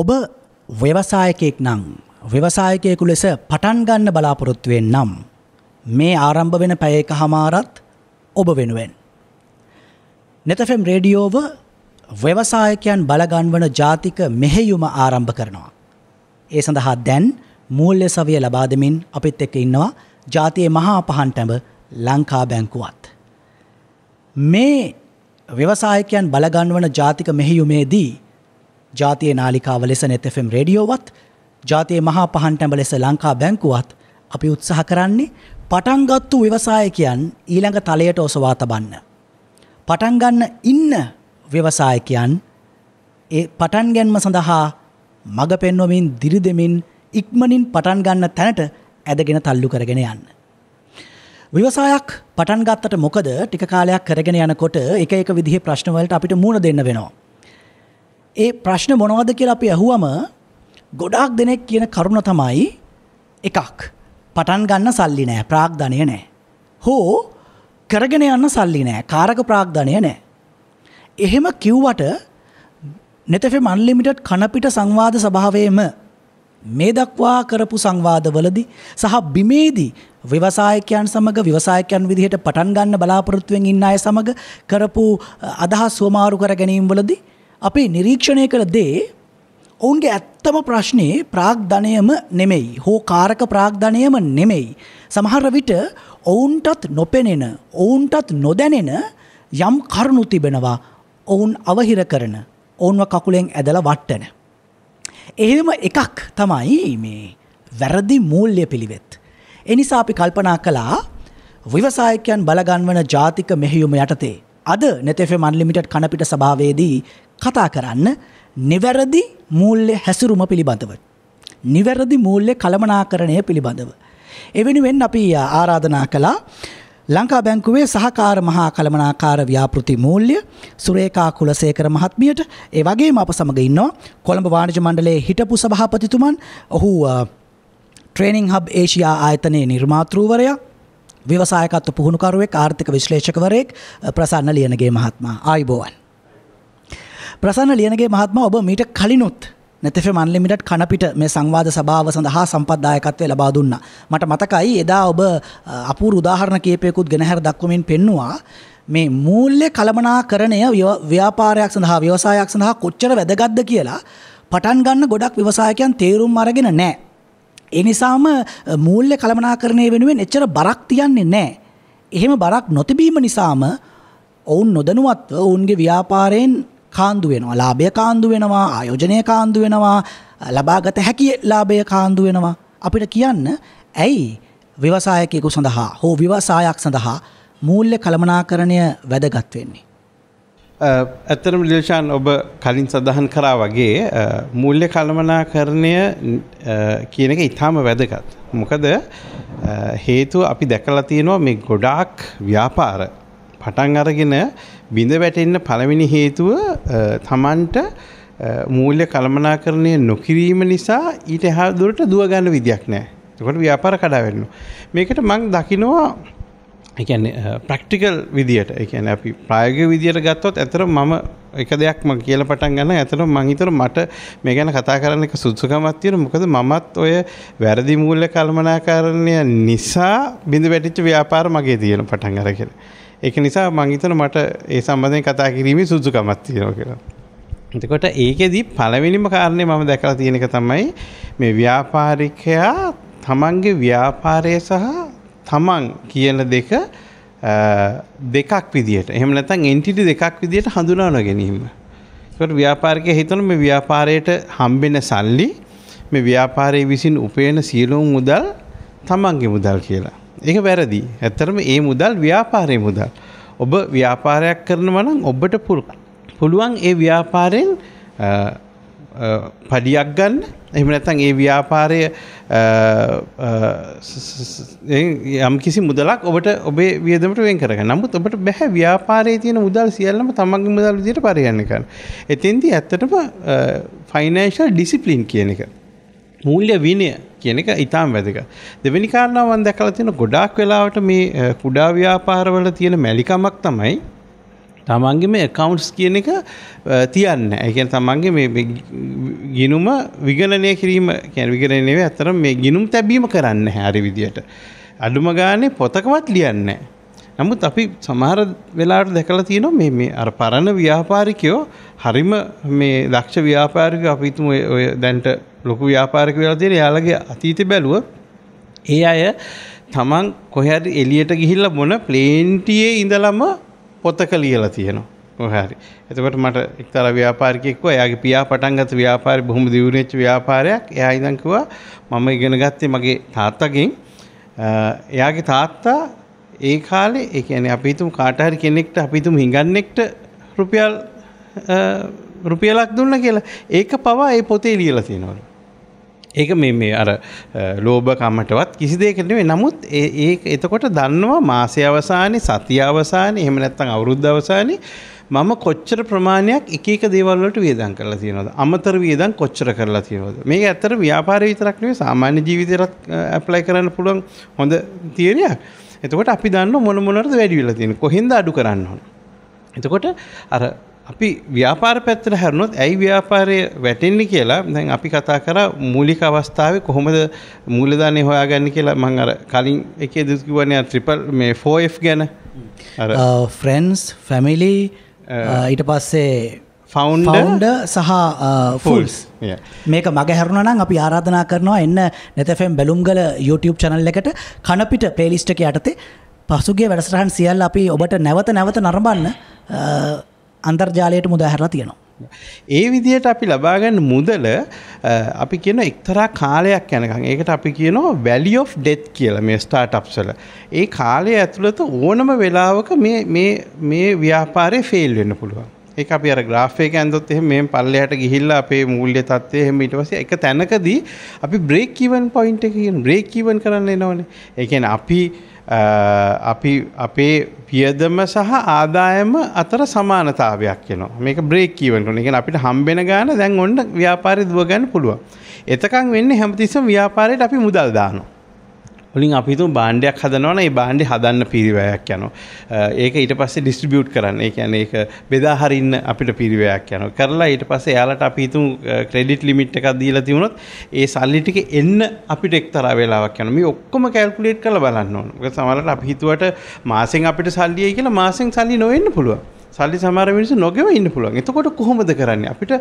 ඔබ ව්‍යවසායකයෙක් නම් ව්‍යවසායකයෙකු ලෙස පටන් ගන්න බලාපොරොත්තු වෙන්නම් මේ ආරම්භ වෙන පැය එකමාරත් ඔබ වෙනුවෙන් net fm රේඩියෝව ව්‍යවසායකයන් බලගන්වන ජාතික මෙහෙයුම ආරම්භ කරනවා. ඒ සඳහා දැන් මූල්‍ය සවිය ලබා දෙමින් අපිත් එක්ක ඉන්නවා ජාතියේ මහා පහන්ටැඹ ලංකා බැංකුවත්. මේ ව්‍යවසායකයන් බලගන්වන ජාතික මෙහෙයුමේදී ජාතියේ නාලිකාව ලෙස net fm රේඩියෝවත් ජාතියේ මහා පහන්ටැඹ ලෙස ලංකා බැංකුවත් අපි උත්සාහ කරන්නේ පටන්ගත්තු ව්‍යවසායකයන් ඊළඟ තලයට ඔසවා තබන්න. පටන් ගන්න ඉන්න ව්‍යවසායකයන් ඒ පටන් ගැනීම සඳහා මඟ පෙන්වමින් දිරිදෙමින් ඉක්මනින් පටන් ගන්න තැනට ඇදගෙන තල්ලු කරගෙන යන්න. ව්‍යවසායක් පටන් ගත්තට මොකද ටික කාලයක් කරගෙන යනකොට එක එක විදිහේ ප්‍රශ්න වලට අපිට මුහුණ දෙන්න වෙනවා. ඒ ප්‍රශ්න මොනවද කියලා අපි අහුවම ගොඩාක් දෙනෙක් කියන කරුණ තමයි එකක් පටන් ගන්න සල්ලි නැහැ, ප්‍රාග්ධනය නැහැ. හෝ කරගෙන යන්න සල්ලි නැහැ, කාරක ප්‍රාග්ධනය නැහැ. එහෙම කිව්වට net fm unlimited කනපිට සංවාද සභාවේම මේ දක්වා කරපු සංවාදවලදී සහ බිමේදී ව්‍යවසායකයන් සමග ව්‍යවසායකයන් විදිහට පටන් ගන්න බලාපොරොත්තුෙන් ඉන්න අය සමග කරපු අදහස් සුවමාරු කර ගැනීම වලදී අපි නිරීක්ෂණය කළ දේ ඔවුන්ගේ ඇත්තම ප්‍රශ්නේ ප්‍රාග්ධනයම නෙමෙයි හෝ කාරක ප්‍රාග්ධනයම නෙමෙයි. සමහර විට ඔවුන්ටත් නොපෙනෙන ඔවුන්ටත් නොදැනෙන යම් කරුණු තිබෙනවා ඔවුන් අවහිර කරන ඔවුන්ව කකුලෙන් ඇදලා වට්ටන. එහෙම එකක් තමයි මේ වැරදි මූල්‍ය පිළිවෙත්. ඒ නිසා අපි කල්පනා කළා ව්‍යවසායකයන් බලගන්වන ජාතික මෙහෙයුම යටතේ අද net fm unlimited කනපිට සභාවේදී කතා කරන්න නිවැරදි මූල්‍ය හැසිරුම පිළිබඳව. නිවැරදි මූල්‍ය කළමනාකරණය පිළිබඳව. එවෙනුවෙන් අපි ආරාධනා කළා ලංකා බැංකුවේ සහකාර මහා කළමනාකාර ව්‍යාපෘති මූල්‍ය සුරේකා කුලසේකර මහත්මියට. ඒ වගේම අප සමග ඉන්නවා කොළඹ වාණිජ මණ්ඩලයේ හිටපු සභාපතිතුමන්. ඔහු ට්‍රේනිං හබ් ඒෂියා ආයතනයේ නිර්මාතෘවරයා, ව්‍යවසායකත්ව පුහුණුකරුවෙක්, ආර්ථික විශ්ලේෂකවරයෙක් ප්‍රසන්න ලියනගේ මහත්මයා. ආයුබෝවන්. ප්‍රසන්න ලියනගේ මහත්මයා, ඔබ මීට කලිනුත් net fm unlimited කනපිට මේ සංවාද සභාව සඳහා සම්පත්දායකත්වය ලබා දුන්නා. මට මතකයි එදා ඔබ අපූර්ව උදාහරණ කීපයකුත් ගෙනහැර දක්වමින් පෙන්නවා මේ මූල්‍ය කළමනාකරණය ව්‍යාපාරයක් සඳහා ව්‍යවසායයක් සඳහා කොච්චර වැදගත්ද කියලා පටන් ගන්න ගොඩක් ව්‍යවසායකයන් තේරුම් අරගෙන නැහැ. ඒ නිසාම මූල්‍ය කළමනාකරණය වෙනුවෙන් එච්චර බරක් තියන්නේ නැහැ. එහෙම බරක් නොතිබීම නිසාම ඔවුන් නොදැනුවත්ව ඔවුන්ගේ ව්‍යාපාරයෙන් කාන්දු වෙනවා, ලාභය කාන්දු වෙනවා, ආයෝජනය කාන්දු වෙනවා, ලබාගත හැකි ලාභය කාන්දු වෙනවා. අපිට කියන්න ඇයි ව්‍යවසායකයෙකු සඳහා හෝ ව්‍යවසායක් සඳහා මූල්‍ය කළමනාකරණය වැදගත් වෙන්නේ? ඇත්තටම ලිල්ෂාන් ඔබ කලින් සඳහන් කරා වගේ මූල්‍ය කළමනාකරණය කියන එක ඉතාම වැදගත්. මොකද හේතුව අපි දැකලා තියෙනවා මේ ගොඩාක් ව්‍යාපාර පටන් අරගෙන බිඳ වැටෙන්න පළවෙනි හේතුව තමන්ට මූල්‍ය කළමනාකරණය නොකිරීම නිසා ඊට එහා දුරට දුව ගන්න විදියක් නැහැ. ඒකට ව්‍යාපාර කඩා වැටෙනවා. මේකට මම දකිනවා ඒ කියන්නේ ප්‍රැක්ටිකල් විදියට, ඒ කියන්නේ අපි ප්‍රායෝගික විදියට ගත්තොත් ඇත්තටම මම එක දෙයක් මම කියලා පටන් ගන්න ඇත්තටම මම හිතනවා මට මේ ගැන කතා කරන්න එක සුදුසුකමක් තියෙනවා. මොකද මමත් ඔය වැරදි මූල්‍ය කළමනාකරණය නිසා බිඳ වැටිච්ච ව්‍යාපාර මගේ තියෙන පටන් අරගෙන. ඒක නිසා මම හිතනවා මට ඒ සම්බන්ධයෙන් කතා කිරීමේ සුදුසුකමක් තියෙනවා කියලා. එතකොට ඒකෙදි පළවෙනිම කාරණේ මම දැකලා තියෙන එක තමයි මේ ව්‍යාපාරිකයා තමන්ගේ ව්‍යාපාරය සහ තමන් කියන දෙකක් විදියට, එහෙම නැත්නම් එන්ටිටි දෙකක් විදියට හඳුනා ගැනීම. ඒකට ව්‍යාපාරිකයා හිතන මේ ව්‍යාපාරයට හම්බෙන සල්ලි, මේ ව්‍යාපාරයේ විසින් උපයන සියලුම මුදල් තමන්ගේ මුදල් කියලා. ඒක වැරදි. ඇත්තටම ඒ මුදල් ව්‍යාපාරයේ මුදල්. ඔබ ව්‍යාපාරයක් කරනවා නම් ඔබට පුළුවන් ඒ ව්‍යාපාරයෙන් පඩියක් ගන්න. එහෙම නැත්නම් ඒ ව්‍යාපාරය යම් කිසි මුදලක් ඔබට ඔබේ වියදමට වෙන් කරගන්න. නමුත් ඔබට බෑ ව්‍යාපාරයේ තියෙන මුදල් සියල්ලම තමන්ගේ මුදල් විදිහට පරිහරණය කරන්න. එතෙන්දී ඇත්තටම ෆයිනෑන්ෂල් ඩිසිප්ලින් කියන එක, මූල්‍ය විනය කියන එක ඉතාම වැදගත්. දෙවෙනි කාරණාව මම දැකලා තියෙන ගොඩාක් වෙලාවට මේ කුඩා ව්‍යාපාරවල තියෙන මැලිකමක් තමයි තමන්ගේ මේ accounts කියන එක තියන්නේ නැහැ. ඒ කියන්නේ තමන්ගේ මේ ගිණුම විගණනය කිරීම කියන්නේ විගණනය නෙවෙයි අතරම මේ ගිණුම් තැබීම කරන්නේ නැහැ හරි විදියට. අඩුම ගානේ පොතකවත් ලියන්නේ නැහැ. නමුත් අපි සමහර වෙලාවට දැකලා තියෙනවා මේ අර පරණ ව්‍යාපාරිකයෝ හරිම මේ දක්ෂ ව්‍යාපාරිකයෝ අපි හිතමු ඔය දැන්ට ලොකු ව්‍යාපාරිකයෝ වෙලා තියෙන යාළගේ අතීතය බැලුවොත් ඒ අය තමන් කොහේ හරි එළියට ගිහිල්ලා මොන ප්ලේන්ටියේ ඉඳලම පොතක ලියලා තියෙනවා. කොහේ හරි. එතකොට මට එක්තරා ව්‍යාපාරිකයෙක් කිව්වා එයාගේ පියා පටන් ගත්ත ව්‍යාපාරය බොහොම දියුණු වෙච්ච ව්යාපාරයක්. එයා ඉඳන් කිව්වා මම ඉගෙන ගත්තේ මගේ තාත්තගෙන්. එයාගේ තාත්තා ඒ කාලේ ඒ කියන්නේ අපි හිතමු කාට හරි කෙනෙක්ට අපි හිතමු හිඟන්නෙක්ට රුපියලක් දුන්නා කියලා. ඒක පවා ඒ පොතේ ලියලා තියෙනවලු. ඒක මේ අර ලෝභ කමටවත් කිසි දෙයක නෙවෙයි. නමුත් ඒක එතකොට දන්නවා මාසයේ අවසානයේ සතිය අවසානයේ එහෙම නැත්නම් අවුරුද්ද අවසානයේ මම කොච්චර ප්‍රමාණයක් එක එක දේවල් වලට වියදම් කරලා තියෙනවද? අමතර වියදම් කොච්චර කරලා තියෙනවද? මේක ඇත්තට ව්‍යාපාරේ විතරක් නෙවෙයි සාමාන්‍ය ජීවිතේටත් ඇප්ලයි කරන්න පුළුවන් හොඳ තියරියක්. එතකොට අපි දන්නවා මොන මොනවටද වැඩි වෙලා තියෙන්නේ. කොහෙන්ද අඩු කරන්න ඕන. එතකොට අර අපි ව්‍යාපාර පැත්තට හැරුණොත් ඇයි ව්‍යාපාරය වැටෙන්නේ කියලා දැන් අපි කතා කරා මූලික අවස්ථාවේ කොහොමද මූලධනය හොයාගන්නේ කියලා මම අර කලින් එකේදී කිව්වනේ ට්‍රිපල් මේ 4F ගැන අර friends family ඊට පස්සේ founder සහ fools මේක මග හැරුණා නම් අපි ආරාධනා කරනවා එන්න net fm බැලුම්ගල YouTube channel එකට කනපිට playlist එක යටතේ පසුගිය වැඩසටහන් සියල්ල අපි ඔබට නැවත නරඹන්න අන්තර්ජාලයට මුදා හැරලා තියෙනවා. ඒ විදිහට අපි ලබා ගන්න මුදල අපි කියන එක්තරා කාලයක් යනකම් ඒකට අපි කියනවා value of death කියලා මේ ස්ටාර්ට්අප්ස් වල. ඒ කාලය ඇතුළත ඕනම වෙලාවක මේ ව්‍යාපාරේ ෆේල් වෙන්න පුළුවන්. ඒක අපි අර graph එක ඇඳොත් එහෙම මෙහෙම පල්ලෙහාට ගිහිල්ලා අපේ මූල්‍ය තත්ත්වය එහෙම ඊට පස්සේ එක තැනකදී අපි break even point එක කියන break even කරන්න එනවනේ. ඒ කියන්නේ අපි අපේ වියදම සහ ආදායම අතර සමානතාවයක් එනවා. මේක බ්‍රේක් ඉවන් කරනවා. ඒ කියන්නේ අපිට හම්බෙන ගාන දැන් ඔන්න ව්‍යාපාරේ දුව ගන්න පුළුවන්. එතකන් වෙන්නේ හැමතිස්සෙම ව්යාපාරයට අපි මුදල් දානවා. වලින් අපි හිතමු භාණ්ඩයක් හදනවා නම් ඒ භාණ්ඩේ හදන්න පිරිවැයක් යනවා. ඒක ඊට පස්සේ ඩිස්ට්‍රිබියුට් කරන්න. ඒ කියන්නේ ඒක බෙදා හරින්න අපිට පිරිවැයක් යනවා. කරලා ඊට පස්සේ එයාලට අපි හිතමු ක්‍රෙඩිට් ලිමිට් එකක් දීලා තිබුණොත් ඒ සල්ලි ටික එන්න අපිට එක්තරා වෙලාවක් යනවා. මේ ඔක්කොම කැල්කියුලේට් කරලා බලන්න ඕන. මොකද සමහරවිට අපි හිතුවට මාසෙන් අපිට සල්ලි එයි කියලා මාසෙන් සල්ලි නොවෙන්න පුළුවන්. සල්ලි සමහර මිනිස්සු නොගෙව ඉන්න පුළුවන්. එතකොට කොහොමද කරන්නේ? අපිට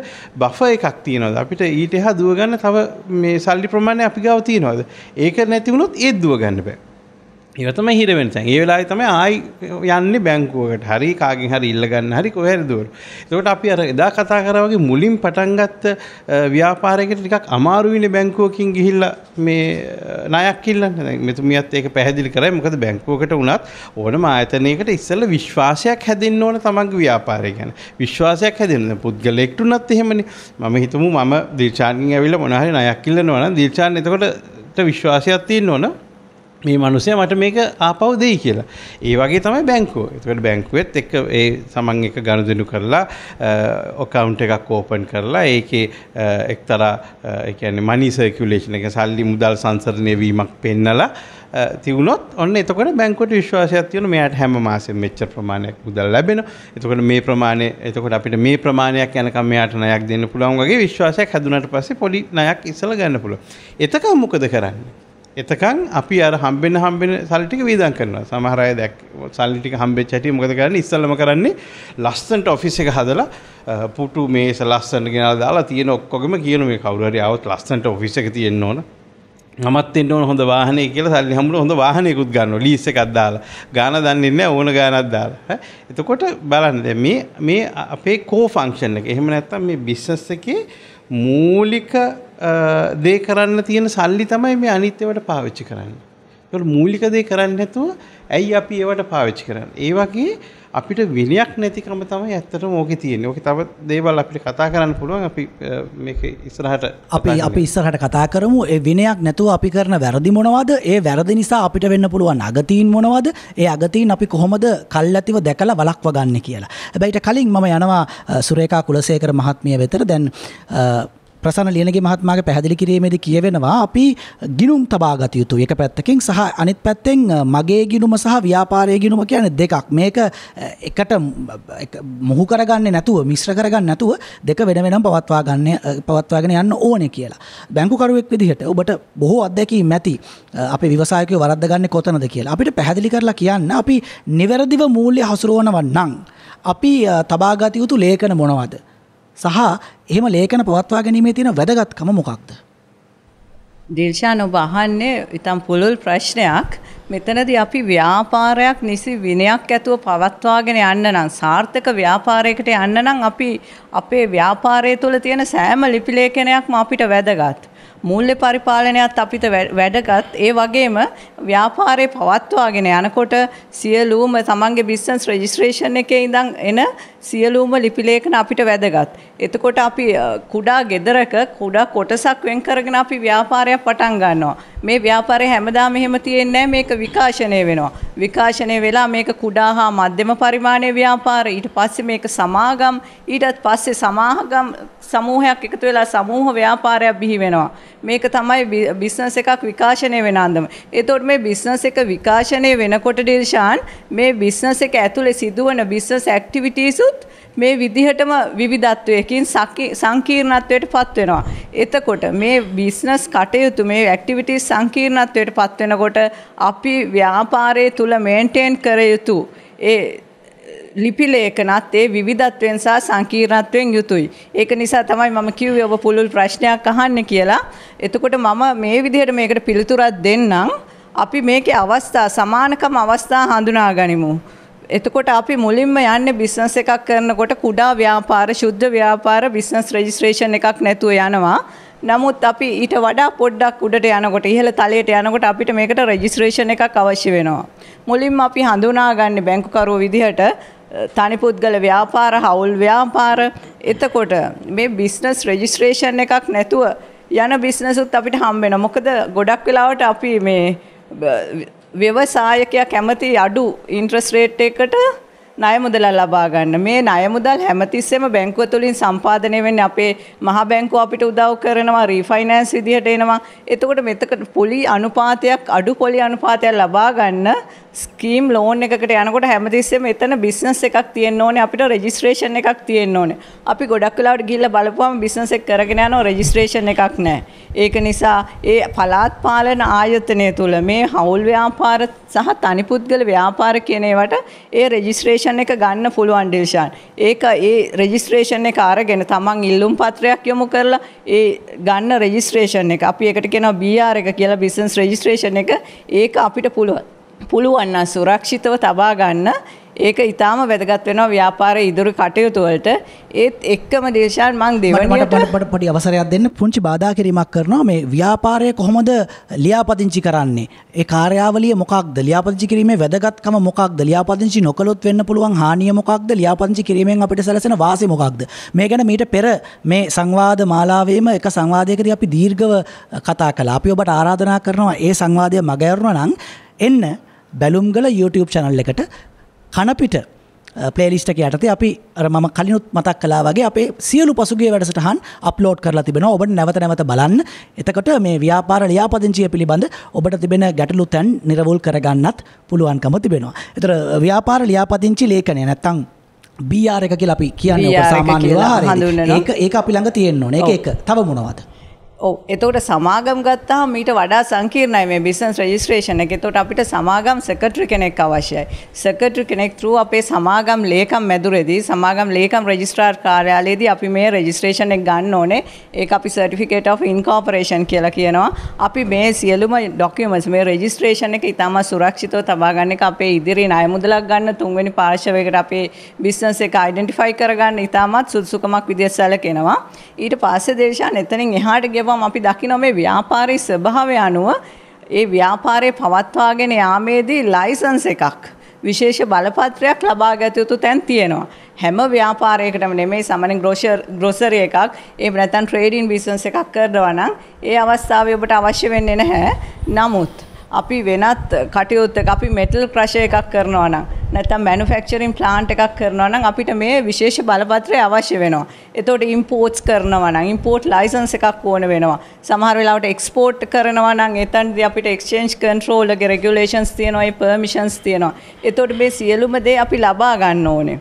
බෆර් එකක් තියනවාද? අපිට ඊට එහා දුව ගන්න තව මේ සල්ලි ප්‍රමාණය අපි ගාව තියනවාද? ඒක නැති වුණොත් ඒත් දුව ගන්න බෑ. ඒක තමයි හිර වෙන තැන. ඒ වෙලාවේ තමයි ආයි යන්නේ බැංකුවකට. හරි කාගෙන් හරි ඉල්ල ගන්න හරි කොහේ හරි දුවන. එතකොට අපි අර එදා කතා කරා වගේ මුලින් පටන් ගත්ත ව්‍යාපාරයකට ටිකක් අමාරුයිනේ බැංකුවකින් ගිහිල්ලා මේ ණයක් ඉල්ලන්න. දැන් මෙතුමියත් ඒක පැහැදිලි කරයි. මොකද බැංකුවකට වුණත් ඕනම ආයතනයකට ඉස්සෙල්ලා විශ්වාසයක් හැදෙන්න ඕන තමන්ගේ ව්‍යාපාරය ගැන. විශ්වාසයක් හැදෙන්න. පුද්ගලයෙක්ට උනත් එහෙමනේ. මම හිතමු මම දිල්ෂාන්ගෙන් ඇවිල්ලා මොනවා හරි ණයක් ඉල්ලනවා නම් දිල්ෂාන් එතකොට විශ්වාසයක් තියෙන්න ඕන. මේ මිනිස්සයා මට මේක ආපහු දෙයි කියලා. ඒ වගේ තමයි බැංකුව. ඒකට බැංකුවෙත් එක්ක ඒ සමන් එක ගනුදෙනු කරලා account එකක් open කරලා ඒකේ එක්තරා ඒ කියන්නේ money circulation එක සල්ලි මුදල් සංසරණය වීමක් පෙන්නලා තියුණොත් ඔන්න එතකොට බැංකුවට විශ්වාසයක් තියෙනවා මෙයාට හැම මාසෙම මෙච්චර ප්‍රමාණයක් මුදල් ලැබෙනවා. එතකොට මේ ප්‍රමාණය එතකොට අපිට මේ ප්‍රමාණයක් යනකම් මෙයාට ණයක් දෙන්න පුළුවන් වගේ විශ්වාසයක් හැදුනට පස්සේ පොඩි ණයක් ඉස්සලා ගන්න පුළුවන්. එතකම් මොකද කරන්නේ? එතකන් අපි අර හම්බෙන සල්ලි ටික වියදම් කරනවා. සමහර අය සල්ලි ටික හම්බෙච්ච හැටි මොකද කරන්නේ? ඉස්සෙල්ලම කරන්නේ ලස්සනට ඔෆිස් එක හදලා පුටු මේස ලස්සනට ගෙනල්ලා දාලා තියෙන ඔක්කොගෙම කියන මේ කවුරු හරි ආවොත් ලස්සනට ඔෆිස් එක තියෙන්න ඕන. මමත් දෙන්න ඕන හොඳ වාහනයක කියලා සල්ලි හම්බුන හොඳ වාහනයකුත් ගන්නවා. ලීස් එකක් දාලා. ගාන දන්නේ නැහැ ඕන ගානක් දාලා. එතකොට බලන්න දැන් මේ අපේ කෝ ෆන්ක්ෂන් එක. එහෙම නැත්නම් මේ බිස්නස් එකේ මූලික දේ කරන්න තියෙන සල්ලි තමයි මේ අනිත් ඒවාට පාවිච්චි කරන්නේ. ඒක මූලික දේ කරන්නේ නැතුව ඇයි අපි ඒවට පාවිච්චි කරන්නේ? ඒ වගේ අපිට විනයක් නැතිකම තමයි ඇත්තටම ඕකේ තියෙන්නේ. ඕකේ තව දේවල් අපිට කතා කරන්න පුළුවන්. අපි මේක ඉස්සරහට අපි ඉස්සරහට කතා කරමු. ඒ විනයක් නැතුව අපි කරන වැරදි මොනවද? ඒ වැරදි නිසා අපිට වෙන්න පුළුවන් අගතීන් මොනවද? ඒ අගතීන් අපි කොහොමද කල්ැතිව දැකලා වළක්වා ගන්න කියලා. හැබැයි ඊට කලින් මම යනවා සුරේකා කුලසේකර මහත්මිය වෙතට. දැන් ප්‍රසන්න ලියනගේ මහත්මයාගේ පැහැදිලි කිරීමේදී කියවෙනවා අපි ගිණුම් තබා ගත යුතුයි. එක පැත්තකින් සහ අනිත් පැත්තෙන් මගේ ගිණුම සහ ව්‍යාපාරයේ ගිණුම කියන්නේ දෙකක්. මේක එකට මොහු කරගන්නේ නැතුව මිශ්‍ර කරගන්නේ නැතුව දෙක වෙන වෙනම පවත්වාගෙන යන්න ඕනේ කියලා. බැංකුකරුවෙක් විදිහට ඔබට බොහෝ අත්දැකීම් ඇති. අපේ ව්‍යවසායකයෝ වරද්දගන්නේ කොතනද කියලා. අපිට පැහැදිලි කරලා කියන්න අපි නිවැරදිව මූල්‍ය හසුරවනවා නම් අපි තබා ගත යුතු ලේඛන මොනවද? සහ එහෙම ලේඛන පවත්වා ගැනීමේ තියෙන වැදගත්කම මොකක්ද? දිල්ෂාන් ඔබ අහන්නේ ඊටම් පුළුල් ප්‍රශ්නයක්. මෙතනදී අපි ව්‍යාපාරයක් නිසි විනයක් ඇතුව පවත්වාගෙන යන්න නම් සාර්ථක ව්‍යාපාරයකට යන්න නම් අපි අපේ ව්‍යාපාරය තුළ තියෙන සෑම ලිපි ලේඛනයක්ම අපිට වැදගත්. මූල්‍ය පරිපාලනයත් අපිට වැඩගත්. ඒ වගේම ව්‍යාපාරේ පවත්වාගෙන යනකොට සියලුම තමන්ගේ බිස්නස් රෙජිස්ට්‍රේෂන් එකේ ඉඳන් එන සියලුම ලිපි ලේඛන අපිට වැදගත්. එතකොට අපි කුඩා ගෙදරක කුඩා කොටසක් වෙන් කරගෙන අපි ව්‍යාපාරයක් පටන් ගන්නවා. මේ ව්‍යාපාරය හැමදාම එහෙම තියෙන්නේ නැහැ. මේක විකාශනය වෙනවා. විකාශනය වෙලා මේක කුඩා හා මධ්‍යම පරිමාණයේ ව්‍යාපාර, ඊට පස්සේ මේක සමාගම්, ඊටත් පස්සේ සමාගම් සමූහයක් එකතු වෙලා සමූහ ව්‍යාපාරයක් බිහි වෙනවා. මේක තමයි බිස්නස් එකක් විකාශනය වෙන අන්දම. එතකොට මේ බිස්නස් එක විකාශනය වෙනකොට දිල්ෂාන් මේ බිස්නස් එක ඇතුලේ සිදුවන බිස්නස් ඇක්ටිවිටීස් උත් මේ විදිහටම විවිධත්වයකින් සංකීර්ණත්වයට පත් වෙනවා. එතකොට මේ බිස්නස් කටයුතු මේ ඇක්ටිවිටීස් සංකීර්ණත්වයට පත් වෙනකොට අපි ව්‍යාපාරයේ තුල මේන්ටේන් කර යුතු ඒ ලිපි ලේඛනත් ඒ විවිධත්වයෙන් සහ සංකීර්ණත්වයෙන් යුතුයි. ඒක නිසා තමයි මම කිව්වේ ඔබ පුළුල් ප්‍රශ්නයක් අහන්න කියලා. එතකොට මම මේ විදිහට මේකට පිළිතුරක් දෙන්නම්. අපි මේකේ අවස්ථා සමානකම අවස්ථා හඳුනා ගනිමු. එතකොට අපි මුලින්ම යන්නේ බිස්නස් එකක් කරනකොට කුඩා ව්‍යාපාර, ශුද්ධ ව්‍යාපාර බිස්නස් රෙජිස්ට්‍රේෂන් එකක් නැතුව යනවා. නමුත් අපි ඊට වඩා පොඩ්ඩක් උඩට යනකොට ඉහළ තලයට යනකොට අපිට මේකට රෙජිස්ට්‍රේෂන් එකක් අවශ්‍ය වෙනවා. මුලින්ම අපි හඳුනාගන්නේ බැංකුකරුවෝ විදිහට තනි පුද්ගල ව්‍යාපාර, හවුල් ව්‍යාපාර. එතකොට මේ බිස්නස් රෙජිස්ට්‍රේෂන් එකක් නැතුව යන බිස්නස් උත් අපිට හම්බ වෙනවා. මොකද ගොඩක් වෙලාවට අපි මේ ව්‍යවසායකයා කැමති අඩු ඉන්ට්‍රස්ට් රේට් එකකට ණය මුදල ලබා ගන්න. මේ ණය මුදල් හැමතිස්සෙම බැංකුව තුලින් සම්පාදනය වෙන්නේ. අපේ මහා බැංකුව අපිට උදව් කරනවා, රීෆයිනෑන්ස් විදිහට එනවා. එතකොට මෙතකට පොලි අනුපාතයක් අඩු පොලි අනුපාතයක් ලබා ගන්න ස්කීම් ලෝන් එකකට යනකොට හැමතිස්සෙම එතන බිස්නස් එකක් තියෙන්න ඕනේ, අපිට රෙජිස්ට්‍රේෂන් එකක් තියෙන්න ඕනේ. අපි ගොඩක් වෙලාවට ගිහිල්ලා බලපුවම බිස්නස් එක කරගෙන යනවා, රෙජිස්ට්‍රේෂන් එකක් නැහැ. ඒක නිසා ඒ පළාත් පාලන ආයතනය තුල මේ හවුල් ව්‍යාපාර සහ තනි පුද්ගල ව්‍යාපාර කියන ඒවට ඒ රෙජිස්ට්‍රේෂන් එක ගන්න පුළුවන් දිල්ෂාන්. ඒක ඒ රෙජිස්ට්‍රේෂන් එක අරගෙන තමන් ඉල්ලුම් පත්‍රයක් යොමු කරලා ඒ ගන්න රෙජිස්ට්‍රේෂන් එක අපි ඒකට කියනවා BR එක කියලා, බිස්නස් රෙජිස්ට්‍රේෂන් එක. ඒක අපිට පුළුවන් නම් සුරක්ෂිතව තබා ගන්න. ඒක ඊටාම වැදගත් වෙනවා ව්‍යාපාරයේ ඉදිරි කටයුතු වලට. ඒත් එක්කම දේශාන් මම දෙවනියට පොඩි අවසරයක් දෙන්න පුංචි බාධා කිරීමක් කරනවා. මේ ව්‍යාපාරය කොහොමද ලියාපදිංචි කරන්නේ? ඒ කාර්යාවලිය මොකක්ද? ලියාපදිංචි කිරීමේ වැදගත්කම මොකක්ද? ලියාපදිංචි නොකළොත් වෙන්න පුළුවන් හානිය මොකක්ද? ලියාපදිංචි කිරීමෙන් අපිට සැලසෙන වාසිය මොකක්ද? මේ ගැන මීට පෙර මේ සංවාද මාලාවේම එක සංවාදයකදී අපි දීර්ඝව කතා කළා. අපි ඔබට ආරාධනා කරනවා ඒ සංවාදය මගහැරුණා නම් එන්න බැලුම්ගල YouTube channel එකට කනපිට ප්ලේලිස්ට් එක යටතේ අපි අර මම කලිනුත් මතක් කළා වගේ අපේ සියලු පසුගිය වැඩසටහන් අප්ලෝඩ් කරලා තිබෙනවා. ඔබට නැවත නැවත බලන්න. එතකොට මේ ව්‍යාපාර ලියාපදිංචිය පිළිබඳ ඔබට තිබෙන ගැටලු තැන් නිරවුල් කරගන්නත් පුළුවන්කම තිබෙනවා. ඒතර ව්‍යාපාර ලියාපදිංචි ලේඛනය නැත්තම් BR එක කියලා අපි කියන්නේ ඔබ සාමාන්‍ය ව්‍යවහාරයේ. ඒක අපි ළඟ තියෙන්න ඕනේ. ඒක තව මොනවද? ඔව් එතකොට සමාගම් ගත්තාම ඊට වඩා සංකීර්ණයි මේ බිස්නස් රෙජිස්ට්‍රේෂන් එක. එතකොට අපිට සමාගම් සෙක්‍රටරි කෙනෙක් අවශ්‍යයි. සෙක්‍රටරි කෙනෙක් through අපේ සමාගම් ලේකම් මැදුරේදී සමාගම් ලේකම් රෙජිස්ට්‍රාර් කාර්යාලයේදී අපි මේ රෙජිස්ට්‍රේෂන් එක ගන්න ඕනේ. ඒක අපි සර්ටිෆිකේට් ඔෆ් ඉන්කෝපරේෂන් කියලා කියනවා. අපි මේ සියලුම ඩොකියුමන්ට්ස් මේ රෙජිස්ට්‍රේෂන් එක ඉතාම සුරක්ෂිතව තබා ගන්න එක අපේ ඉදිරි ණය මුදලක් ගන්න තුන්වෙනි පාර්ශවයකට අපේ බිස්නස් එක අයිඩෙන්ටිෆයි කරගන්න ඉතාමත් සුදුසුකමක් විදිහට සැලකෙනවා. ඊට පස්සේ දේශාන් එතනින් එහාට අපි දකිනවා මේ ව්‍යාපාරයේ ස්වභාවය අනුව ඒ ව්‍යාපාරයේ පවත්වාගෙන යාමේදී ලයිසන්ස් එකක් විශේෂ බලපත්‍රයක් ලබා ගත යුතු තැන් තියෙනවා. හැම ව්යාපාරයකටම නෙමෙයි සාමාන්‍ය ග්‍රොසරි එකක් එහෙම නැත්නම් ට්‍රේඩින් බිස්නස් එකක් කරනවා නම් ඒ අවස්ථාවේ ඔබට අවශ්‍ය වෙන්නේ නැහැ. නමුත් අපි වෙනත් කටයුත්තක අපි මෙටල් ක්‍රෂර් එකක් කරනවා නම් නැත්නම් මැනුෆැක්චරින් ප්ලාන්ට් එකක් කරනවා නම් අපිට මේ විශේෂ බලපත්‍රය අවශ්‍ය වෙනවා. එතකොට ඉම්පෝර්ට්ස් කරනවා නම් ඉම්පෝර්ට් ලයිසන්ස් එකක් ඕන වෙනවා. සමහර වෙලාවට එක්ස්පෝර්ට් කරනවා නම් එතනදී අපිට එක්ස්චේන්ජ් කන්ට්‍රෝල් එකේ රෙගියුලේෂන්ස් තියෙනවා, ඒ පර්මිෂන්ස් තියෙනවා. එතකොට මේ සියලුම දේ අපි ලබා ගන්න ඕනේ.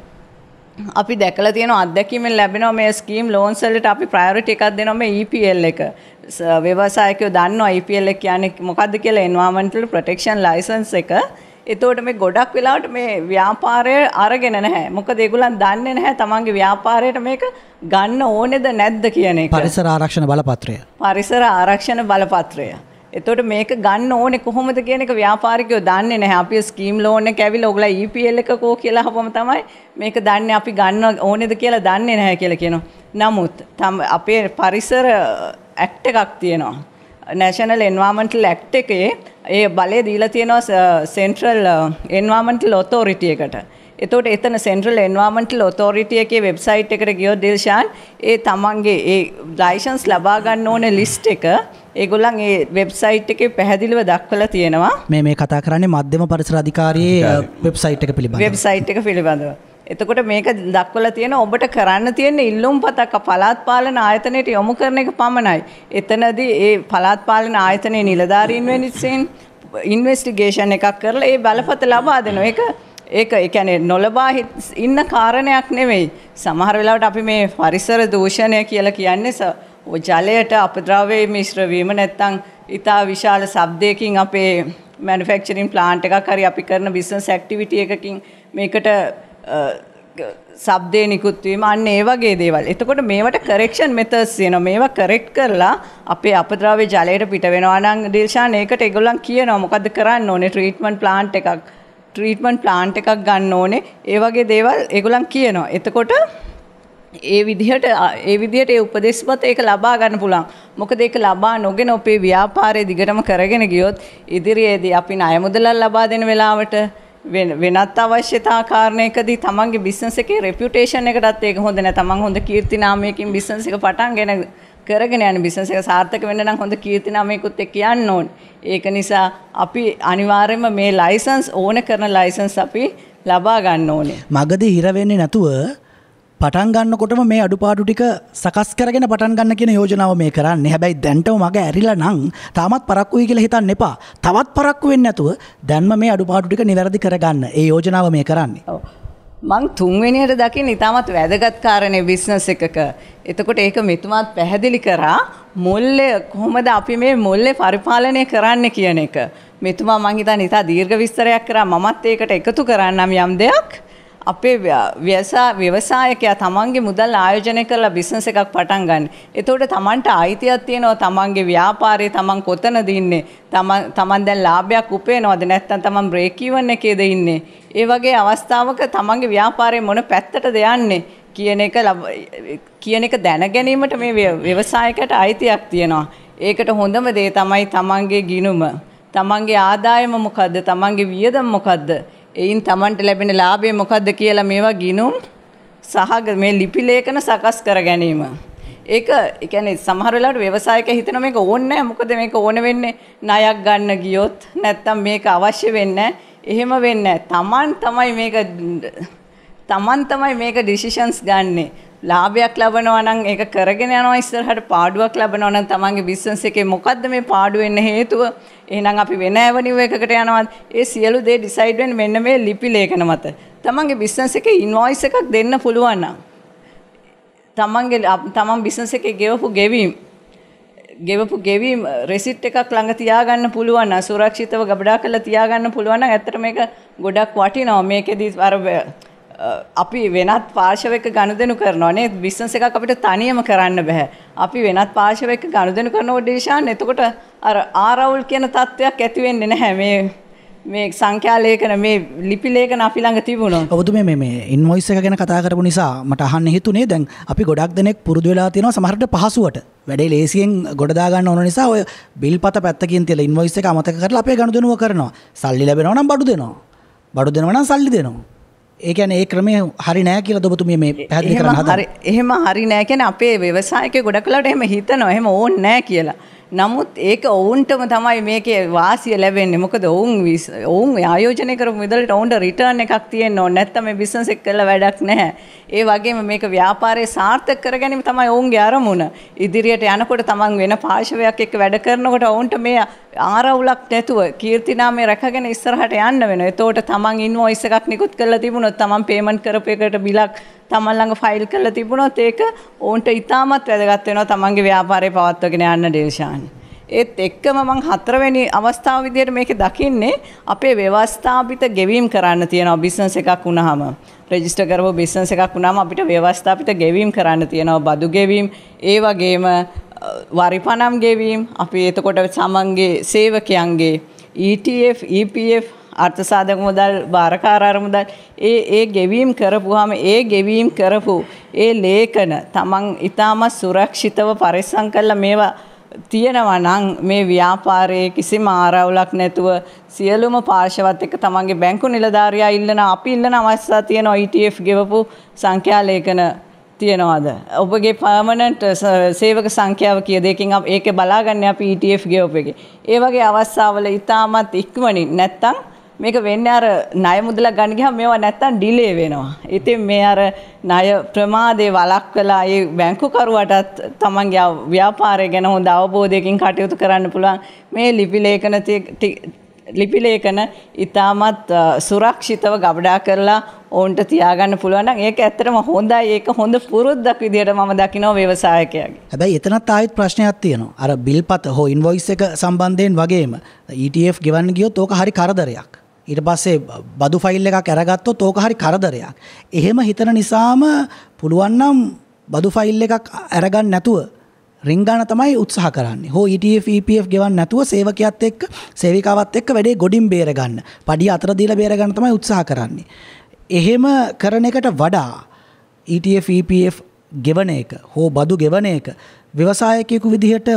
අපි දැකලා තියෙනවා අත්දැකීමෙන් ලැබෙනවා මේ ස්කීම් ලෝන්ස් වලට අපි ප්‍රයොරිටි එකක් දෙනවා මේ EPL එක. ව්‍යවසායකයෝ දන්නවා EPL එක කියන්නේ මොකද්ද කියලා එන්වයරන්මන්ටල් ප්‍රොටෙක්ෂන් ලයිසන්ස් එක. එතකොට මේ ගොඩක් වෙලාවට මේ ව්‍යාපාරය අරගෙන නැහැ. මොකද ඒගොල්ලන් දන්නේ නැහැ තමන්ගේ ව්‍යාපාරයට මේක ගන්න ඕනේද නැද්ද කියන එක. පරිසර ආරක්ෂණ බලපත්‍රය. පරිසර ආරක්ෂණ බලපත්‍රය. එතකොට මේක ගන්න ඕනේ කොහොමද කියන එක ව්‍යාපාරිකයෝ දන්නේ නැහැ. අපි ස්කීම් ලෝන් එක ඇවිල්ලා ඔයගොල්ලෝ EPL එක කෝ කියලා අහපුවම තමයි මේක දන්නේ අපි ගන්න ඕනේද කියලා දන්නේ නැහැ කියලා කියනවා. නමුත් අපේ පරිසර ඇක්ට් එකක් තියෙනවා. National Environmental Act එකේ ඒ බලය දීලා තියෙනවා Central Environmental Authority එකට. එතකොට එතන Central Environmental Authority එකේ වෙබ්සයිට් එකට ගියොත් දිල්ෂාන් ඒ තමන්ගේ ඒ ලයිසන්ස් ලබා ගන්න ඕනේ ලිස්ට් එක ඒගොල්ලන් ඒ වෙබ්සයිට් එකේ පැහැදිලිව දක්වලා තියෙනවා. මේ කතා කරන්නේ මධ්‍යම පරිසර අධිකාරියේ වෙබ්සයිට් එක පිළිබඳව. වෙබ්සයිට් එක පිළිබඳව. එතකොට මේක දක්වලා තියෙන ඔබට කරන්න තියෙන ඉල්ලුම් පතක් පළාත් පාලන ආයතනයට යොමු කරන එක පමණයි. එතනදී ඒ පළාත් පාලන ආයතනයේ නිලධාරීන් වෙනින් ඉන්වෙස්ටිගේෂන් එකක් කරලා ඒ බලපත ලබා දෙනවා. ඒක ඒ කියන්නේ නොලබා ඉන්න කාරණයක් නෙවෙයි. සමහර වෙලාවට අපි මේ පරිසර දූෂණය කියලා කියන්නේ ජලයට අපද්‍රව්‍ය මිශ්‍ර වීම නැත්නම් ඉතා විශාල ශබ්දයකින් අපේ මැනුෆැක්චරින් ප්ලාන්ට් එකක් හරි අපි කරන බිස්නස් ඇක්ටිවිටි එකකින් මේකට ශබ්දේ නිකුත් වීම අන්න ඒ වගේ දේවල්. එතකොට මේවට කරෙක්ෂන් මෙතඩ්ස් තියෙනවා. මේවා කරෙක්ට් කරලා අපේ අපද්‍රව්‍ය ජලයට පිට වෙනවා නම් ඩිල්ෂාන් ඒකට ඒගොල්ලන් කියනවා මොකද්ද කරන්න ඕනේ ට්‍රීට්මන්ට් ප්ලාන්ට් එකක් ගන්න ඕනේ. ඒ වගේ දේවල් ඒගොල්ලන් කියනවා. එතකොට ඒ විදිහට ඒ උපදෙස්පත ඒක ලබා ගන්න පුළුවන්. මොකද ඒක ලබා නොගෙන අපේ ව්‍යාපාරය දිගටම කරගෙන ගියොත් ඉදිරියේදී අපි ණය මුදල් ලබා දෙන වෙලාවට වෙනත් අවශ්‍යතා කාරණයකදී තමන්ගේ බිස්නස් එකේ රෙපියුටේෂන් එකටත් ඒක හොඳ නැහැ. තමන් හොඳ කීර්ති නාමයකින් බිස්නස් එක පටන්ගෙන කරගෙන යන බිස්නස් එක සාර්ථක වෙන්න නම් හොඳ කීර්ති නාමයකුත් එක්ක යන්න ඕනේ. ඒක නිසා අපි අනිවාර්යයෙන්ම මේ ලයිසන්ස් ඕන කරන ලයිසන්ස් අපි ලබා ගන්න ඕනේ. මගදී හිර වෙන්නේ නැතුව පටන් ගන්නකොටම මේ අඩුපාඩු ටික සකස් කරගෙන පටන් ගන්න කියන යෝජනාව මේ කරන්නේ. හැබැයි දැන්ටම මග ඇරිලා නම් තාමත් පරක්කුයි කියලා හිතන්න එපා. තවත් පරක්කු වෙන්නේ නැතුව දැන්ම මේ අඩුපාඩු ටික නිවැරදි කරගන්න. ඒ යෝජනාව මේ කරන්නේ. ඔව්. මං තුන්වෙනියට දකින්න ඉතාමත් වැදගත් කාරණේ බිස්නස් එකක. එතකොට ඒක මෙතුමාත් පැහැදිලි කරා මුල්‍ය කොහොමද අපි මේ මුල්‍ය පරිපාලනය කරන්න කියන එක. මෙතුමා මං හිතන්නේ ඉතා දීර්ඝ විස්තරයක් කරා. මමත් ඒකට එකතු කරන්නම් යම් දෙයක්. අපේ ව්‍යවසායකයා තමන්ගේ මුදල් ආයෝජනය කරලා බිස්නස් එකක් පටන් ගන්න. එතකොට තමන්ට අයිතියක් තියෙනවා තමන්ගේ ව්‍යාපාරේ තමන් කොතනද ඉන්නේ? තමන් දැන් ලාභයක් උපයනවද නැත්නම් තමන් බ්‍රේක් ඉවන් එකේද ඉන්නේ? ඒ වගේ අවස්ථාවක තමන්ගේ ව්‍යාපාරේ මොන පැත්තටද යන්නේ කියන එක දැන ගැනීමට මේ ව්‍යවසායකයට අයිතියක් තියෙනවා. ඒකට හොඳම දේ තමයි තමන්ගේ ගිණුම. තමන්ගේ ආදායම මොකද්ද? තමන්ගේ වියදම මොකද්ද? එයින් තමන්ට ලැබෙන ලාභය මොකද්ද කියලා මේවා ගිණුම් සහ මේ ලිපි ලේඛන සකස් කර ගැනීම. ඒක ඒ කියන්නේ සමහර වෙලාවට ව්‍යවසායකයා හිතන මේක ඕනේ නැහැ. මොකද මේක ඕන වෙන්නේ ණයක් ගන්න ගියොත් නැත්නම් මේක අවශ්‍ය වෙන්නේ නැහැ. එහෙම වෙන්නේ නැහැ. තමන් තමයි මේක ඩිසිෂන්ස් ගන්නෙ. ලාභයක් ලබනවා නම් ඒක කරගෙන යනවා ඉස්සරහට පාඩුවක් ලබනවා නම් තමන්ගේ බිස්නස් එකේ මොකද්ද මේ පාඩු වෙන්න හේතුව? එහෙනම් අපි වෙන ඇවනිව් එකකට යනවා. ඒ සියලු දේ ඩිසයිඩ් වෙන්නේ මෙන්න මේ ලිපි ලේඛන මත. තමන්ගේ බිස්නස් එකේ ඉන්වොයිස් එකක් දෙන්න පුළුවන් නම් තමන් බිස්නස් එකේ ගෙවපු ගෙවීම් රෙසිට් එකක් ළඟ තියාගන්න පුළුවන් නම් සුරක්ෂිතව ගබඩා කරලා තියාගන්න පුළුවන් නම් ඇත්තට මේක ගොඩක් වටිනවා. මේකෙදි අර අපි වෙනත් පාර්ශවයක ගනුදෙනු කරනවා නේ. බිස්නස් එකක් අපිට තනියම කරන්න බෑ. අපි වෙනත් පාර්ශවයක ගනුදෙනු කරනකොට ඩිෂාන් එතකොට අර ආරවුල් කියන තත්වයක් ඇති වෙන්නේ නැහැ. මේ සංඛ්‍යා ලේඛන මේ ලිපි ලේඛන අපි ළඟ තිබුණොත්. ඔබතුමේ මේ ඉන්වොයිස් එක ගැන කතා කරපු නිසා මට අහන්න හිතුනේ දැන් අපි ගොඩක් දෙනෙක් පුරුදු වෙලා තියෙනවා සමහරට පහසුවට වැඩේ ලේසියෙන් ගොඩ දා ගන්න ඕන නිසා ඔය බිල් පත පැත්තකින් තියලා ඉන්වොයිස් එක අමතක කරලා අපේ ගනුදෙනුව කරනවා. සල්ලි ලැබෙනවා නම් බඩු දෙනවා. බඩු දෙනවා නම් සල්ලි දෙනවා. ඒ කියන්නේ ඒ ක්‍රමය හරි නෑ කියලා ඔබතුමිය මේ පැහැදිලි කරන්න හදන්නේ. එහෙම හරි නෑ කියන්නේ අපේ ව්‍යවසායකයෝ ගොඩක් වෙලාවට එහෙම හිතනවා. එහෙම ඕනේ නෑ කියලා. නමුත් ඒක ඔවුන්ටම තමයි මේකේ වාසිය ලැබෙන්නේ. මොකද ඔවුන් ආයෝජනය කරපු මුදලට ඔවුන්ට රිටර්න් එකක් තියෙන්න ඕනේ. නැත්නම් මේ බිස්නස් එක කළා වැඩක් නැහැ. ඒ වගේම මේක ව්‍යාපාරයේ සාර්ථක කර ගැනීම තමයි ඔවුන්ගේ අරමුණ. ඉදිරියට යනකොට තමන් වෙන පාර්ශවයක් එක්ක වැඩ කරනකොට ඔවුන්ට මේ ආරවුලක් නැතුව කීර්තිනාමය රැකගෙන ඉස්සරහට යන්න වෙනවා. එතකොට තමන් ඉන්වොයිස් එකක් නිකුත් කරලා තිබුණොත් තමන් පේමන්ට් කරපු එකට බිලක් තමන් ළඟ ෆයිල් කරලා තිබුණොත් ඒක ඔවුන්ට ඉතාමත් වැදගත් වෙනවා තමන්ගේ ව්‍යාපාරය පවත්වාගෙන යන්න දේශාන්. ඒත් එක්කම මම හතරවෙනි අවස්ථාව විදිහට මේකේ දකින්නේ අපේ ව්‍යවස්ථාපිත ගෙවීම් කරන්න තියෙනවා බිස්නස් එකක් වුණාම. රෙජිස්ටර් කරපු බිස්නස් එකක් වුණාම අපිට ව්‍යවස්ථාපිත ගෙවීම් කරන්න තියෙනවා. බදු ගෙවීම්, ඒ වගේම වරිපණම් ගෙවීම්, අපි එතකොට සමන්ගේ සේවකයන්ගේ ETF, EPF අර්ථ සාධක මුදල්, භාරකාර මුදල් ඒ ගෙවීම් කරපුවාම ඒ ගෙවීම් කරපු ඒ ලේඛන තමන් ඉතාමත් සුරක්ෂිතව පරිස්සම් කරලා මේවා තියෙනවා නම් මේ ව්‍යාපාරයේ කිසිම ආරවුලක් නැතුව සියලුම පාර්ශවත් එක්ක තමන්ගේ බැංකු නිලධාරියා ඉල්ලන අපි ඉල්ලන අවස්ථා තියෙනවා ETF ගෙවපු සංඛ්‍යා ලේඛන තියනවාද ඔබගේ පර්මනන්ට් සේවක සංඛ්‍යාව කීයද ඒකෙන් ඒකේ බලාගන්නේ අපි ETF ගෙවපු එකේ ඒ වගේ අවස්ථාවල ඉතාමත් ඉක්මනින් නැත්තම් මේක වෙන්නේ අර ණය මුදලක් ගන්න ගියාම මේවා නැත්තම් ඩිලේ වෙනවා. ඉතින් මේ අර ණය ප්‍රමාදේ වළක්වලා ඒ බැංකුකරුවටත් තමන්ගේ ව්‍යාපාරය ගැන හොඳ අවබෝධයකින් කටයුතු කරන්න පුළුවන්. මේ ලිපි ලේඛන ඉතාමත් සුරක්ෂිතව ගබඩා කරලා ඔවුන්ට තියාගන්න පුළුවන් නම් ඒක ඇත්තටම හොඳයි. ඒක හොඳ පුරුද්දක් විදියට මම දකිනවා ව්‍යවසායකයාගේ. හැබැයි එතනත් ආයෙත් ප්‍රශ්නයක් තියෙනවා. අර බිල්පත හෝ ඉන්වොයිස් එක සම්බන්ධයෙන් වගේම ETF ගෙවන්න ගියොත් ඕක හරි කරදරයක්. ඊට පස්සේ බදු ෆයිල් එකක් අරගත්තොත් ඕක හරි කරදරයක්. එහෙම හිතන නිසාම පුළුවන් නම් බදු ෆයිල් එකක් අරගන්න නැතුව රින්ගාන තමයි උත්සාහ කරන්නේ. හෝ ETF EPF ගෙවන්න නැතුව සේවකයාත් එක්ක සේවිකාවත් එක්ක වැඩේ ගොඩින් බේර ගන්න. පඩිය අතර දීලා බේර ගන්න තමයි උත්සාහ කරන්නේ. එහෙම කරන එකට වඩා ETF EPF ගෙවන එක හෝ බදු ගෙවන එක ව්‍යවසායකයෙකු විදිහට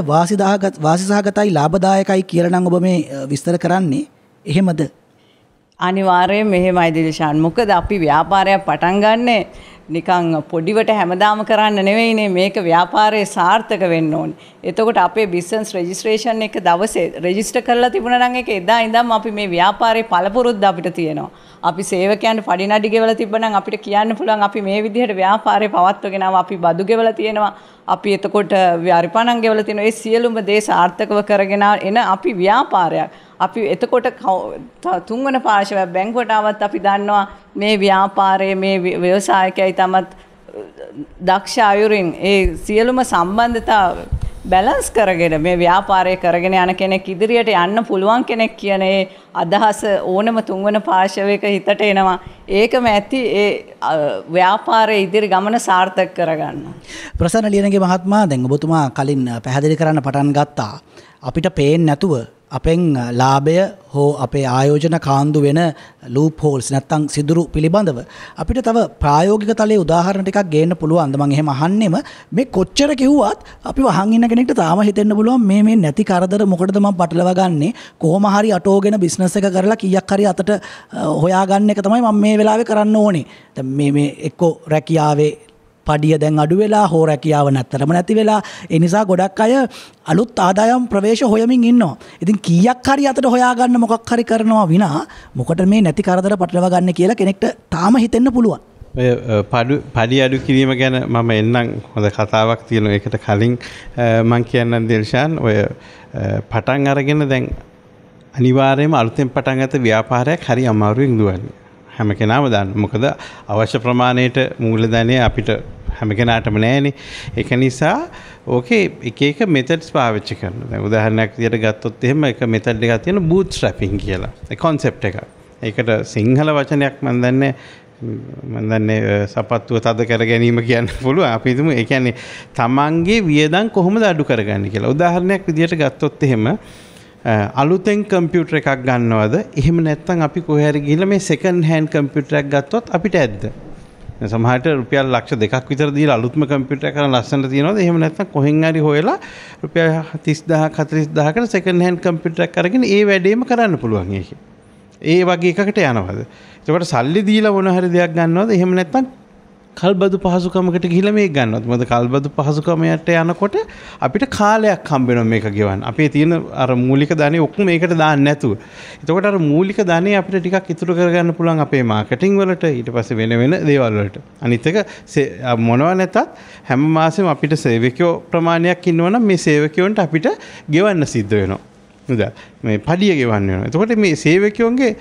වාසිසහගතයි ලාභදායකයි කියලා නම් ඔබ මේ විස්තර කරන්නේ එහෙමද? අනිවාර්යයෙන් මෙහෙමයි දිලෂාන්. මොකද අපි ව්‍යාපාරයක් පටන් ගන්නේ නිකන් පොඩිවට හැමදාම කරන්න නෙවෙයිනේ. මේක ව්‍යාපාරයේ සාර්ථක වෙන්න ඕනේ. එතකොට අපේ බිස්නස් රෙජිස්ට්‍රේෂන් එක දවසේ රෙජිස්ටර් කරලා තිබුණා නම් ඒක එදා ඉඳන්ම අපි මේ ව්‍යාපාරේ පළපුරුද්ද අපිට තියෙනවා. අපි සේවකයන්ට පඩි නඩි ගෙවලා තිබ්බනම් අපිට කියන්න පුළුවන් අපි මේ විදිහට ව්‍යාපාරේ පවත්වගෙන ආවා. අපි බදු ගෙවලා තියෙනවා. අපි එතකොට වරිපණම් ගෙවලා තියෙනවා. ඒ සියලුම දේ සාර්ථකව කරගෙන එන අපි ව්‍යාපාරයක්. අපි එතකොට තුන්වන පාර්ශවයක් බැංකුවට ආවත් අපි දන්නවා මේ ව්‍යාපාරයේ මේ ව්‍යවසායකයයි තමත් දක්ෂ අයුරින් ඒ සියලුම සම්බන්ධතා බැලන්ස් කරගෙන මේ ව්‍යාපාරය කරගෙන යන කෙනෙක් ඉදිරියට යන්න පුළුවන් කෙනෙක් කියන ඒ අදහස ඕනම තුන්වන පාර්ශවයක හිතට එනවා. ඒකම ඇති ඒ ව්‍යාපාරයේ ඉදිරි ගමන සාර්ථක කරගන්න. ප්‍රසන්න ලියනගේ මහත්මයා දැන් ඔබතුමා කලින් පැහැදිලි කරන්න පටන් ගත්තා. අපිට පේන්නේ නැතුව අපෙන් ලාභය හෝ අපේ ආයෝජන කාන්දු වෙන ලූප් හෝල්ස් නැත්තම් සිදුරු පිළිබඳව අපිට තව ප්‍රායෝගික තලයේ උදාහරණ ටිකක් ගේන්න පුළුවන්ද? මම එහෙම අහන්නෙම මේ කොච්චර කිව්වත් අපි වහන් ඉන්න කෙනෙක්ට තාම හිතෙන්න පුළුවන් මේ නැති කරදර මොකටද මම පටලවා ගන්නෙ? කොහොම හරි අටෝගෙන බිස්නස් එක කරලා කීයක් හරි අතට හොයාගන්න එක තමයි මම මේ වෙලාවේ කරන්න ඕනේ. දැන් මේ එක්කෝ රැකියාවේ පඩිය දැන් අඩු වෙලා හෝ රැකියාව නැත්තරම නැති වෙලා ඒ නිසා ගොඩක් අය අලුත් ආදායම් ප්‍රවේශ හොයමින් ඉන්නවා. ඉතින් කීයක් හරි අතට හොයාගන්න මොකක් හරි කරනවා විනා මොකට මේ නැති කරදර පටලවා ගන්න කියලා කෙනෙක්ට තාම හිතෙන්න පුළුවන්. ඔය පඩි අඩු කිරීම ගැන මම එන්නම් හොඳ කතාවක් තියෙනවා. ඒකට කලින් මම කියන්නම් දිල්ෂාන් ඔය පටන් අරගෙන දැන් අනිවාර්යයෙන්ම අලුතෙන් පටන් ගත්ත ව්‍යාපාරයක් හරි අමාරුවෙන් දුවන්නේ. හැම කෙනාම දන්න. මොකද අවශ්‍ය ප්‍රමාණයට මූලධනය අපිට හැම කෙනාටම නැහැනේ. ඒක නිසා ඕකේ එක එක මෙතඩ්ස් පාවිච්චි කරනවා. දැන් උදාහරණයක් විදියට ගත්තොත් එහෙම එක මෙතඩ් එකක් තියෙනවා බූට් ස්ට්‍රැපින් කියලා. ඒ concept එක. ඒකට සිංහල වචනයක් මම දන්නේ සපත්තුව තද කර ගැනීම කියන්න පුළුවන්. අපි හිතමු ඒ කියන්නේ තමන්ගේ වියදම් කොහොමද අඩු කරගන්නේ කියලා. උදාහරණයක් විදියට ගත්තොත් එහෙම අලුතෙන් කම්පියුටර් එකක් ගන්නවද? එහෙම නැත්නම් අපි කොහේ හරි ගිහලා මේ සෙකන්ඩ් හෑන්ඩ් කම්පියුටර් එකක් ගත්තොත් අපිට ඇද්ද? සමහරට රුපියල් ලක්ෂ 2ක් විතර දීලා අලුත්ම කම්පියුටර් එකක් කරන් ලස්සනට තියනවද? එහෙම නැත්නම් කොහෙන් හරි හොයලා රුපියල් 30000ක් 40000කට සෙකන්ඩ් හෑන්ඩ් කම්පියුටර් එකක් අරගෙන ඒ වැඩේම කරන්න පුළුවන් ඒක. ඒ වගේ එකකට යනවද? ඒකට සල්ලි දීලා මොන හරි දෙයක් ගන්නවද? එහෙම නැත්නම් කල්බදු පහසුකමකට ගිහිල්ලා මේක ගන්නවත්. මොකද කල්බදු පහසුකමයට යනකොට අපිට කාලයක් හම්බ වෙනවා මේක ගෙවන්න. අපේ තියෙන අර මූලික ධනෙ ඔක්කොම මේකට දාන්න නැතුව. එතකොට අර මූලික ධනෙ අපිට ටිකක් ඉතුරු කරගන්න පුළුවන් අපේ මාකටිං වලට, ඊට පස්සේ වෙන දේවල් වලට. අනිත් එක මොනවා නැතත් හැම මාසෙම අපිට සේවකයෝ ප්‍රමාණයක් ඉන්නවනම් මේ සේවකයන්ට අපිට ගෙවන්න සිද්ධ වෙනවා. මේ පඩිය ගෙවන්න වෙනවා. එතකොට මේ සේවකයන්ගේ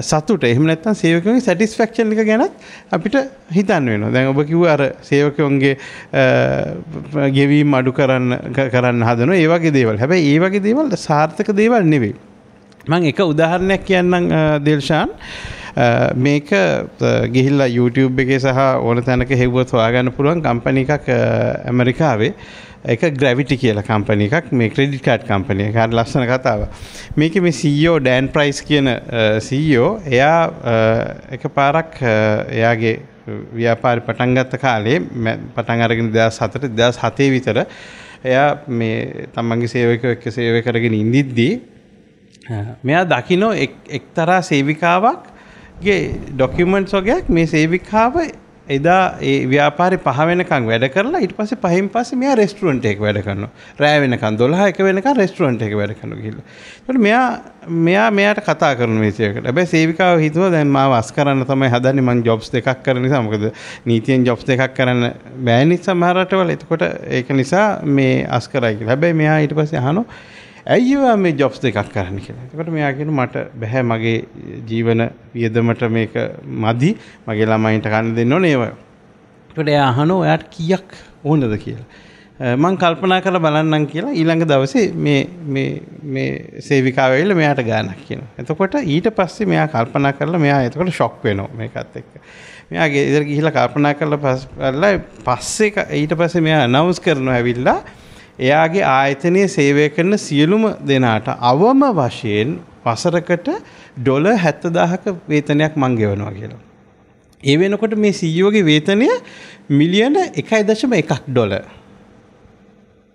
සතුට එහෙම නැත්නම් සේවකයන්ගේ සැටිස්ෆැක්ෂන් එක ගැනත් අපිට හිතන්න වෙනවා. දැන් ඔබ කිව්වා අර සේවකයන්ගේ ගෙවීම් අඩු කරන්න හදනවා. ඒ වගේ දේවල්. හැබැයි ඒ වගේ දේවල් සාර්ථක දේවල් නෙවෙයි. මම එක උදාහරණයක් කියන්නම් දිල්ෂාන්. මේක ගිහිල්ලා YouTube එකේ සහ ඕන තැනක හෙව්වොත් හොයාගන්න පුළුවන් කම්පැනි එකක් ඇමරිකාවේ. ඒක ග්‍රැවිටි කියලා කම්පැනි එකක්. මේ ක්‍රෙඩිට් කාඩ් කම්පැනි එක. හරි ලස්සන කතාවක්. මේකේ මේ CEO ඩෑන් ප්‍රයිස් කියන CEO එයා එකපාරක් එයාගේ ව්‍යාපාරය පටන් ගත්ත කාලේ පටන් අරගෙන 2007 විතර එයා මේ තමන්ගේ සේවකයෝ එක්ක සේවය කරගෙන ඉඳිද්දී මෙයා දකින්න එක්තරා සේවිකාවක්ගේ ඩොකියුමන්ට්ස් වගේක් මේ සේවිකාව එදා ඒ ව්‍යාපාරේ 5 වෙනකන් වැඩ කරලා ඊට පස්සේ 5න් පස්සේ මෙයා රෙස්ටුරන්ට් එකක වැඩ කරනවා. රෑ වෙනකන් 12 වෙනකන් රෙස්ටුරන්ට් එකක වැඩ කරනවා කියලා. ඒකට මෙයාට කතා කරන මේසයකට. හැබැයි සේවිකාව හිතුවා දැන් මාව අස් කරන්න තමයි හදන්නේ මං ජොබ්ස් දෙකක් කරන නිසා. මොකද නීතියෙන් ජොබ්ස් දෙකක් කරන්න බෑ නේ සමහර රටවල. එතකොට ඒක නිසා මේ අස් කරයි කියලා. හැබැයි මෙයා ඊට පස්සේ අහනවා ඇයි මේ ජොබ්ස් දෙකක් කරන්න කියලා. එතකොට මෙයා කියනවා මට බෑ මගේ ජීවන වියදමට මේක මදි. මගේ ළමයින්ට කන්න දෙන්න ඕනේ ඒව. එතකොට එයා අහනවා ඔයාට කීයක් ඕනද කියලා. මම කල්පනා කරලා බලන්නම් කියලා ඊළඟ දවසේ මේ සේවිකාව ඇවිල්ලා මෙයාට ගානක් කියනවා. එතකොට ඊට පස්සේ මෙයා කල්පනා කරලා මෙයා එතකොට ෂොක් වෙනවා මේකත් එක්ක. මෙයා ගෙදර ගිහිල්ලා කල්පනා කරලා පස්සේ ඊට පස්සේ මෙයා අනවුන්ස් කරනවා ඇවිල්ලා එයාගේ ආයතනයේ සේවය කරන සියලුම දෙනාට අවම වශයෙන් වසරකට ඩොලර් 70000ක වේතනයක් මං ගෙවනවා කියලා. ඒ වෙනකොට මේ CEO ගේ වේතනය මිලියන 1.1 ඩොලර්.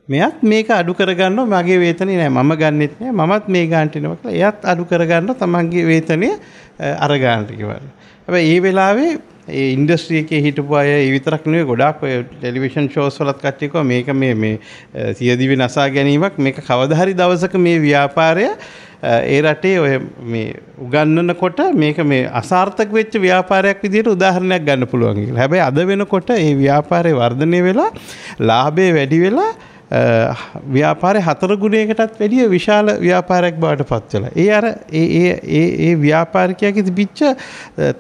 මෙයාත් මේක අඩු කරගන්නවා මගේ වේතනේ නෑ මම ගන්නෙත් නෑ මමත් මේ ගන්නට එනවා කියලා. එයාත් අඩු කරගන්නවා තමන්ගේ වේතනය අර ගන්නට කිව්වා. හැබැයි ඒ වෙලාවේ ඒ ඉන්ඩස්ට්‍රි එකේ හිටපු අය ඒ විතරක් නෙවෙයි ගොඩාක් ඔය ටෙලිවිෂන් ෂෝස් වලත් කට්ටිය කිව්වා මේක මේ සියදිවි නසා ගැනීමක් මේක කවදා හරි දවසක මේ ව්‍යාපාරය ඒ රටේ ඔය මේ උගන්වනකොට මේක මේ අසාර්ථක වෙච්ච ව්‍යාපාරයක් විදිහට උදාහරණයක් ගන්න පුළුවන් කියලා. හැබැයි අද වෙනකොට මේ ව්‍යාපාරේ වර්ධනය වෙලා ලාභය වැඩි වෙලා ව්‍යාපාරේ 4 ගුණයකටත් වැඩිය විශාල ව්‍යාපාරයක් බවට පත් වෙලා. ඒ අර ඒ ව්‍යාපාරිකයාගේ තිබිච්ච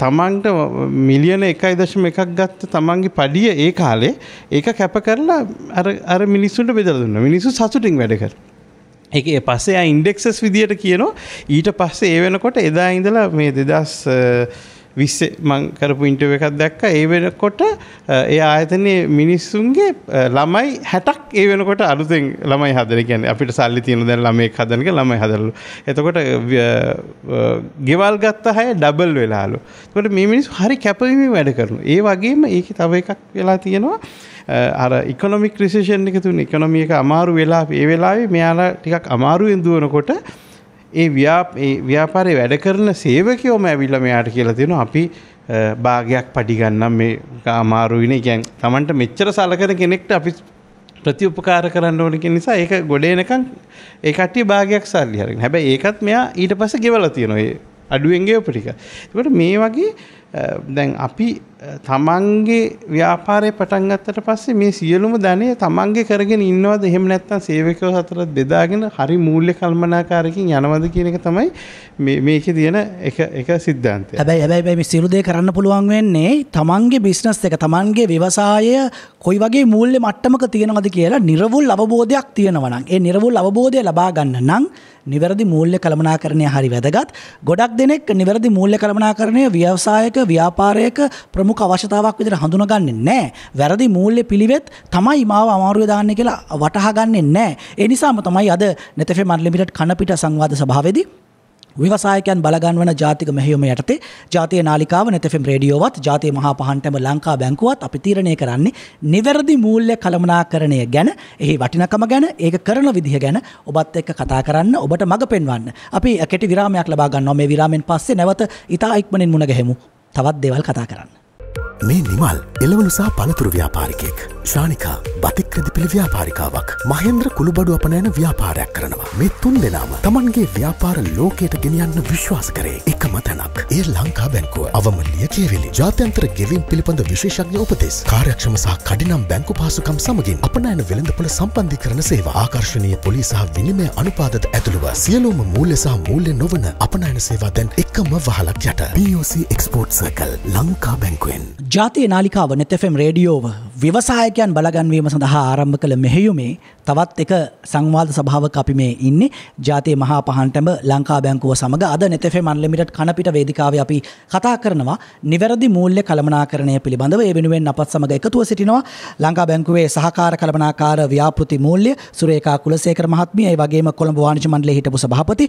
තමන්ට මිලියන 1.1ක් ගත්ත තමන්ගේ පඩිය ඒ කාලේ ඒක කැප කරලා අර මිනිස්සුන්ට බෙදලා දුන්නා. මිනිස්සු සතුටින් වැඩ කරා. ඒකේ පස්සේ ආ ඉන්ඩෙක්සස් විදියට කියනවා. ඊට පස්සේ ඒ වෙනකොට එදා ඉඳලා මේ 2020 මං කරපු ඉන්ටර්විව් එකක් දැක්කා. ඒ වෙනකොට ඒ ආයතනයේ මිනිස්සුන්ගේ ළමයි 60ක් ඒ වෙනකොට අලුතෙන් ළමයි හදන. කියන්නේ අපිට සල්ලි තියෙන දැන් ළමයෙක් හදන එක ළමයි හදලු. එතකොට ගෙවල් ගත්ත අය ඩබල් වෙලාලු. එතකොට මේ මිනිස්සු හරි කැපවීමෙන් වැඩ කරනවා. ඒ වගේම ඒකේ තව එකක් වෙලා තියෙනවා. අර ඉකොනොමික් රිසෙෂන් එක තුන ඉකොනොමි එක අමාරු වෙලා ඒ වෙලාවේ මෙයාලා ටිකක් අමාරුවෙන් දුවනකොට ඒ ව්‍යාපාරේ වැඩ කරන සේවකයෝම ඇවිල්ලා මෙයාට කියලා තියෙනවා අපි භාගයක් පඩි ගන්නම් මේ අමාරුයිනේ. කියන්නේ Tamanට මෙච්චර සලකන කෙනෙක්ට අපි ප්‍රතිඋපකාර කරන්න ඕන කියන නිසා ඒක ගොඩ එනකන් ඒ කට්ටිය භාගයක් සල්ලි හරින. හැබැයි ඒකත් මෙයා ඊට පස්සේ ගෙවලා තියෙනවා. ඒ අඩුවෙන් ගෙවපු ටික. ඒකට මේ වගේ දැන් අපි තමන්ගේ ව්‍යාපාරය පටන් ගත්තට පස්සේ මේ සියලුම ධනය තමන්ගේ කරගෙන ඉන්නවද එහෙම නැත්නම් සේවකයෝ අතර බෙදාගෙන හරි මූල්‍ය කල්පනාකාරකින් යනවද කියන එක තමයි මේකේ තියෙන එක සිද්ධාන්තය. හැබැයි මේ සියලු දේ කරන්න පුළුවන් වෙන්නේ තමන්ගේ බිස්නස් එක තමන්ගේ ව්‍යවසායය කොයි වගේ මූල්‍ය මට්ටමක තියෙනවද කියලා නිර්වුල් අවබෝධයක් තියෙනවා නම් ඒ නිර්වුල් අවබෝධය ලබා ගන්න නම් නිවැරදි මූල්‍ය කළමනාකරණය හරි වැදගත්. ගොඩක් දෙනෙක් නිවැරදි මූල්‍ය කළමනාකරණය ව්‍යවසායක ව්‍යාපාරයක ප්‍රමුඛ අවශ්‍යතාවක් විදිහට හඳුනගන්නේ නැහැ. වැරදි මූල්‍ය පිළිවෙත් තමයි මාව අමාරුවේ දාන්නේ කියලා වටහා ගන්නෙ නැහැ. ඒ නිසාම තමයි අද NETFM Unlimited කනපිට සංවාද සභාවේදී ව්‍යවසායකයන් බලගන්වන ජාතික මෙහෙයුම යටතේ ජාතිය නාලිකාව NETFM රේඩියෝවත් ජාතිය මහා පහන්ටම ලංකා බැංකුවත් අපි තීරණය කරන්නේ නිවැරදි මූල්‍ය කළමනාකරණය ගැන, එහි වටිනකම ගැන, ඒක කරන විදිහ ගැන ඔබත් එක්ක කතා කරන්න, ඔබට මඟ පෙන්වන්න. අපි කෙටි විරාමයක් ලබා ගන්නවා. මේ විරාමෙන් පස්සේ නැවත ඉතා ඉක්මනින් මුණ ගැහෙමු. තවත් දේවල් කතා කරන්න. මේ නිමල් එළවලු සහ පළතුරු ව්‍යාපාරිකයෙක්. ශානිකා බතික් රෙදිපිලි ව්‍යාපාරිකාවක්. මහේන්ද්‍ර කුළුබඩු අපනයන ව්‍යාපාරයක් කරනවා. මේ තුන් දෙනාම තමන්ගේ ව්‍යාපාර ලෝකයට ගෙනියන්න විශ්වාස කරේ එකම තැනක්. ඒ ලංකා බැංකුව. අවම ලියකියවිලි, ජාත්‍යන්තර ගෙවීම් පිළිබඳ විශේෂඥ උපදෙස්, කාර්යක්ෂම සහ කඩිනම් බැංකු පහසුකම් සමගින් අපනයන වෙළඳපොළ සම්බන්ධීකරණ සේවා, ආකර්ශනීය පොලි සහ විනිමය අනුපාතත ඇතුළුව සියලුම මූල්‍ය සහ මූල්‍ය නොවන අපනයන සේවා දැන් එකම වහලක් යට. POC Export Circle Lanka බැංකුවෙන්. ජාතිය නාලිකාව net FM රේඩියෝව ව්‍යවසායකයන් බලගන්වීම සඳහා ආරම්භ කළ මෙහෙයුමේ තවත් එක සංවාද සභාවක අපි මේ ඉන්නේ. ජාතිය මහා පහන්ටඹ ලංකා බැංකුව සමග අද net FM unlimited කනපිට වේදිකාවේ අපි කතා කරනවා නිවැරදි මූල්‍ය කළමනාකරණය පිළිබඳව. ඒ වෙනුවෙන් අපත් සමග එකතුව සිටිනවා ලංකා බැංකුවේ සහකාර කළමනාකාර ව්‍යාපෘති මූල්‍ය සුරේකා කුලසේකර මහත්මිය, ඒ වගේම කොළඹ වාණිජ්‍ය මණ්ඩලයේ හිටපු සභාපති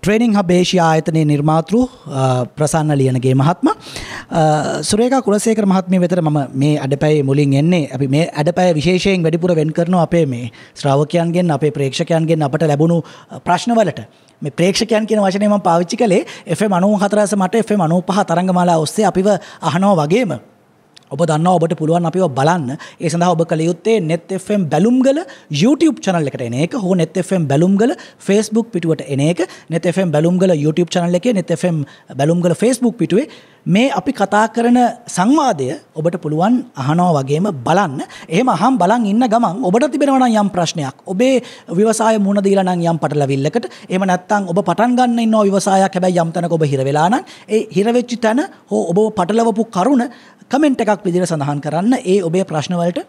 ට්‍රේනිං හබ් ඒෂියා ආයතනයේ නිර්මාතෘ ප්‍රසන්න ලියනගේ මහත්මයා. සුරේකා කුලසේකර මහත්මිය වෙතට මම මේ අඩපැයේ මුලින් එන්නේ. අපි මේ අඩපැය විශේෂයෙන් වැඩිපුර වෙන් කරනවා අපේ මේ ශ්‍රාවකයන්ගෙන්, අපේ ප්‍රේක්ෂකයන්ගෙන් අපට ලැබුණු ප්‍රශ්නවලට. මේ ප්‍රේක්ෂකයන් කියන වචනේ මම පාවිච්චි කළේ FM 94 මට FM 95 තරංගමාලා ඔස්සේ අපිව අහනවා වගේම ඔබ දන්නවා ඔබට පුළුවන් අපිව බලන්න. ඒ සඳහා ඔබ කළ යුත්තේ net FM බැලුම්ගල YouTube channel එකට එන එක, හෝ net FM බැලුම්ගල Facebook පිටුවට එන එක. net FM බැලුම්ගල YouTube channel එකේ net FM බැලුම්ගල Facebook පිටුවේ මේ අපි කතා කරන සංවාදය ඔබට පුළුවන් අහනවා වගේම බලන්න. එහෙම අහම් බලන් ඉන්න ගමන් ඔබට තිබෙනවා නම් යම් ප්‍රශ්නයක්, ඔබේ ව්‍යවසාය මුණ දීලා නම් යම් පටලවිල්ලකට, එහෙම නැත්නම් ඔබ පටන් ගන්න ඉන්නවා ව්‍යවසායයක්, හැබැයි යම් තැනක ඔබ හිර වෙලා නම් ඒ හිර වෙච්ච තැන හෝ ඔබ පටලවපු කරුණ කමෙන්ට් එකක් විදිහට සඳහන් කරන්න. ඒ ඔබේ ප්‍රශ්න වලට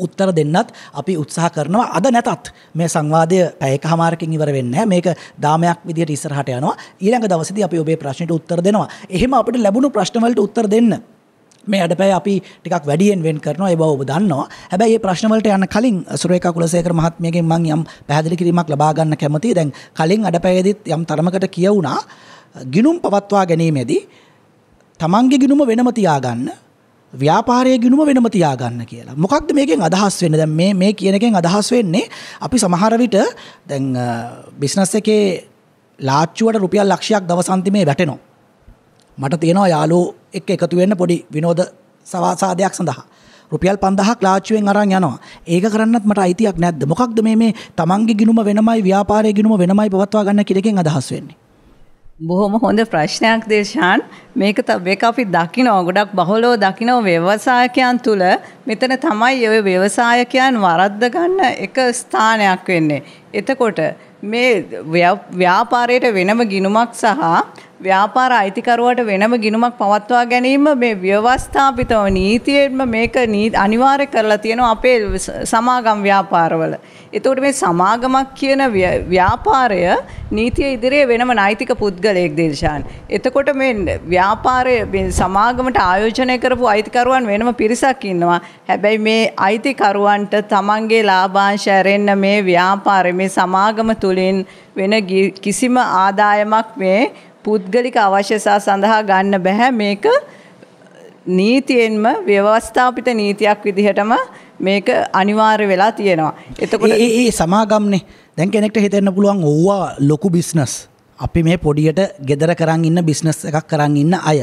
උත්තර දෙන්නත් අපි උත්සාහ කරනවා. අද නැතත් මේ සංවාදය පැයකමාරකින් ඉවර වෙන්නේ නැහැ. මේක දාමයක් විදිහට ඉස්සරහට යනවා. ඊළඟ දවසේදී අපි ඔබේ ප්‍රශ්නෙට උත්තර දෙනවා. එහෙම අපිට ලැබුණු ප්‍රශ්න වලට උත්තර දෙන්න මේ අඩපැය අපි ටිකක් වැඩියෙන් වෙන් කරනවා. ඒ බව ඔබ දන්නවා. හැබැයි මේ ප්‍රශ්න වලට යන්න කලින් සුරේකා කුලසේකර මහත්මියගෙන් මම යම් පැහැදිලි කිරීමක් ලබා ගන්න කැමතියි. දැන් කලින් අඩපැයේදීත් යම් තරමකට කියවුණා ගිණුම් පවත්වා ගැනීමේදී තමන්ගේ ගිණුම වෙනම තියාගන්න, ව්‍යාපාරයේ ගිණුම වෙනම තියාගන්න කියලා. මොකක්ද මේකෙන් අදහස් වෙන්නේ? දැන් මේ කියන එකෙන් අදහස් වෙන්නේ අපි සමහර විට දැන් බිස්නස් එකේ ලාච්චුවට රුපියල් ලක්ෂයක් දවසන්තිමේ වැටෙනවා. මට තියෙනවා යාළුවෝ එක්ක එකතු වෙන්න පොඩි විනෝද සවාසාදයක් සඳහා රුපියල් 5000ක් ලාච්චුවෙන් අරන් යනවා. ඒක කරන්නත් මට අයිතියක් නැද්ද? මොකක්ද මේ තමන්ගේ ගිණුම වෙනමයි ව්‍යාපාරයේ ගිණුම වෙනමයි පවත්වා ගන්න කිරකින් අදහස් වෙන්නේ? බොහොම හොඳ ප්‍රශ්නයක් දේශාන්. මේක අපි දකිනවා, ගොඩක් බහුලව දකිනවා ව්‍යවසායකයන් තුල. මෙතන තමයි ඔය ව්‍යවසායකයන් වරද්ද ගන්න එක ස්ථානයක් වෙන්නේ. එතකොට මේ ව්‍යාපාරයට වෙනම ගිණුමක් සහ ව්‍යාපාර අයිතිකරුවට වෙනම ගිණුමක් පවත්වා ගැනීම මේ ව්‍යවස්ථාපිතව නීතියෙන්ම මේක අනිවාර්ය කරලා තියෙනවා අපේ සමාගම් ව්‍යාපාරවල. එතකොට මේ සමාගමක් කියන ව්‍යාපාරය නීතිය ඉදිරියේ වෙනම නෛතික පුද්ගලයෙක් දේශාන්. එතකොට මේ ව්‍යාපාරයේ මේ සමාගමට ආයෝජනය කරපු අයිතිකරුවන් වෙනම පිරිසක් ඉන්නවා. හැබැයි මේ අයිතිකරුවන්ට තමන්ගේ ලාභාංශ ඇරෙන්න මේ ව්‍යාපාරයේ මේ සමාගම තුලින් වෙන කිසිම ආදායමක් මේ පුද්ගලික අවශ්‍යතා සඳහා ගන්න බෑ. මේක නීතියෙන්ම ව්‍යවස්ථාපිත නීතියක් විදිහටම මේක අනිවාර්ය වෙලා තියෙනවා. එතකොට ඒ සමාගම්නේ දැන් කෙනෙක්ට හිතෙන්න පුළුවන් ඕවා ලොකු බිස්නස්. අපි මේ පොඩියට ගෙදර කරන් ඉන්න බිස්නස් එකක් කරන් ඉන්න අය.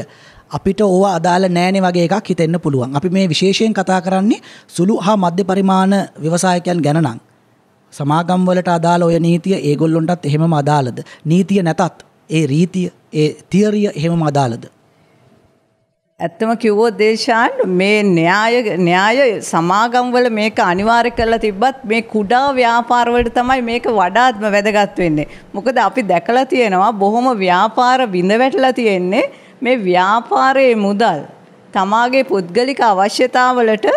අපිට ඕවා අදාළ නෑනේ වගේ එකක් හිතෙන්න පුළුවන්. අපි මේ විශේෂයෙන් කතා කරන්නේ සුළු හා මධ්‍ය පරිමාණ ව්‍යවසායකයන් ගැන නම්. සමාගම් වලට අදාළ ඔය නීතිය ඒගොල්ලොන්ටත් එහෙමම අදාළද? නීතිය නැතත් ඒ රීතිය, ඒ තියරිය එහෙමම අදාළද? ඇත්තම කිව්වොත් දේශාන් මේ න්‍යාය සමාගම් වල මේක අනිවාර්ය කරලා තිබ්බත් මේ කුඩා ව්‍යාපාර වලට තමයි මේක වඩාත්ම වැදගත් වෙන්නේ. මොකද අපි දැකලා තියෙනවා බොහොම ව්‍යාපාර බිඳ වැටලා තියෙන්නේ මේ ව්‍යාපාරයේ මුදල් තමාගේ පුද්ගලික අවශ්‍යතාවලට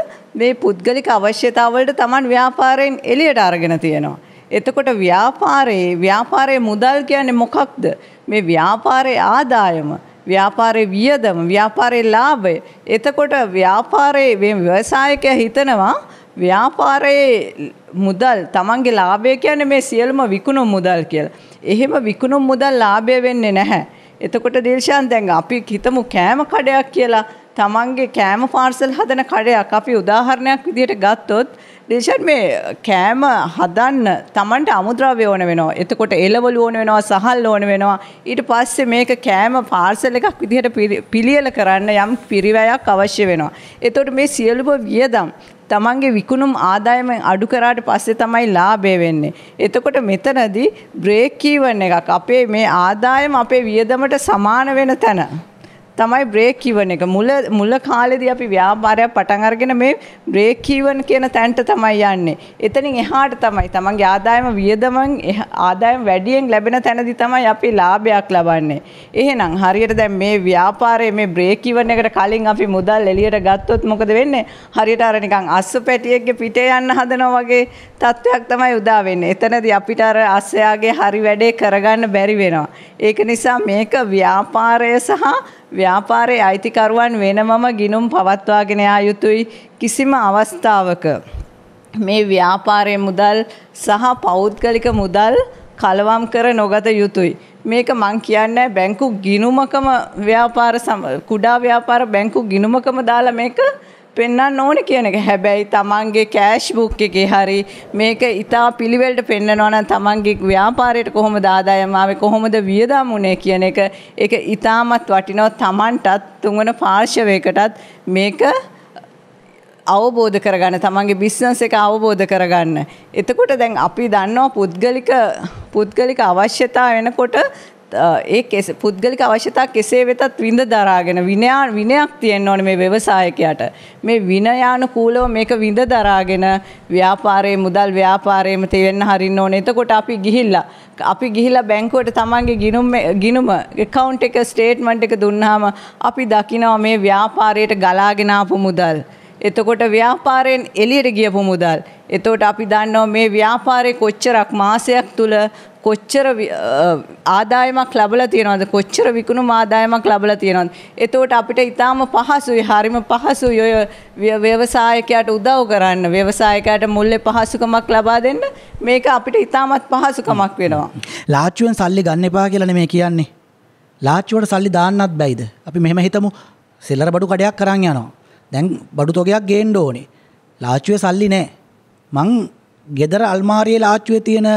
මේ පුද්ගලික අවශ්‍යතාවලට Taman ව්‍යාපාරයෙන් එළියට අරගෙන තියෙනවා. එතකොට ව්‍යාපාරයේ මුදල් කියන්නේ මොකක්ද? මේ ව්‍යාපාරයේ ආදායම, ව්‍යාපාරයේ වියදම, ව්‍යාපාරයේ ලාභය. එතකොට ව්‍යාපාරයේ මේ ව්‍යවසායකයා හිතනවා ව්‍යාපාරයේ මුදල් Tamanගේ ලාභය කියන්නේ මේ සියලුම විකුණුම් මුදල් කියලා. එහෙම විකුණුම් මුදල් ලාභය වෙන්නේ නැහැ. එතකොට දේශාන් දැන් අපි හිතමු කෑම කඩයක් කියලා. තමන්ගේ කෑම පාර්සල් හදන කඩයක් අපි උදාහරණයක් විදිහට ගත්තොත් දේශන් මේ කෑම හදන්න තමන්ට අමුද්‍රව්‍ය ඕන වෙනවා. එතකොට එළවලු ඕන වෙනවා, සහල් ඕන වෙනවා. ඊට පස්සේ මේක කෑම පාර්සල් එකක් විදිහට පිළියෙල කරන්න යම් පිරිවැයක් අවශ්‍ය වෙනවා. එතකොට මේ සියලුම වියදම් තමන්ගේ විකුණුම් ආදායම අඩු කරාට පස්සේ තමයි ලාභය වෙන්නේ. එතකොට මෙතනදී බ්‍රේක් ඊවන් එකක් අපේ මේ ආදායම අපේ වියදමට සමාන වෙන තැන තමයි බ්‍රේක් ඊවන් එක. මුල කාලේදී අපි ව්‍යාපාරයක් පටන් අරගෙන මේ බ්‍රේක් ඊවන් කියන තැනට තමයි යන්නේ. එතනින් එහාට තමයි තමන්ගේ ආදායම වියදමෙන් ආදායම වැඩියෙන් ලැබෙන තැනදී තමයි අපි ලාභයක් ලබන්නේ. එහෙනම් හරියට දැන් මේ ව්‍යාපාරයේ මේ බ්‍රේක් ඊවන් එකට කලින් අපි මුදල් එළියට ගත්තොත් මොකද වෙන්නේ? හරියට අර නිකන් අස්ස පැටියෙක්ගේ පිටේ යන්න හදනවා වගේ තත්ත්වයක් තමයි උදා වෙන්නේ. එතනදී අපිට අර අස්සයාගේ හරි වැඩේ කරගන්න බැරි වෙනවා. ඒක නිසා මේක ව්‍යාපාරය සහ ව්‍යාපාරයේ අයිතිකරුවන් වෙනමම ගිණුම් පවත්වාගෙන යා යුතුයි. කිසිම අවස්ථාවක මේ ව්‍යාපාරයේ මුදල් සහ පෞද්ගලික මුදල් කලවම් කර නොගත යුතුයි. මේක මං කියන්නේ බැංකු ගිණුමකම ව්‍යාපාර කුඩා ව්‍යාපාර බැංකු ගිණුමකම දාලා මේක පෙන්වන්න ඕනේ කියන එක. හැබැයි තමන්ගේ කෑෂ් බුක් එකේ හරි මේක ඉතා පිළිවෙලට පෙන්වනවා නම් තමන්ගේ ව්‍යාපාරයට කොහොමද ආදායම ආවේ, කොහොමද වියදම් උනේ කියන එක ඒක ඉතාමත් වටිනවා. තමන්ටත් තුන්වන පාර්ශවයකටත් මේක අවබෝධ කරගන්න, තමන්ගේ බිස්නස් එක අවබෝධ කරගන්න. එතකොට දැන් අපි දන්නවා පුද්ගලික අවශ්‍යතා වෙනකොට පුද්ගලික අවශ්‍යතා කෙසේ වෙතත් විඳ දරාගෙන විනයක් තියෙන්න ඕනේ මේ ව්‍යවසායකයාට. මේ විනයානුකූලව මේක විඳ දරාගෙන ව්‍යාපාරයේ මුදල් ව්‍යාපාරයේම තෙවෙන්න හරින්න ඕනේ. එතකොට අපි ගිහිල්ලා බැංකුවට තමන්ගේ ගිණුම account එක ස්ටේට්මන්ට් එක දුන්නාම අපි දකිනවා මේ ව්‍යාපාරයට ගලාගෙන ආපු මුදල්. එතකොට ව්‍යාපාරයෙන් එළියට ගියපු මුදල්. එතකොට අපි දන්නවා මේ ව්‍යාපාරේ කොච්චරක් මාසයක් තුල කොච්චර ආදායමක් ලැබලා තියෙනවද, කොච්චර විකුණුම් ආදායමක් ලැබලා තියෙනවද. එතකොට අපිට ඊටාම පහසුයි, හරිම පහසුයි ඔය ව්‍යවසායකයාට උදව් කරන්න, ව්‍යවසායකයාට මුල්ලේ පහසුකමක් ලබා දෙන්න. මේක අපිට ඊටාමත් පහසුකමක් වෙනවා. ලාච්චුවෙන් සල්ලි ගන්න එපා කියලා නෙමෙයි කියන්නේ. ලාච්චුවට සල්ලි දාන්නත් බැයිද? අපි මෙහෙම හිතමු සෙල්ලර බඩු කඩයක් කරන් යනවා. දැන් බඩු තොගයක් ගේන්න ඕනේ. ලාච්චුවේ සල්ලි නැහැ. මං ගෙදර අල්මාරියේ ලාච්චුවේ තියෙන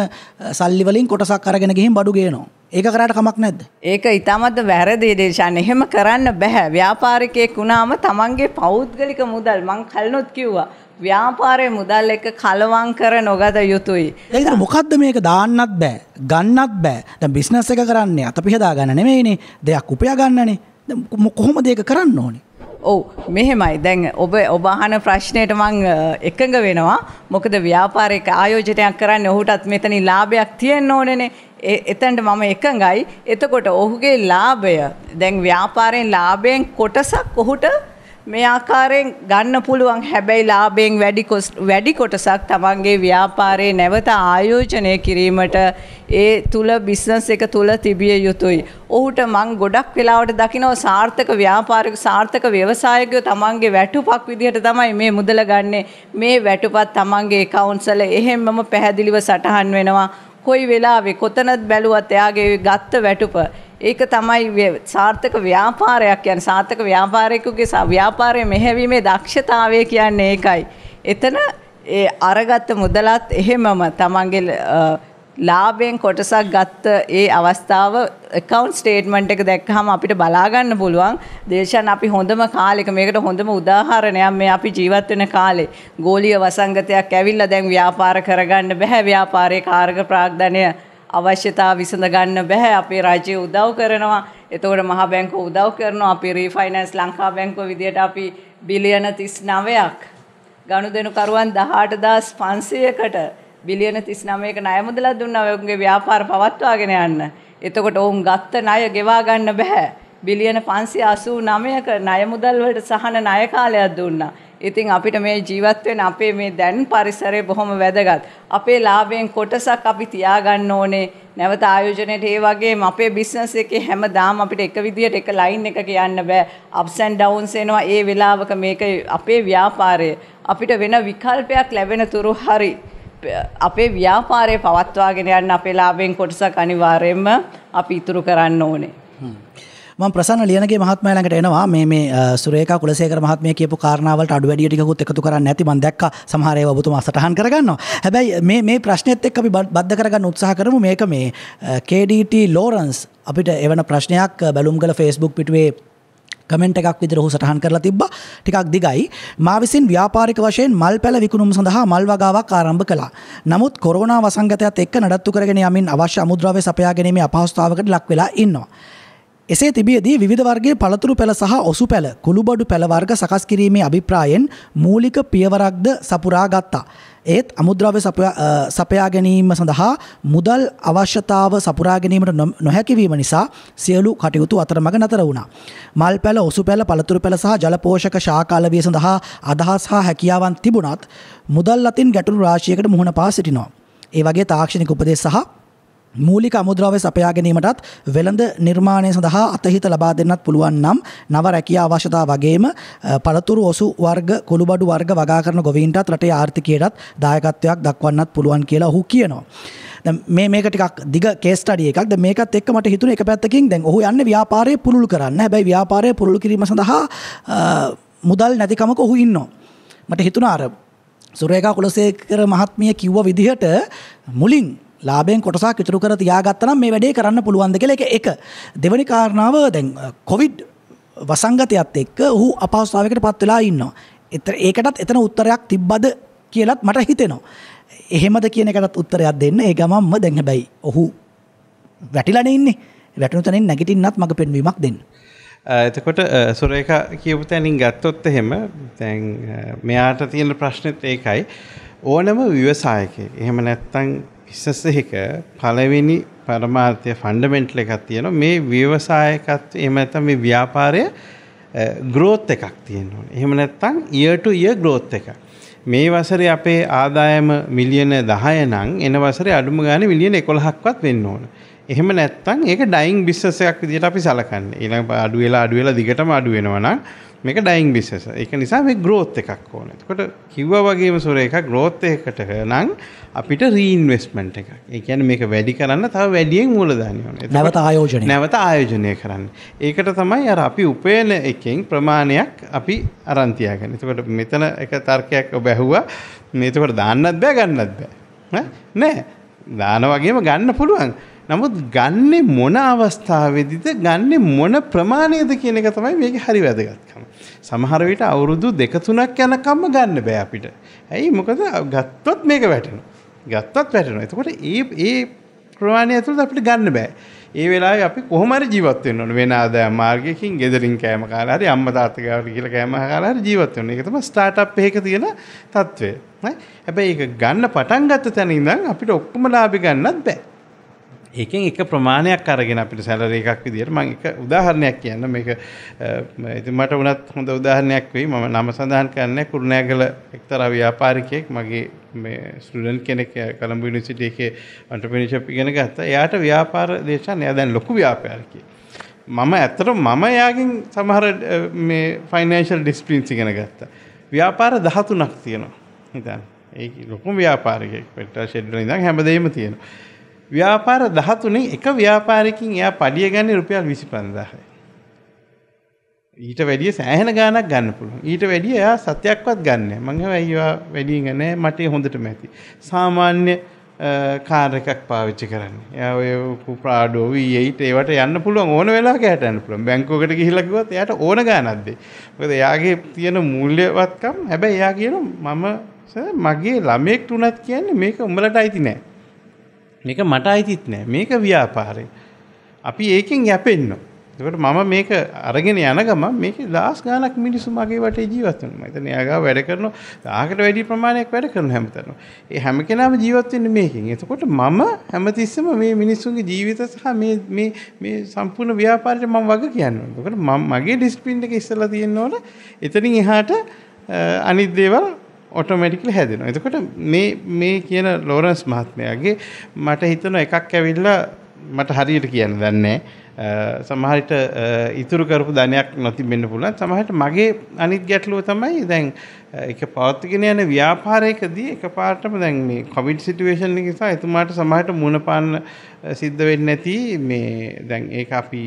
සල්ලි වලින් කොටසක් අරගෙන ගිහින් බඩු ගේනවා. ඒක කරාට කමක් නැද්ද? ඒක ඊටමත් වැරදි දේශාන. එහෙම කරන්න බෑ. ව්‍යාපාරිකයෙක් වුණාම තමන්ගේ පෞද්ගලික මුදල් මං කලිනුත් කිව්වා. ව්‍යාපාරයේ මුදල් එක කලවම් කර නොගත යුතුයි. ඒක මොකද්ද මේක දාන්නත් බෑ, ගන්නත් බෑ. දැන් බිස්නස් එක කරන්නේ අතපි හදා ගන්න නෙමෙයිනේ. දෙයක් උපයා ගන්නනේ. දැන් කොහොමද ඒක කරන්න ඕනේ? ඔව් මෙහෙමයි. දැන් ඔබ අහන ප්‍රශ්නයට මම එකඟ වෙනවා. මොකද ව්‍යාපාරික ආයෝජනයක් කරන්නේ ඔහුටත් මෙතනින් ලාභයක් තියෙන්න ඕනේනේ. එතනට මම එකඟයි. එතකොට ඔහුගේ ලාභය දැන් ව්‍යාපාරයෙන් ලාභයෙන් කොටසක් ඔහුට මේ ආකාරයෙන් ගන්න පුළුවන්. හැබැයි ලාභයෙන් වැඩි කොටසක් තමන්ගේ ව්‍යාපාරයේ නැවත ආයෝජනය කිරීමට ඒ තුල බිස්නස් එක තුල තිබිය යුතුයි. ඔහුට මං ගොඩක් වෙලාවට දකිනවා සාර්ථක ව්‍යාපාරික සාර්ථක ව්‍යවසායකයෝ තමන්ගේ වැටුපක් විදිහට තමයි මේ මුදල ගන්නෙ. මේ වැටුපත් තමන්ගේ accounts වල එහෙම්මම පැහැදිලිව සටහන් වෙනවා. කොයි වෙලාවෙ කොතනද බැලුවත් එයාගේ ගත්ත වැටුප ඒක තමයි සාර්ථක ව්‍යාපාරයක් කියන්නේ. සාර්ථක ව්‍යාපාරිකයෙකුගේ ව්යාපාරයේ මෙහෙවීමේ දක්ෂතාවය කියන්නේ ඒකයි. එතන ඒ අරගත්ත මුදලත් එහෙමම තමන්ගේ ලාභයෙන් කොටසක් ගත්ත ඒ අවස්ථාව account statement එක දැක්කහම අපිට බලා ගන්න පුළුවන්. දේශන් අපි හොඳම කාලෙක මේකට හොඳම උදාහරණයක් මේ අපි ජීවත් වෙන කාලේ ගෝලීය වසංගතයක් ඇවිල්ලා දැන් ව්‍යාපාර කරගන්න බෑ. ව්යාපාරයේ කාර්ක ප්‍රාග්ධනය අවශ්‍යතාව විසඳ ගන්න බෑ. අපේ රාජ්‍ය උදව් කරනවා. එතකොට මහා බැංකුව උදව් කරනවා. අපි රීෆයිනෑන්ස් ලංකා බැංකුව විදියට අපි බිලියන 39ක් ගනුදෙනු කරුවන් 18500කට බිලියන 39ක ණය මුදලක් දුන්නා ඔයගොල්ලෝගේ ව්‍යාපාර පවත්වාගෙන යන්න. එතකොට ඔවුන් ගත්ත ණය ගෙවා ගන්න බෑ. බිලියන 589ක ණය මුදල් වලට සහන ණය කාලයක් දුන්නා. ඉතින් අපිට මේ ජීවත් වෙන අපේ මේ දැන් පරිසරය බොහොම වැදගත්. අපේ ලාභයෙන් කොටසක් අපි තියාගන්න ඕනේ. නැවත ආයෝජනයේට ඒ වගේම අපේ බිස්නස් එකේ හැමදාම අපිට එක විදියට එක ලයින් එකක යන්න බෑ. ups and downs එනවා. ඒ වෙලාවක මේක අපේ ව්‍යාපාරය අපිට වෙන විකල්පයක් ලැබෙන තුරු හරි අපේ ව්‍යාපාරය පවත්වාගෙන යන්න අපේ ලාභයෙන් කොටසක් අනිවාර්යයෙන්ම අපි ඉතුරු කරන්න ඕනේ. මම ප්‍රසන්න ලියනගේ මහත්මයා ළඟට එනවා මේ සුරේකා කුලසේකර මහත්මිය කියපු කාරණාවලට අඩු වැඩි ටිකකුත් එකතු කරන්න නැති මම දැක්කා සමහර ඒවා ඔබතුමා සටහන් කරගන්නවා. හැබැයි මේ ප්‍රශ්නෙත් එක්ක අපි බද්ධ කරගන්න උත්සාහ කරමු. මේක මේ KDT ලෝරන්ස් අපිට එවන ප්‍රශ්නයක් බැලුම්ගල Facebook පිටුවේ කමෙන්ට් එකක් විදිහට ඔහු සටහන් කරලා තිබ්බා. ටිකක් දිගයි. මා විසින් ව්‍යාපාරික වශයෙන් මල් පැල විකුණුම සඳහා මල් වගාවක් ආරම්භ කළා. නමුත් කොරෝනා වසංගතයත් එක්ක නඩත්තු කරගෙන යමින් අවශ්‍ය අමුද්‍රව්‍ය සපයා ගැනීමේ අපහසුතාවකට ලක් වෙලා ඉන්නවා. එසේ තිබියදී විවිධ වර්ගයේ පළතුරු පැල සහ ඔසු පැල කුළුබඩු පැල වර්ග සකස් කිරීමේ අභිප්‍රායෙන් මූලික පියවරක්ද සපුරා ගත්තා. ඒත් අමුද්‍රව්‍ය සපයා ගැනීම සඳහා මුදල් අවශ්‍යතාව සපුරා ගැනීමට නොහැකි වීම නිසා සියලු කටයුතු අතරමඟ නතර වුණා. මල් පැල, ඔසු පැල, පළතුරු පැල සහ ජල පෝෂක ශාක අලවිය සඳහා අදහස් හා හැකියාවන් තිබුණත් මුදල් අතින් ගැටලු රාශියකට මුහුණ පා සිටිනවා. ඒ වගේ තාක්ෂණික උපදෙස් සහ මූලික අමුද්‍රව්‍ය සපයා ගැනීමටත් වෙළඳ නිර්මාණය සඳහා අතහිත ලබා දෙන්නත් පුළුවන් නම් නව රැකියා අවශ්‍යතා වගේම පළතුරු ඔසු වර්ග කුළුබඩු වර්ග වගා කරන ගොවීන්ටත් රටේ ආර්ථිකයටත් දායකත්වයක් දක්වන්නත් පුළුවන් කියලා ඔහු කියනවා. දැන් මේක ටිකක් දිග කේස් ස්ටඩි එකක්. දැන් මේකත් එක්ක මට හිතුනේ එක පැත්තකින් දැන් ඔහු යන්නේ ව්‍යාපාරය පුළුල් කරන්න. හැබැයි ව්‍යාපාරය පුළුල් කිරීම සඳහා මුදල් නැතිකමක ඔහු ඉන්නවා. මට හිතුණා අර සුරේකා කුලසේකර මහත්මිය කිව්ව විදිහට මුලින් ලාභයෙන් කොටසක් ඉතුරු කර තියාගත්තා නම් මේ වැඩේ කරන්න පුළුවන්ද කියලා එක. දෙවෙනි කාරණාව දැන් කොවිඩ් වසංගතයත් එක්ක ඔහු අපහසුතාවයකට පත් වෙලා ඉන්නවා. ඒකටත් එතන උත්තරයක් තිබ්බද කියලාත් මට හිතෙනවා. එහෙමද කියන එකටත් උත්තරයක් දෙන්න. ඒ ගමන්ම දැන් හැබැයි ඔහු වැටිලානේ ඉන්නේ. වැටුණු තැනින් නැගිටින්නත් මඟ පෙන්වීමක් දෙන්න. එතකොට සුරේකා කියපු තැනින් ගත්තොත් එහෙම දැන් මෙයාට තියෙන ප්‍රශ්නෙත් ඒකයි. ඕනම ව්‍යවසායකයෙක් එහෙම නැත්තම් බිස්නස් එක පළවෙනි පරමාර්ථය ෆන්ඩමෙන්ටල් එකක් තියෙනවා. මේ ව්‍යවසායකත්වය එහෙම නැත්නම් මේ ව්‍යාපාරය growth එකක් තියෙනවා. එහෙම නැත්නම් year to year growth එකක්. මේ වසරේ අපේ ආදායම මිලියන 10 නම් එන වසරේ අඩුම ගානේ මිලියන 11ක්වත් වෙන්න ඕන. එහෙම නැත්නම් ඒක ඩයිං බිස්නස් එකක් විදිහට අපි සලකන්නේ. ඊළඟ අඩු වෙලා දිගටම අඩු වෙනවා නම් මේක ඩයිං බිස්නස්. ඒක නිසා මේ growth එකක් ඕන. එතකොට කිව්වා වගේම සොර එකක් growth එකකට නම් අපිට රීඉන්වෙස්ට්මන්ට් එකක්. ඒ කියන්නේ මේක වැඩි කරන්න තව වැඩියෙන් මූලධනය ඕන. නැවත ආයෝජනය කරන්න. ඒකට තමයි අර අපි උපයන එකෙන් ප්‍රමාණයක් අපි අරන් තියාගන්න. එතකොට මෙතන එක තර්කයක් ඔබ ඇහුවා. මේ එතකොට දාන්නත් බෑ ගන්නත් බෑ. නෑ. දාන වගේම ගන්න පුළුවන්. නමුත් ගන්නේ මොන අවස්ථාවේදීද ගන්නේ මොන ප්‍රමාණයද කියන එක තමයි මේකේ හරි වැදගත්කම. සමහර විට අවුරුදු 2-3ක් යනකම්ම ගන්න බෑ අපිට. ඇයි? මොකද ගත්තොත් මේක වැටෙනවා. එතකොට ඒ ප්‍රමාණය ඇතුළත අපිට ගන්න බෑ. ඒ වෙලාවේ අපි කොහොම හරි ජීවත් වෙන්න ඕන. වෙන ආදායම් මාර්ගයකින් ගෙදරින් කෑම කාලා හරි අම්මා තාත්තා ගාවට ගිහලා කෑම කාලා හරි ජීවත් වෙන්න. ඒක තමයි ස්ටාර්ට්අප් එකක තියෙන තත්ත්වය. හැබැයි ඒක ගන්න පටන් ගත්ත තැන ඉඳන් අපිට ඔක්කොම ලාභ ගන්නත් බෑ. ඒකෙන් එක ප්‍රමාණයක් අරගෙන අපිට සැලරි එකක් විදියට මම එක උදාහරණයක් කියන්න. මේක ඉතින් මට උනත් හොඳ උදාහරණයක් වෙයි. මම නම සඳහන් කරන්නේ කුරුණෑගල එක්තරා ව්‍යාපාරිකයෙක් මගේ මේ ස්ටුඩන්ට් කෙනෙක් කොළඹ යුනිවර්සිටි එකේ එන්ටර්ප්‍රීනර්ෂිප් ඉගෙන ගත්තා. එයාට ව්‍යාපාර දේශන එයා දැන් ලොකු ව්‍යාපාරිකයෙක්. මම එයාගෙන් සමහර මේ ෆයිනෑන්ෂල් ඩිසිප්ලින්ස් ඉගෙන ගත්තා. ව්‍යාපාර 13ක් තියෙනවා. හිතන්න. ඒක ලොකු ව්‍යාපාරිකයෙක්. පෙට්‍රල් ෂෙඩ් වල ඉඳන් හැමදේම තියෙනවා. ව්‍යාපාර 13 එක ව්‍යාපාරිකකින් එයා පඩිය ගන්නේ රුපියල් 25000යි. ඊට වැඩිය සෑහෙන ගාණක් ගන්න පුළුවන්. ඊට වැඩිය එයා සත්‍යයක්වත් ගන්න නැහැ. මං හිතුවා අයියෝ වැඩියෙන් ගන්නේ මට හොඳටම ඇති. සාමාන්‍ය කාර් එකක් පාවිච්චි කරන්නේ. එයා ඔය Prado V8 ඒවට යන්න පුළුවන් ඕන වෙලාවක යට යන්න පුළුවන්. බැංකුවකට ගිහිල්ලා කිව්වොත් එයාට ඕන ගාණක් දෙයි. මොකද එයාගේ තියෙන මූල්‍යවත්කම් හැබැයි එයා කියනවා මගේ ළමයෙක්ට උනත් කියන්නේ මේක උඹලට අයිති නෑ. මේක මට අයිතිත් නෑ. මේක ව්‍යාපාරය. අපි ඒකෙන් යැපෙන්න. ඒකට මම මේක අරගෙන යන ගමන් මේකේ 10 ගාණක් මිනිස්සු මගේ වටේ ජීවත් වෙනවා. මම හිතන්නේ එයාගා වැඩ කරනවා 1000කට වැඩි ප්‍රමාණයක් වැඩ කරන හැමතැනම. ඒ හැම කෙනාම ජීවත් වෙන්නේ මේකෙන්. එතකොට මම හැමතිස්සෙම මේ මිනිස්සුන්ගේ ජීවිත සහ මේ සම්පූර්ණ ව්‍යාපාරයට මම වග කියනවා. ඒකට මගේ ඩිස්ප්ලින් එක ඉස්සලා තියෙන්න ඕන. එතනින් එහාට අනිත් දේවල් ඔටෝමැටිකලි හැදෙනවා. එතකොට මේ කියන ලෝරන්ස් මහත්මයාගේ මට හිතෙනවා එකක් ඇවිල්ලා මට හරියට කියන්න දන්නේ සමහරට ඉතුරු කරපු ධනයක් නොතිබෙන්න පුළුවන්. සමහරට මගේ අනිත් ගැටලුව තමයි දැන් ඒක පවත්වාගෙන යන ව්‍යාපාරයකදී එකපාරටම දැන් මේ කොවිඩ් සිටුේෂන් එක නිසා එතුමාට සමහරට මුණ පාන්න සිද්ධ වෙන්නේ නැති මේ දැන් ඒක අපි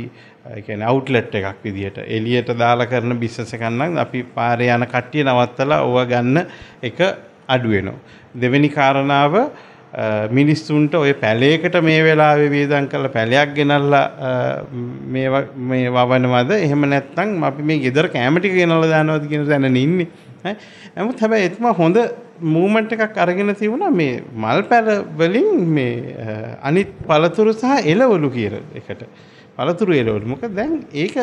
ඒ කියන්නේ අවුට්ලට් එකක් විදියට එළියට දාලා කරන බිස්නස් එකක් නම් අපි පාරේ යන කට්ටිය නවත්තලා ඕවා ගන්න එක අඩු වෙනවා. දෙවෙනි කාරණාව මිනිස්සුන්ට ඔය පැලයකට මේ වෙලාවේ වේදම් කරලා පැලයක් ගෙනල්ලා මේ වවනවද එහෙම නැත්නම් අපි මේ ගෙදර කැම ටික ගෙනල්ලා දානවද කියන තැනනේ ඉන්නේ. නමුත් හැබැයි එතුමා හොඳ මූව්මන්ට් එකක් අරගෙන තිබුණා මේ මල් පැල වලින් මේ අනිත් පළතුරු සහ එළවලු කියලා එකට. පළතුරු එළවලු. මොකද දැන් ඒක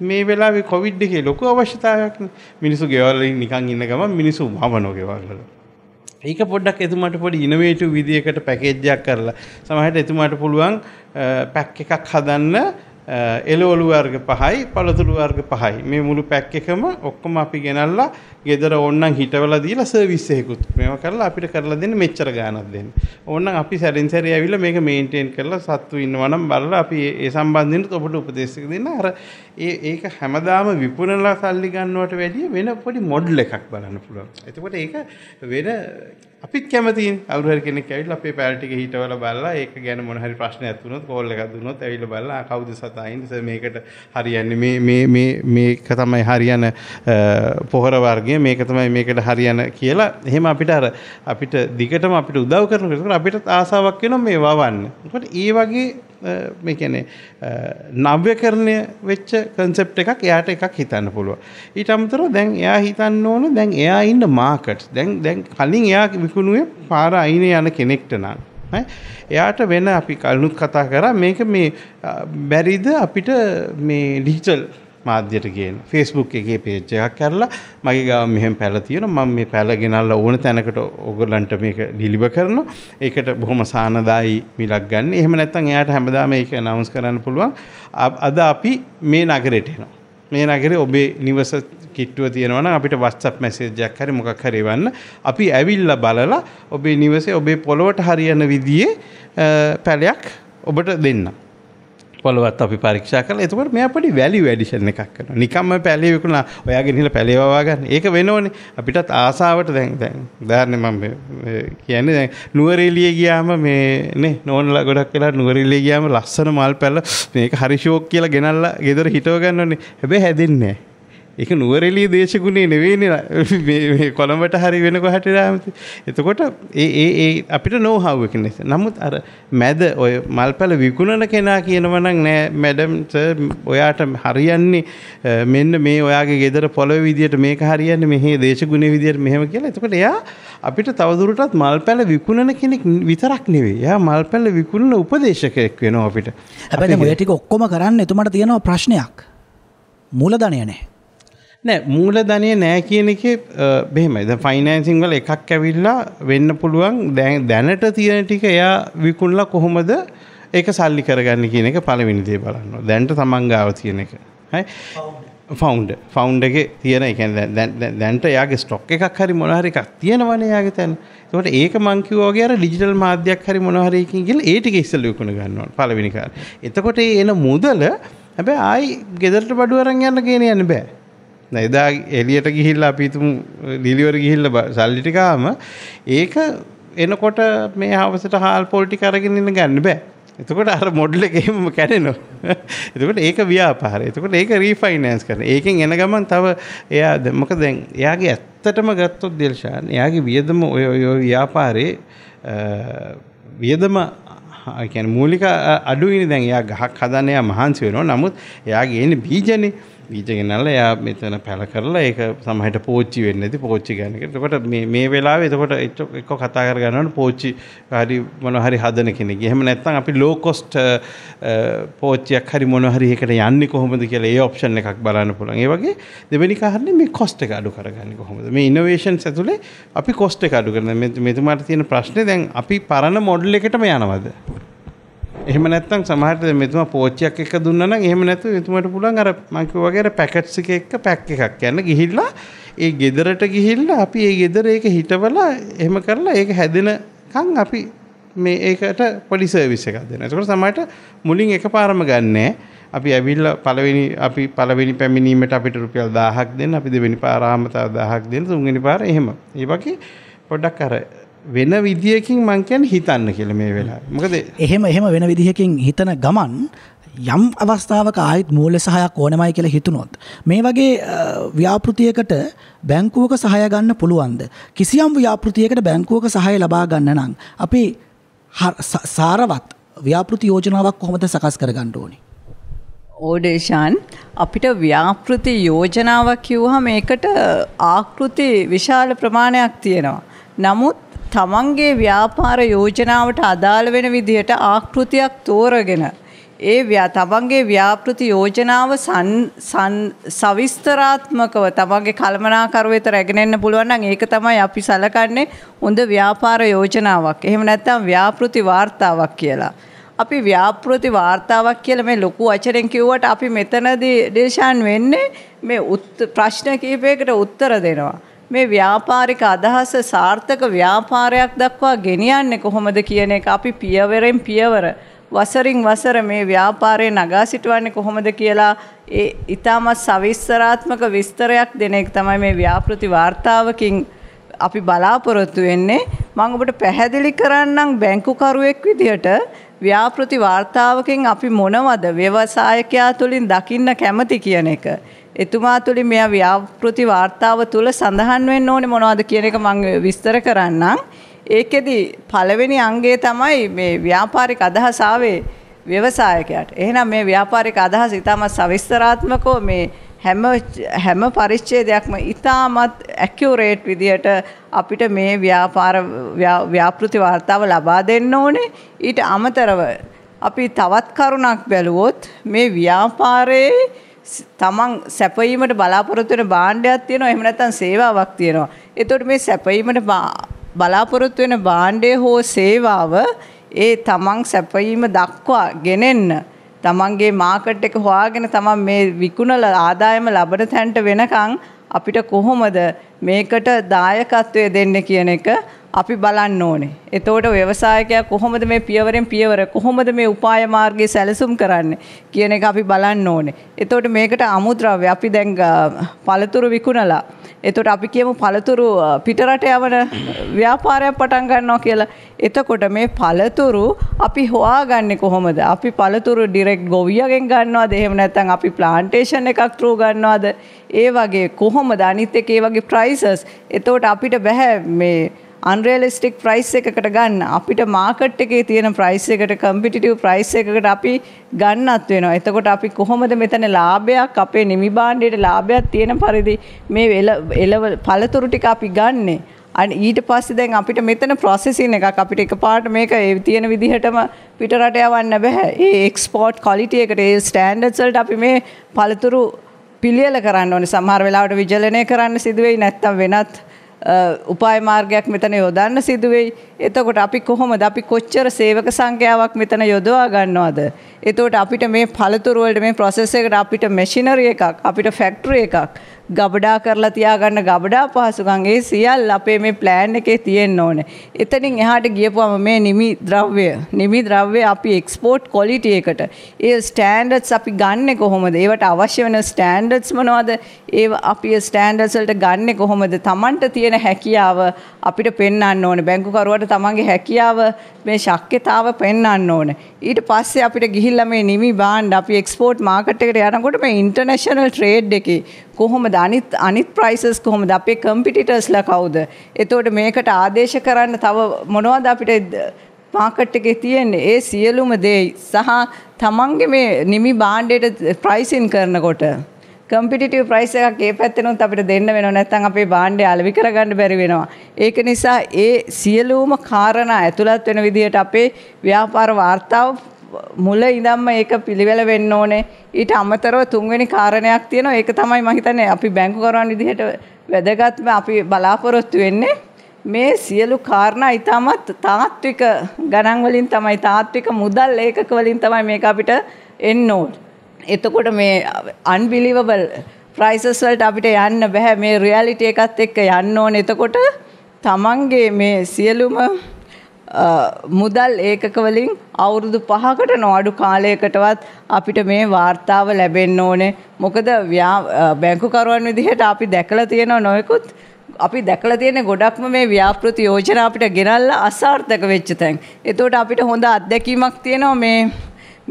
මේ වෙලාවේ කොවිඩ් එකේ ලොකු අවශ්‍යතාවයක් නේ. මිනිස්සු ගෙවල් වලින් නිකන් ඉන්න ගමන් මිනිස්සු වවනෝ ගෙවල් වල. ඒක පොඩ්ඩක් එතුමාට පොඩි ඉනොවේටිව් විදියකට පැකේජ් එකක් කරලා සමහරවිට එතුමාට පුළුවන් පැක් එකක් හදන්න එළවලු වර්ග 5යි පළතුරු වර්ග 5යි මේ මුළු පැක් එකම ඔක්කොම අපි ගෙනල්ලා ගෙදර ඕන්නම් හිටවලා දීලා සර්විස් එකකුත් මේවා කරලා අපිට කරලා දෙන්න මෙච්චර ගාණක් දෙන්න. ඕන්නම් අපි සැරින් සැරේ ඇවිල්ලා මේක මේන්ටේන් කරලා සත්තු ඉන්නවා නම් බලලා අපි ඒ සම්බන්ධයෙන් ඔබට උපදේශ දෙන්න. අර ඒක හැමදාම විපුණලා සල්ලි ගන්නවට වැඩිය වෙන පොඩි මොඩල් එකක් බලන්න පුළුවන්. එතකොට ඒක වෙන අපිත් කැමතියි කවුරු හරි කෙනෙක් ඇවිල්ලා අපේ පැල ටික හිටවලා බලලා ඒක ගැන මොන හරි ප්‍රශ්නයක් වුණොත් කෝල් එකක් දුන්නොත් ඇවිල්ලා බලලා කවුද සතායින් මේකට හරියන්නේ මේක තමයි හරියන පොහොර වර්ගය මේක තමයි මේකට හරියන කියලා එහෙම අපිට දිගටම අපිට උදව් කරනකොට අපිට ආසාවක් වෙනවා මේ වවන්න. ඒකට ඒ වගේ මේ කියන්නේ නව්‍යකරණය වෙච්ච concept එකක් එයාට එකක් හිතන්න පුළුවන්. ඊට අමතරව දැන් එයා හිතන්න ඕන දැන් එයා ඉන්න මාකට් දැන් කලින් එයා විකුණුවේ පාර අයිනේ යන කෙනෙක්ට නම් එයාට වෙන අපි කලිනුත් කතා කරා මේක මේ බැරිද අපිට මේ ඩිජිටල් මාධ්‍යයට ගේන Facebook එකේ page එකක් කරලා මගේ ගාව මෙහෙම පැල තියෙනවා මම මේ පැල ගෙනල්ලා ඕන තැනකට ඔයගොල්ලන්ට මේක ඩිලිවර් කරනවා ඒකට බොහොම සානදායි මිලක් ගන්න. එහෙම නැත්නම් එයාට හැමදාම ඒක අනවුන්ස් කරන්න පුළුවන්. අද අපි මේ නගරෙට එනවා. මේ නගරේ ඔබේ නිවස කිට්ටුව තියෙනවා නම් අපිට WhatsApp message එකක් හරි මොකක් හරි එවන්න. අපි ඇවිල්ලා බලලා ඔබේ නිවසේ ඔබේ පොළොවට හරියන විදිහේ පැලයක් ඔබට දෙන්න. පොළොවත් අපි පරීක්ෂා කරලා එතකොට මෙයා පොඩි වැලියු ඇඩිෂන් එකක් කරනවා. නිකම්ම පැලේ විකුණා ඔයාගෙන ඉහළ පැලේ වවා ගන්න. ඒක වෙනෝනේ. අපිටත් ආසාවට දැන් උදාහරණයක් මම කියන්නේ දැන් නුවරඑළිය ගියාම මේ නේ නෝනලා ගොඩක් වෙලා නුවරඑළිය ගියාම ලස්සන මල් පැල මේක හරි ෂෝක් කියලා ගෙනල්ලා ගෙදර හිටව ගන්නෝනේ. හැබැයි හැදෙන්නේ නැහැ. ඒක නුවරඑළිය දේශගුණේ නෙවෙයිනේ මේ කොළඹට හරි වෙන කොහට රාමති. එතකොට ඒ අපිට නෝ හව් එක නැහැ. නමුත් අර මැද ඔය මල්පැල විකුණන කෙනා කියනවා නම් නෑ මැඩම් සර් ඔයාට හරියන්නේ මෙන්න මේ ඔයාගේ ගෙදර පොළොවේ විදියට මේක හරියන්නේ මෙහි දේශගුණේ විදියට මෙහෙම කියලා. එතකොට එයා අපිට තවදුරටත් මල්පැල විකුණන කෙනෙක් විතරක් නෙවෙයි. එයා මල්පැල විකුණන උපදේශකයෙක් වෙනවා අපිට. හැබැයි ඔය ටික ඔක්කොම කරන්න එතුමාට තියෙනවා ප්‍රශ්නයක්. මූලධනය නැහැ. නෑ මූලධනය නෑ කියන එකේ මෙහෙමයි. දැන් ෆයිනෑන්සින් වල එකක් ඇවිල්ලා වෙන්න පුළුවන් දැනට තියෙන ටික එයා විකුණලා කොහොමද ඒක සල්ලි කරගන්නේ කියන එක පළවෙනි දේ බලන්න. දැනට තමන් ගාව තියෙන එක. හරි? ෆවුන්ඩර් එකේ තියෙන ඒ කියන්නේ දැනට එයාගේ ස්ටොක් එකක් හරි මොනවා හරි එකක් තියෙනවනේ එයාගේ තැන. ඒකට ඒක මං කිව්වා වගේ අර ඩිජිටල් මාධ්‍යයක් හරි මොනවා හරි එකකින් ගිහලා ඒ ටික ඉස්සෙල්ලා විකුණ ගන්න ඕන පළවෙනි කාරණේ. එතකොට ඒ එන මුදල හැබැයි ආයි ගෙදරට බඩු අරන් යන්න යන්න බෑ. එදා එළියට ගිහිල්ලා අපි හිතමු ඩිලිවරි ගිහිල්ලා සල්ලි ටික ආවම ඒක එනකොට මේ හවසට හාල් පොල් ටික අරගෙන ඉන්න ගන්න බෑ. එතකොට අර මොඩල් එක එහෙම කැඩෙනවා. එතකොට ඒක ව්‍යාපාරය. එතකොට ඒක රීෆයිනෑන්ස් කරන. ඒකෙන් එන ගමන් තව එයා මොකද දැන් එයාගේ ඇත්තටම ගත්තොත් දිල්ෂාන් එයාගේ වියදම ඔය ව්‍යාපාරේ වියදම කියන්නේ මූලික අඩුයිනේ. දැන් එයා ගහක් හදන්න එයා මහන්සි වෙනවා. නමුත් එයාගේ එන්නේ බීජනේ. බීජ ගෙනල්ලා එයා මෙතන පැල කරලා ඒක සමහරට පෝච්චි වෙන්නේ නැති පෝච්චි ගන්න එක. එතකොට මේ වෙලාවේ එතකොට එක්ක කතා කර ගන්නවනේ පෝච්චි හරි මොනවා හරි හදන කෙනෙක්. එහෙම නැත්නම් අපි ලෝ කොස්ට් පෝච්චියක් හරි මොනවා හරි එකට යන්නේ කොහොමද කියලා ඒ ඔප්ෂන් එකක් බලන්න පුළුවන්. ඒ වගේ දෙවෙනි කාරණේ මේ කොස්ට් එක අඩු කරගන්නේ කොහොමද? මේ ඉනෝවේෂන්ස් ඇතුලේ අපි කොස්ට් එක අඩු කරන මෙතුමාට තියෙන ප්‍රශ්නේ දැන් අපි පරණ මොඩල් එකටම යනවද? එහෙම නැත්නම් සමහරට මෙතුමා පෝච්චියක් එක දුන්නා නම් එහෙම නැතුව මෙතුමාට පුළුවන් අර මම කිව්වා වගේ අර පැකට්ස් එක එක්ක පැක් එකක් යන්න ගිහිල්ලා ඒ ගෙදරට ගිහිල්ලා අපි ඒ ගෙදර ඒක හිටවලා එහෙම කරලා ඒක හැදෙනකන් අපි මේ ඒකට පොඩි සර්විස් එකක් දෙනවා. ඒකෝට සමහරට මුලින් එකපාරම ගන්නෑ. අපි ඇවිල්ලා පළවෙනි පැමිණීමට අපිට රුපියල් 1000ක් දෙන්න, අපි දෙවෙනි පාර ආවම තව 1000ක් දෙන්න, තුන්වෙනි පාර එහෙම. ඒ වගේ පොඩ්ඩක් අර වෙන විදියකින් මං කියන්නේ හිතන්න කියලා මේ වෙලාවේ. මොකද එහෙම වෙන විදිහකින් හිතන ගමන් යම් අවස්ථාවක ආයෙත් මූල්‍ය සහයක් ඕනමයි කියලා හිතුනොත් මේ වගේ ව්‍යාපෘතියකට බැංකුවක සහාය ගන්න පුළුවන්ද? කිසියම් ව්‍යාපෘතියකට බැංකුවක සහාය ලබා ගන්න නම් අපි සාරවත් ව්‍යාපෘති යෝජනාවක් කොහොමද සකස් කරගන්න ඕනේ? ඕඩේෂන් අපිට ව්‍යාපෘති යෝජනාවක් කිව්වහම ඒකට ආකෘති විශාල ප්‍රමාණයක් තියෙනවා. නමුත් තමන්ගේ ව්‍යාපාර යෝජනාවට අදාළ වෙන විදිහට ආකෘතියක් තෝරගෙන තමන්ගේ ව්‍යාපෘති යෝජනාව සවිස්තරාත්මකව තමන්ගේ කළමනාකරුව වෙත රැගෙන එන්න පුළුවන් නම් ඒක තමයි අපි සලකන්නේ හොඳ ව්‍යාපාර යෝජනාවක්. එහෙම නැත්නම් ව්‍යාපෘති වාර්තාවක් කියලා. අපි ව්‍යාපෘති වාර්තාවක් කියලා මේ ලොකු වචනෙන් කිව්වට අපි මෙතනදී දේශාන් වෙන්නේ මේ ප්‍රශ්න කිහිපයකට උත්තර දෙනවා. මේ ව්‍යාපාරික අදහස සාර්ථක ව්‍යාපාරයක් දක්වා ගෙනියන්නේ කොහොමද කියන එක අපි පියවරෙන් පියවර වසරින් වසර මේ ව්‍යාපාරේ නගා සිටවන්නේ කොහොමද කියලා ඒ ඊටමත් සවිස්තරාත්මක විස්තරයක් දෙන එක තමයි මේ ව්‍යාපෘති වාර්තාවකින් අපි බලාපොරොත්තු වෙන්නේ. මම ඔබට පැහැදිලි කරන්නම් බැංකුකරුවෙක් විදිහට ව්‍යාපෘති වාර්තාවකින් අපි මොනවද ව්‍යවසායකයා තුලින් දකින්න කැමති කියන එක. එතුමා තුලින් මෙයා ව්‍යාපෘති වාර්තාව තුල සඳහන් වෙන්න ඕනේ මොනවද කියන එක මම විස්තර කරන්නම්. ඒකෙදි පළවෙනි අංගය තමයි මේ ව්‍යාපාරික අදහස ආවේ ව්‍යවසායකයාට. එහෙනම් මේ ව්‍යාපාරික අදහස ඉතාමත් සවිස්තරාත්මකව මේ හැම පරිච්ඡේදයක්ම ඉතාමත් ඇකියුරේට් විදියට අපිට මේ ව්‍යාපෘති වාර්තාව ලබා දෙන්න ඕනේ. ඊට අමතරව අපි තවත් කරුණක් බැලුවොත් මේ ව්‍යාපාරයේ තමන් සැපයීමට බලාපොරොත්තු වෙන භාණ්ඩයක් තියෙනවා, එහෙම නැත්නම් සේවාවක් තියෙනවා. එතකොට මේ සැපයීමට බලාපොරොත්තු වෙන භාණ්ඩය හෝ සේවාව ඒ තමන් සැපයීම දක්වා ගෙනෙන්න තමන්ගේ මාකට් එක හොයාගෙන තමන් මේ විකුණලා ආදායම ලබන තැනට වෙනකන් අපිට කොහොමද මේකට දායකත්වය දෙන්නේ කියන එක අපි බලන්න ඕනේ. එතකොට ව්‍යවසායකයා කොහොමද මේ පියවරෙන් පියවර කොහොමද මේ උපාය මාර්ගයේ සැලසුම් කරන්නේ කියන එක අපි බලන්න ඕනේ. එතකොට මේකට අමුද්‍රව්‍ය අපි දැන් පළතුරු විකුණලා එතකොට අපි කියමු පළතුරු පිටරට යවන ව්‍යාපාරයක් පටන් ගන්නවා කියලා. එතකොට මේ පළතුරු අපි හොයාගන්නේ කොහොමද? අපි පළතුරු ඩිරෙක්ට් ගොවියගෙන් ගන්නවද? එහෙම නැත්නම් අපි ප්ලාන්ටේෂන් එකක් ත්‍රූ ගන්නවද? ඒ වගේ කොහොමද අනිත් එක ඒ වගේ ප්‍රයිසස්. එතකොට අපිට බෑ මේ unrealistic price එකකට ගන්න. අපිට මාකට් එකේ තියෙන price එකට competitive price එකකට අපි ගන්නත් වෙනවා. එතකොට අපි කොහොමද මෙතන ලාභයක් අපේ නිමි භාණ්ඩයට ලාභයක් තියෙන පරිදි මේ පළතුරු ටික අපි ගන්නෙ. ඊට පස්සේ දැන් අපිට මෙතන processing එකක් අපිට එකපාරට මේක තියෙන විදිහටම පිටරට යවන්න බෑ. ඒ export quality එකට ඒ standards වලට අපි මේ පළතුරු පිළියෙල කරන්න ඕනේ. සමහර වෙලාවට විජලනය කරන්න සිදු වෙයි, නැත්නම් වෙනත් උපාය මාර්ගයක් මෙතන යොදන්න සිදු වෙයි. එතකොට අපි කොහොමද අපි කොච්චර සේවක සංඛ්‍යාවක් මෙතන යොදවා ගන්නවද? එතකොට අපිට මේ පළතුරු වලට මේ process එකට අපිට machinery එකක්, අපිට factory එකක්, ගබඩා කරලා තියාගන්න ගබඩා පහසුකම් ඒ සියල්ල අපේ මේ plan එකේ තියෙන්න ඕනේ. එතනින් එහාට ගියපුවම මේ නිමි ද්‍රව්‍ය අපි export quality එකට ඒ standards අපි ගන්නෙ කොහොමද? ඒවට අවශ්‍ය වෙන standards මොනවද? ඒව අපි standards වලට ගන්නෙ කොහොමද? Tamanට තියෙන හැකියාව අපිට පෙන්වන්න ඕනේ. බැංකුකරුවාට තමන්ගේ හැකියාව මේ ශක්්‍යතාව පෙන්වන්න ඕනේ. ඊට පස්සේ අපිට ගිහිල්ලා මේ නිමි භාණ්ඩ අපි එක්ස්පෝර්ට් මාකට් එකට යනකොට මේ ඉන්ටර්නැෂනල් ට්‍රේඩ් එකේ කොහොමද අනිත් ප්‍රයිසස් කොහොමද අපේ කම්පිටිටර්ස්ලා කවුද? එතකොට මේකට ආදේශ කරන්න තව මොනවද අපිට මාකට් එකේ තියෙන්නේ? ඒ සියලුම දේ සහ තමන්ගේ මේ නිමි භාණ්ඩයට ප්‍රයිසින් කරනකොට කම්පිටිටිව් ප්‍රයිස් එකක් ඒ පැත්තෙනුත් අපිට දෙන්න වෙනවා, නැත්නම් අපේ භාණ්ඩය අලෙවි කරගන්න බැරි වෙනවා. ඒක නිසා ඒ සියලුම කාරණා ඇතුළත් වෙන විදිහට අපේ ව්‍යාපාර වාර්තාව මුල ඉඳන්ම ඒක පිළිවෙල වෙන්න ඕනේ. ඊට අමතරව තුන්වෙනි කාරණයක් තියෙනවා. ඒක තමයි මම හිතන්නේ අපි බැංකුකරුවන් විදිහට වැදගත්ම අපි බලාපොරොත්තු වෙන්නේ. මේ සියලු කාරණා ඊටමත් තාත්වික ගණන් වලින් තමයි, තාත්වික මුදල් ඒකක වලින් තමයි මේක අපිට එන්න ඕනේ. එතකොට මේ unbelievable prices වලට අපිට යන්න බෑ. මේ reality එකත් එක්ක යන්න ඕනේ. එතකොට තමන්ගේ මේ සියලුම මුදල් ඒකක වලින් අවුරුදු 5කට නොඅඩු කාලයකටවත් අපිට මේ වාර්තාව ලැබෙන්න ඕනේ. මොකද බැංකුකරුවන් විදිහට අපි දැකලා තියෙන නොයෙකුත් අපි දැකලා තියෙන ගොඩක්ම මේ ව්‍යාපෘති යෝජනා අපිට ගෙනල්ලා අසාර්ථක වෙච්ච තැන්. ඒතකොට අපිට හොඳ අත්දැකීමක් තියෙනවා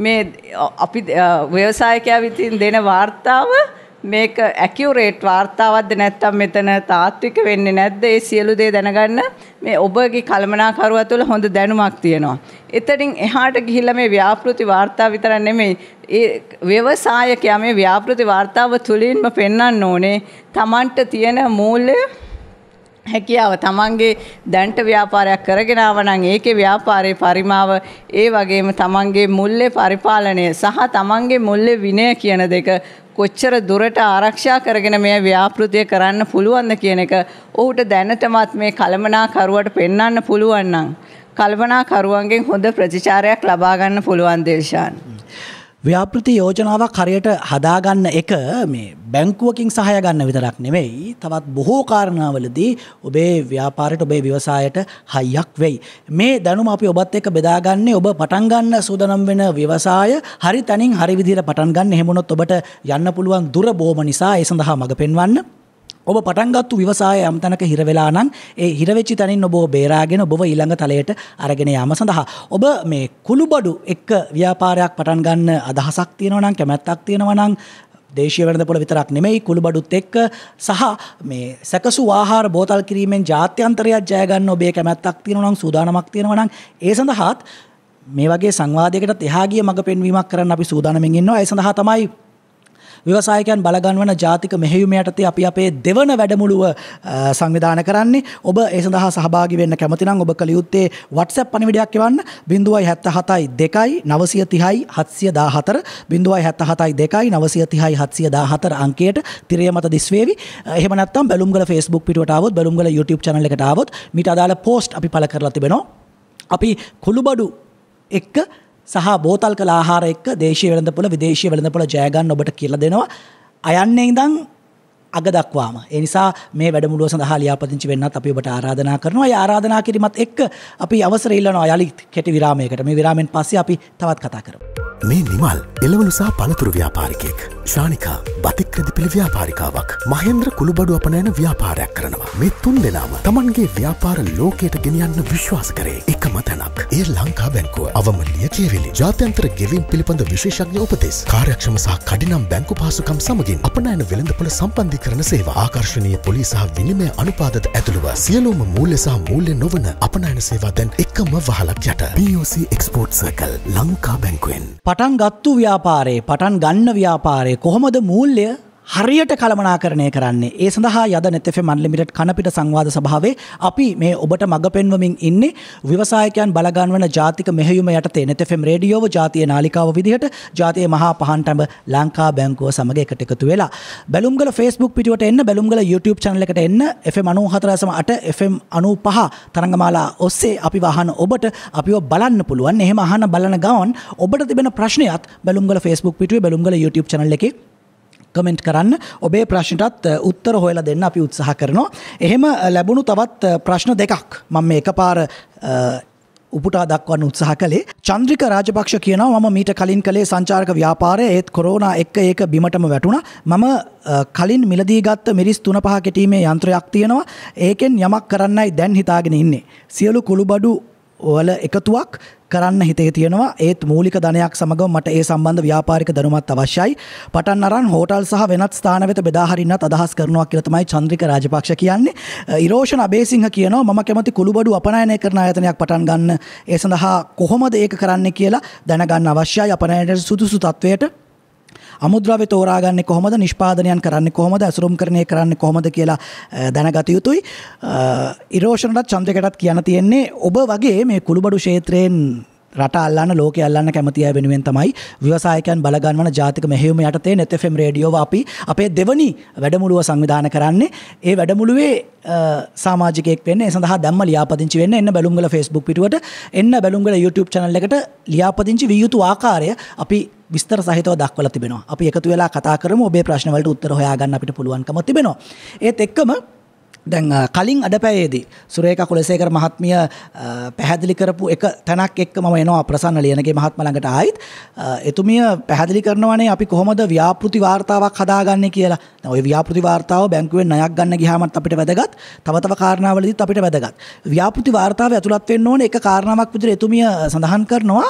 මේ අපි ව්‍යවසායකයා විසින් දෙන වාර්තාව මේක ඇකියුරේට් වාර්තාවක්ද නැත්නම් මෙතන තාත්වික වෙන්නේ නැද්ද? ඒ සියලු දේ දැනගන්න මේ ඔබගේ කළමනාකරුවා තුළ හොඳ දැනුමක් තියෙනවා. එතනින් එහාට ගිහිල්ලා මේ ව්‍යාපෘති වාර්තාව විතරක් නෙමෙයි ඒ ව්‍යවසායකයා මේ ව්‍යාපෘති වාර්තාව තුළින්ම පෙන්වන්න ඕනේ Tamanට තියෙන මූල්‍ය හැකියාව. තමන්ගේ දැන්ට ව්‍යාපාරයක් කරගෙන ආව නම් ඒකේ ව්‍යාපාරයේ පරිමාව ඒ වගේම තමන්ගේ මුල්‍ය පරිපාලනය සහ තමන්ගේ මුල්‍ය විනය කියන දෙක කොච්චර දුරට ආරක්ෂා කරගෙන මේ ව්‍යාපෘතිය කරන්න පුළුවන්ද කියන එක ඔහුට දැනටමත් මේ කළමනාකරුවට පෙන්වන්න පුළුවන් නම් කළමනාකරුවන්ගෙන් හොඳ ප්‍රතිචාරයක් ලබා ගන්න පුළුවන් දේශාන්. ව්‍යාපෘති යෝජනාවක් හරියට හදාගන්න එක මේ බැංකුවකින් සහාය ගන්න විතරක් නෙවෙයි තවත් බොහෝ කාරණාවලදී ඔබේ ව්‍යාපාරයට ඔබේ ව්‍යවසායයට හයියක් වෙයි. මේ දැනුම අපි ඔබත් එක්ක බෙදාගන්නේ ඔබ පටන් ගන්න සූදානම් වෙන ව්‍යවසාය හරි තැනින් හරි විදිහට පටන් ගන්න. එහෙම වුණොත් ඔබට යන්න පුළුවන් දුර බොහොම නිසා ඒ සඳහා මඟ පෙන්වන්න. ඔබ පටන් ගත්තු ව්‍යවසාය යම් තැනක හිර වෙලා නම් ඒ හිර වෙච්ච තැනින් ඔබව බේරාගෙන ඔබව ඊළඟ තලයට අරගෙන යාම සඳහා ඔබ මේ කුළුබඩු එක්ක ව්‍යාපාරයක් පටන් ගන්න අදහසක් තියෙනවා නම් කැමැත්තක් තියෙනවා නම් දේශීය වෙළඳපොළ විතරක් නෙමෙයි කුළුබඩුත් එක්ක සහ මේ සැකසු ආහාර බෝතල් කිරීමෙන් ජාත්‍යන්තරයක් ජය ගන්න ඔබේ කැමැත්තක් තියෙනවා නම් සූදානමක් තියෙනවා නම් ඒ සඳහාත් මේ වගේ සංවාදයකටත් එහා ගිය මඟ පෙන්වීමක් කරන්න අපි සූදානම්ෙන් ඉන්නවා. ඒ සඳහා තමයි ව්‍යවසායකයන් බලගන්වන ජාතික මෙහෙයුම යටතේ අපි අපේ දෙවන වැඩමුළුව සංවිධානය කරන්නේ. ඔබ ඒ සඳහා සහභාගී වෙන්න කැමති නම් ඔබ කළ යුත්තේ WhatsApp පණිවිඩයක් එවන්න 077 2 930 714 077 2 930 අංකයට තිරය මත දිස්වේවි. එහෙම නැත්නම් බැලුම්ගල Facebook පිටුවට ආවොත් බැලුම්ගල YouTube channel එකට ආවොත් මීට අදාළ post අපි පළ කරලා තිබෙනවා. අපි කුළුබඩු එක්ක සහ බෝතල් කළ ආහාර එක්ක දේශීය වෙළඳපොළ විදේශීය වෙළඳපොළ ජය ගන්න ඔබට කියලා දෙනවා. අයන්නේ ඉඳන් අග දක්වාම. ඒ නිසා මේ වැඩමුළුව සඳහා ලියාපදිංචි වෙන්නත් අපි ඔබට ආරාධනා කරනවා. ඒ ආරාධනා කිරීමත් එක්ක අපි අවසර ඉල්ලනවා යලිත් කෙටි විරාමයකට. මේ විරාමයෙන් පස්සේ අපි තවත් කතා කරමු. මේ නිමල් එළවලු සහ පළතුරු ව්‍යාපාරිකයෙක්. ශානිකා බතික් රෙදිපිලි ව්‍යාපාරිකාවක්. මහේන්ද්‍ර කුළුබඩු අපනයන ව්‍යාපාරයක් කරනවා. මේ තුන් දෙනාම තමන්ගේ ව්‍යාපාර ලෝකයට ගෙනියන්න විශ්වාස කරේ එකම තැනක්. ඒ ලංකා බැංකුව. අවමල්ලිය කියවිලි. ජාත්‍යන්තර ගෙවීම් පිළිබඳ විශේෂඥ උපදෙස්. කාර්යක්ෂම සහ කඩිනම් බැංකු පහසුකම් සමගින් අපනයන වෙළඳපොළ සම්බන්ධීකරණ සේවා. ආකර්ශනීය පොලි සහ විනිමය අනුපාදත ඇතුළුව සියලුම මූල්‍ය සහ මූල්‍ය නොවන අපනයන සේවා දැන් එකම වහලක් යට. POC Export Circle Lanka බැංකුවෙන්. පටන් ගත්තු ව්‍යාපාරයේ පටන් ගන්න ව්යාපාරයේ කොහොමද මූල්‍ය හරියට කළමනාකරණය කරන්නේ? ඒ සඳහා යද net FM unlimited කනපිට සංවාද සභාවේ අපි මේ ඔබට මඟ පෙන්වමින් ඉන්නේ ව්‍යවසායකයන් බලගන්වන ජාතික මෙහෙයුම යටතේ net FM රේඩියෝව ජාතිය නාලිකාව විදිහට ජාතියේ මහා පහන්ටඹ ලංකා බැංකුව සමග එකට එකතු වෙලා බැලුම්ගල Facebook පිටුවට එන්න බැලුම්ගල YouTube channel එකට එන්න FM 94.8 FM 95 තරංගමාලා ඔස්සේ අපි වහන ඔබට අපිව බලන්න පුළුවන්. එහෙම අහන බලන ගමන් ඔබට තිබෙන ප්‍රශ්නයත් බැලුම්ගල Facebook පිටුවේ බැලුම්ගල YouTube channel එකේ කමෙන්ට් කරන්න. ඔබේ ප්‍රශ්නටත් උත්තර හොයලා දෙන්න අපි උත්සාහ කරනවා. එහෙම ලැබුණු තවත් ප්‍රශ්න දෙකක් මම මේ එකපාර උපුටා දක්වන්න උත්සාහ කළේ. චන්ද්‍රික රාජපක්ෂ කියනවා මම මීට කලින් කළේ සංචාරක ව්‍යාපාරය ඒත් කොරෝනා එක්ක ඒක බිමටම වැටුණා. මම කලින් මිලදී ගත්ත මිරිස් 3-5 කෙටීමේ යන්ත්‍රයක් තියෙනවා. ඒකෙන් යමක් කරන්නයි දැන් හිතාගෙන ඉන්නේ. සියලු කුළුබඩු වල එකතුවක් කරන්න හිතේ තියෙනවා. ඒත් මූලික ධනයක් සමගම මට ඒ සම්බන්ධ ව්‍යාපාරික දැනුමත් අවශ්‍යයි. පටන් අරන් හෝටල් සහ වෙනත් ස්ථාන වෙත බෙදා හරින්නත් අදහස් කරනවා කියලා තමයි චන්ද්‍රික රාජපක්ෂ කියන්නේ. ඉරෝෂණ අබේසිංහ කියනවා මම කැමති කුළුබඩු අපනයනය කරන ආයතනයක් පටන් ගන්න. ඒ සඳහා කොහොමද ඒක කරන්නේ කියලා දැනගන්න අවශ්‍යයි. අපනයනයට සුදුසු තත්වයට අමුද්‍රව්‍ය තෝරාගන්නේ කොහොමද, නිෂ්පාදනයන් කරන්නේ කොහොමද, අසුරුම්කරණය කරන්නේ කොහොමද කියලා දැනගත යුතුයි. ඉරෝෂණටත් චන්ද්‍රකටත් කියන්න තියෙන්නේ ඔබ වගේ මේ කුළුබඩු ක්ෂේත්‍රයෙන් රට අල්ලන්න ලෝකය අල්ලන්න කැමති අය වෙනුවෙන් තමයි ව්‍යවසායකයන් බලගන්වන ජාතික මෙහෙයුම යටතේ net FM රේඩියෝව අපි අපේ දෙවනි වැඩමුළුව සංවිධානය කරන්නේ. ඒ වැඩමුළුවේ සමාජිකයෙක් වෙන්න ඒ සඳහා දැම්ම ලියාපදිංචි වෙන්න එන්න බැලුම්ගල Facebook පිටුවට එන්න බැලුම්ගල YouTube channel එකට ලියාපදිංචි විය යුතු ආකාරය අපි විස්තර සහිතව දක්වලා තිබෙනවා. අපි එකතු වෙලා කතා කරමු. ඔබේ ප්‍රශ්න වලට උත්තර හොයාගන්න අපිට පුළුවන්කම තිබෙනවා. ඒත් එක්කම දැන් කලින් අඩපැයේදී සුරේකා කුලසේකර මහත්මිය පැහැදිලි කරපු එක තැනක් එක්ක මම එනවා ප්‍රසන්න ලියනගේ මහත්මයා ළඟට ආයිත් එතුමිය පැහැදිලි කරනවානේ අපි කොහොමද ව්‍යාපෘති වාර්තාවක් හදාගන්නේ කියලා. දැන් ওই ව්‍යාපෘති වාර්තාව බැංකුවෙන් ණයක් ගන්න ගියාමත් අපිට වැදගත්. තව කාරණාවලදීත් අපිට වැදගත්. ව්‍යාපෘති වාර්තාවේ ඇතුළත් වෙන්න ඕනේ එක කාරණාවක් විදිහට එතුමිය සඳහන් කරනවා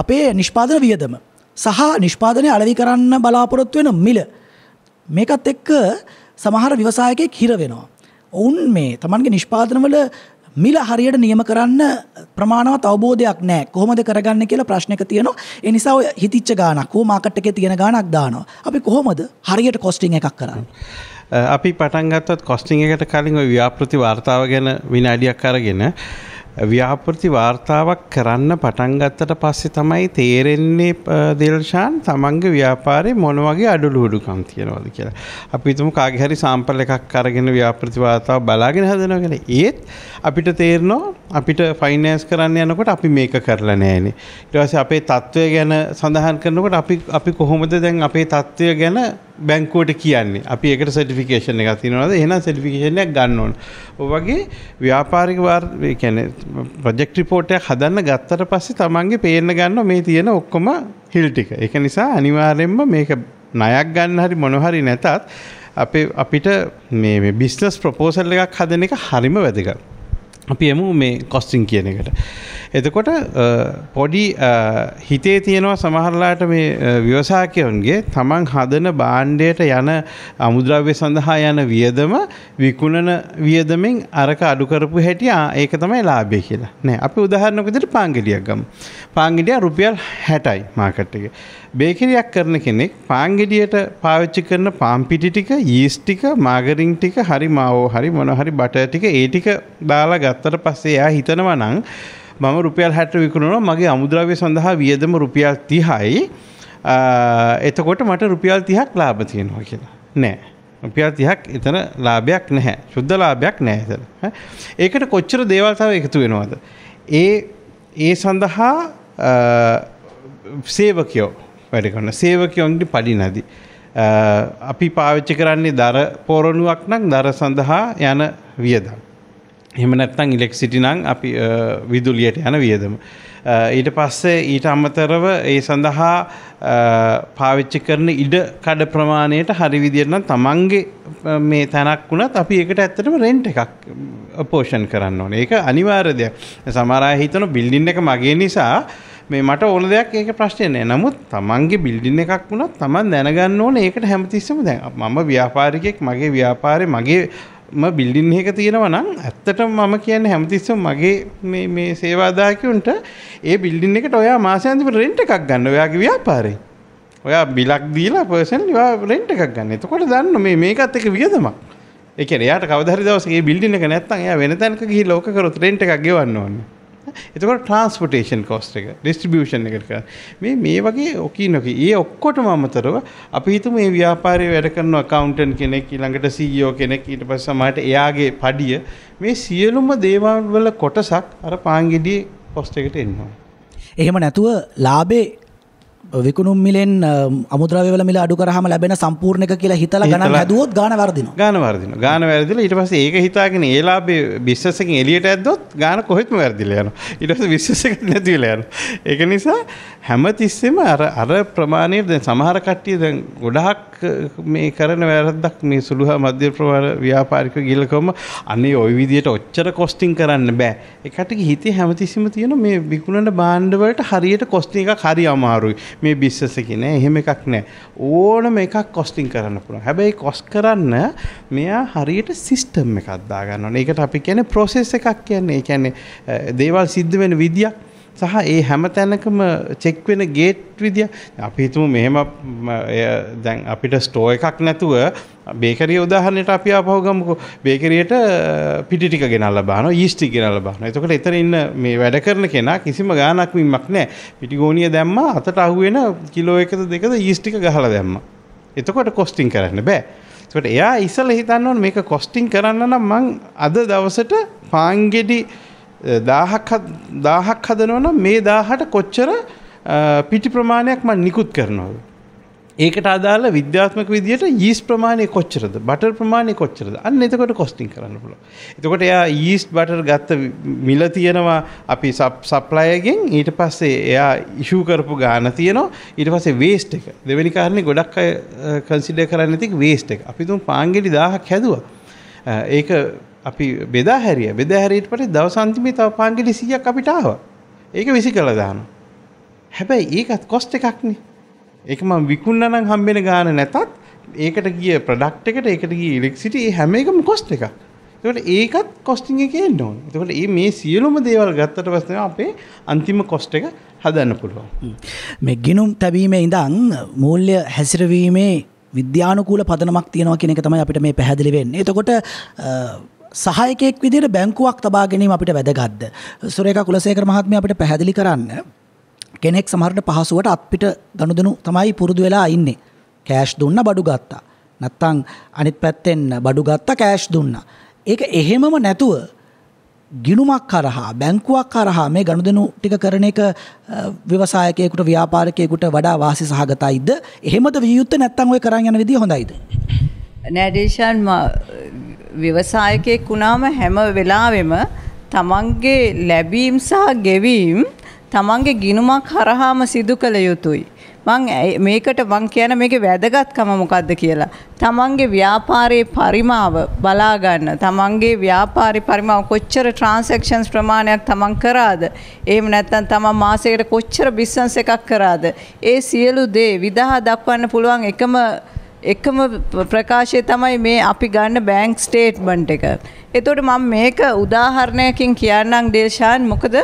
අපේ නිෂ්පාදන වියදම සහ නිෂ්පාදනය අලෙවි කරන්න බලාපොරොත්තු වෙන මිල. මේකත් එක්ක සමහර ව්‍යවසායකයෙක් හිර වෙනවා. ඔවුන් මේ තමන්ගේ නිෂ්පාදනවල මිල හරියට නියම කරන්න ප්‍රමාණවත් අවබෝධයක් නැහැ. කොහොමද කරගන්නේ කියලා ප්‍රශ්නයක තියෙනවා. ඒ නිසා ඔය හිතිච්ච ගාණක් හෝ මාකට් එකේ තියෙන ගාණක් දානවා. අපි කොහොමද හරියට කොස්ටිං එකක් කරන්නේ? අපි පටන් ගත්තොත් කොස්ටිං එකට කලින් ওই ව්‍යාපෘති වාර්තාව ගැන විනාඩියක් අරගෙන ව්‍යාපෘති වාර්තාවක් කරන්න පටන් ගත්තට පස්සේ තමයි තේරෙන්නේ දිල්ෂාන් තමන්ගේ ව්‍යාපාරේ මොන වගේ අඩලුඩුකම් තියෙනවද කියලා. අපි හිතමු කාගේ හරි සාම්පල් එකක් අරගෙන ව්‍යාපෘති වාර්තාව බලාගෙන හදනවා කියලා. ඒත් අපිට තේරෙනවා අපිට ෆයිනෑන්ස් කරන්න යනකොට අපි මේක කරලා නැහැනේ. ඊට පස්සේ අපේ තත්ත්වය ගැන සඳහන් කරනකොට අපි කොහොමද දැන් අපේ තත්ත්වය ගැන බැංකුවට කියන්නේ. අපි ඒකට සර්ටිෆිකේෂන් එකක් තියෙනවද? එහෙනම් සර්ටිෆිකේෂන් එකක් ගන්න ඕන. ඔය වගේ ව්‍යාපාරික ඒ කියන්නේ ප්‍රොජෙක්ට් රිපෝට් එකක් හදන්න ගත්තට පස්සේ තමන්ගේ පේන්න ගන්නවා මේ තියෙන ඔක්කොම හිල් ටික. ඒක නිසා අනිවාර්යයෙන්ම මේක ණයක් ගන්න හරි මොන හරි නැතත් අපිට මේ බිස්නස් ප්‍රොපෝසල් එකක් හදන එක හරිම වැදගත්. අපි එමු මේ කොස්ටිං කියන එකට. එතකොට පොඩි හිතේ තියෙනවා සමහරලාට මේ ව්‍යවසායකයන්ගේ තමන් හදන භාණ්ඩයට යන අමුද්‍රව්‍ය සඳහා යන වියදම විකුණන වියදමෙන් අරක අඩු කරපු හැටි ඒක තමයි ලාභය කියලා. නෑ අපි උදාහරණයක් විදිහට පාන් ගෙඩියක් ගමු. පාන් ගෙඩිය රුපියල් 60යි මාකට් එකේ. බේකරියක් කරන කෙනෙක් පාන් ගෙඩියට පාවිච්චි කරන පාන් පිටි ටික, යීස්ට් ටික, මාගරින් ටික, හරි මාවෝ හරි මොන හරි බටර් ටික ඒ ටික දාලා ගත්තට පස්සේ එයා හිතනවා නම් මම රුපියල් 60 විකුණනවා මගේ අමුද්‍රව්‍ය සඳහා වියදම රුපියල් 30යි. එතකොට මට රුපියල් 30ක් ලාභ තියෙනවා කියලා. නෑ. රුපියල් 30ක් එතන ලාභයක් නැහැ. සුද්ධ ලාභයක් නැහැ එතන. ඒකට කොච්චර දේවල් තව එකතු වෙනවද? ඒ සඳහා සේවකයෝ වැඩ කරන සේවකයන්ගේ පඩි නැදි. අපි පාවිච්චි කරන්නේ දර පොරණුවක් නම් දර සඳහා යන වියදම්. එහෙම නැත්නම් ඉලෙක්ට්‍රිසිටි නම් අපි විදුලියට යන වියදම. ඊට පස්සේ ඊට අමතරව ඒ සඳහා පාවිච්චි කරන ඉඩ කඩ ප්‍රමාණයට හරි විදියට නම් තමන්ගේ මේ තැනක් වුණත් අපි ඒකට ඇත්තටම රෙන්ට් එකක් පෝෂන් කරන්න ඕනේ. ඒක අනිවාර්ය දෙයක්. සමහර අය හිතන බිල්ඩින් එක මගේ නිසා මේ මට ඕන දෙයක් ඒක ප්‍රශ්නේ නෑ. නමුත් තමන්ගේ බිල්ඩින් එකක් වුණත් තමන් දැනගන්න ඕනේ ඒකට හැමතිස්සෙම දැන් මම ව්‍යාපාරිකයෙක් මගේ ව්‍යාපාරේ මගේ බිල්ඩින් එක තියෙනවා නම් ඇත්තටම මම කියන්නේ හැමතිස්සෙම මගේ මේ සේවාදායකයන්ට ඒ බිල්ඩින් එකට ඔයා මාසෙන්දි රෙන්ට් එකක් ගන්න ඔයාගේ ව්‍යාපාරේ. ඔයා බිලක් දීලා පර්සනලි ඔයා රෙන්ට් එකක් ගන්න. එතකොට දන්න මේකත් එක වියදමක්. ඒ කියන්නේ එයාට කවදා හරි දවසක මේ බිල්ඩින් එක නැත්තම් එයා වෙන තැනක ගිහිල්ලා ඕක කරොත් රෙන්ට් එකක් ගෙවන්න ඕනේ. එතකොට ට්‍රාන්ස්පෝර්ටේෂන් කොස්ට් එක ඩිස්ට්‍රිබියුෂන් එකට මේ වගේ ඔකිනොකි ඒ ඔක්කොටම අමතරව අපි හිතමු මේ ව්‍යාපාරයේ වැඩ කරන accountant කෙනෙක් ඊළඟට CEO කෙනෙක් ඊට පස්සේ සමහරට එයාගේ පඩිය මේ සියලුම දේවල් වල කොටසක් අර පාන් ගෙඩියේ කොස්ට් එකට එනවා. එහෙම නැතුව ලාභේ විකුණුම් මිලෙන් අමුද්‍රව්‍ය වල මිල අඩු කරාම ලැබෙන සම්පූර්ණ එක කියලා හිතලා ගණන් හැදුවොත් ගාණ වර්ධිනවා. ගාණ වැරදිලා ඊට පස්සේ ඒක හිතාගෙන ඒ ලාභේ බිස්නස් එකෙන් එළියට ඇද්දොත් ගාණ කොහෙත්ම වැරදිලා යනවා. ඊට පස්සේ බිස්නස් එක නැති වෙලා යනවා. ඒක නිසා හැමතිස්සෙම අර ප්‍රමාණය දැන් සමහර කට්ටිය දැන් ගොඩාක් මේ කරන වැරද්දක් මේ සුළු හා මධ්‍ය ප්‍රමාණ ව්‍යාපාරිකයෝ ගිලකම අනේ ওই විදියට ඔච්චර කොස්ටිං කරන්න බෑ. ඒකට හිතේ හැමතිස්සෙම තියෙන මේ විකුණන භාණ්ඩ වලට හරියට කොස්ටිං එකක් හරි අමාරුයි. මේ බිස්නස් එකේ නෑ එහෙම එකක් නෑ. ඕනම එකක් කොස්ටිං කරන්න පුළුවන්. හැබැයි කොස්ට් කරන්න මෙයා හරියට සිස්ටම් එකක් දා ගන්න ඕනේ. ඒකට අපි කියන්නේ ප්‍රොසෙස් එකක් කියන්නේ. ඒ කියන්නේ දේවල් සිද්ධ වෙන විදියක් සහ ඒ හැම තැනකම චෙක් වෙන ගේට් විදිය. අපි හිතමු මෙහෙම දැන් අපිට ස්ටෝ එකක් නැතුව බේකරිය උදාහරණයට අපි ආපහු ගමුකෝ. බේකරියට පිටි ටික ගෙනල්ලා බානවා, යීස්ට් ටික ගෙනල්ලා බානවා. එතකොට එතන ඉන්න මේ වැඩ කරන කෙනා කිසිම ගාණක් වීමක් නැහැ. පිටි ගෝණිය දැම්මා අතට අහුවෙන කිලෝ එකද දෙකද යීස්ට් ටික ගහලා දැම්මා. එතකොට කොස්ටිං කරන්න බෑ. ඒකට එයා ඉස්සෙල්ලා හිතන්න ඕනේ මේක කොස්ටිං කරන්න නම් මං අද දවසට පාන් ගෙඩි 1000ක් හදනවා නම් මේ 1000ට කොච්චර පිටි ප්‍රමාණයක් මම නිකුත් කරනවද? ඒකට අදාළ විද්‍යාත්මක විදියට යීස්ට් ප්‍රමාණය කොච්චරද බටර් ප්‍රමාණය කොච්චරද අන්න එතකොට කොස්ටිං කරන්න පුළුවන්. එතකොට එයා යීස්ට් බටර් ගත්ත මිල තියෙනවා අපි සප්ලයර්ගෙන් ඊට පස්සේ එයා ඉෂුව කරපු ගාන තියෙනවා ඊට පස්සේ වේස්ට් එක දෙවෙනි කාරණේ ගොඩක් අය කන්සිඩර් කරන්නේ නැති වේස්ට් එක. අපි තුන් පාන්ගෙඩි 1000ක් හැදුවා. ඒක අපි බෙදා හැරියට පස්සේ දවස් අන්තිමේ තව පාන්ගෙඩි 100ක් අපිට ආවා. ඒක විසි කළා දානවා. හැබැයි ඒකත් කොස්ට් එකක්නේ. ඒක මම විකුණන නම් හම්බෙන ගාන නැතත් ඒකට ගිය ප්‍රොඩක්ට් එකට ඒකට ගිය ඉලෙක්ට්‍රිසිටි ඒ හැම එකම කොස්ට් එකක්. ඒකට ඒකත් කොස්ටිං එකේ එන්න ඕනේ. ඒකට මේ සියලුම දේවල් ගත්තට පස්සේ අපේ අන්තිම කොස්ට් එක හදන්න පුළුවන්. මේ ගිණුම් තැබීමේ ඉඳන් මූල්‍ය හැසිරවීමේ විද්‍යානුකූල පදනමක් තියෙනවා කියන එක තමයි අපිට මේ පැහැදිලි වෙන්නේ. එතකොට සහායකයෙක් විදිහට බැංකුවක් තබා ගැනීම අපිට වැදගත්ද? සුරේඛා කුලසේකර මහත්මිය අපිට පැහැදිලි කරන්න. කෙනෙක් සමහරට පහසුවට අත්පිට ගනුදෙනු තමයි පුරුදු වෙලා ඉන්නේ. කෑෂ් දුන්න බඩු ගත්තා. නැත්තම් අනිත් පැත්තෙන් බඩු ගත්තා කෑෂ් දුන්නා. ඒක එහෙමම නැතුව ගිණුමක් කරහා බැංකුවක් කරහා මේ ගනුදෙනු ටික කරන එක ව්‍යවසායකයෙකුට ව්‍යාපාරිකයෙකුට වඩා වාසි සහගතයිද? එහෙමද විය යුත්තේ නැත්තම් ඔය කරන් යන විදිය හොඳයිද? නෑඩේෂන් ව්‍යවසායකයෙක් වුණාම හැම වෙලාවෙම තමන්ගේ ලැබීම් සහ ගෙවීම් තමන්ගේ ගිණුමක් හරහාම සිදු කළ යුතුයි. මේකට මං කියන මේකේ වැදගත්කම මොකද්ද කියලා. තමන්ගේ ව්‍යාපාරයේ පරිමාව බලා ගන්න. තමන්ගේ ව්‍යාපාරේ පරිමාව කොච්චර ට්‍රාන්සැක්ෂන්ස් ප්‍රමාණයක් තමන් කරාද? එහෙම නැත්නම් තමන් මාසයකට කොච්චර බිස්නස් එකක් කරාද? ඒ සියලු දේ විදහා දක්වන්න පුළුවන් එකම ප්‍රකාශය තමයි මේ අපි ගන්න බැංක් ස්ටේට්මන්ට් එක. එතකොට මම මේක උදාහරණයකින් කියන්නම් දේශාන්. මොකද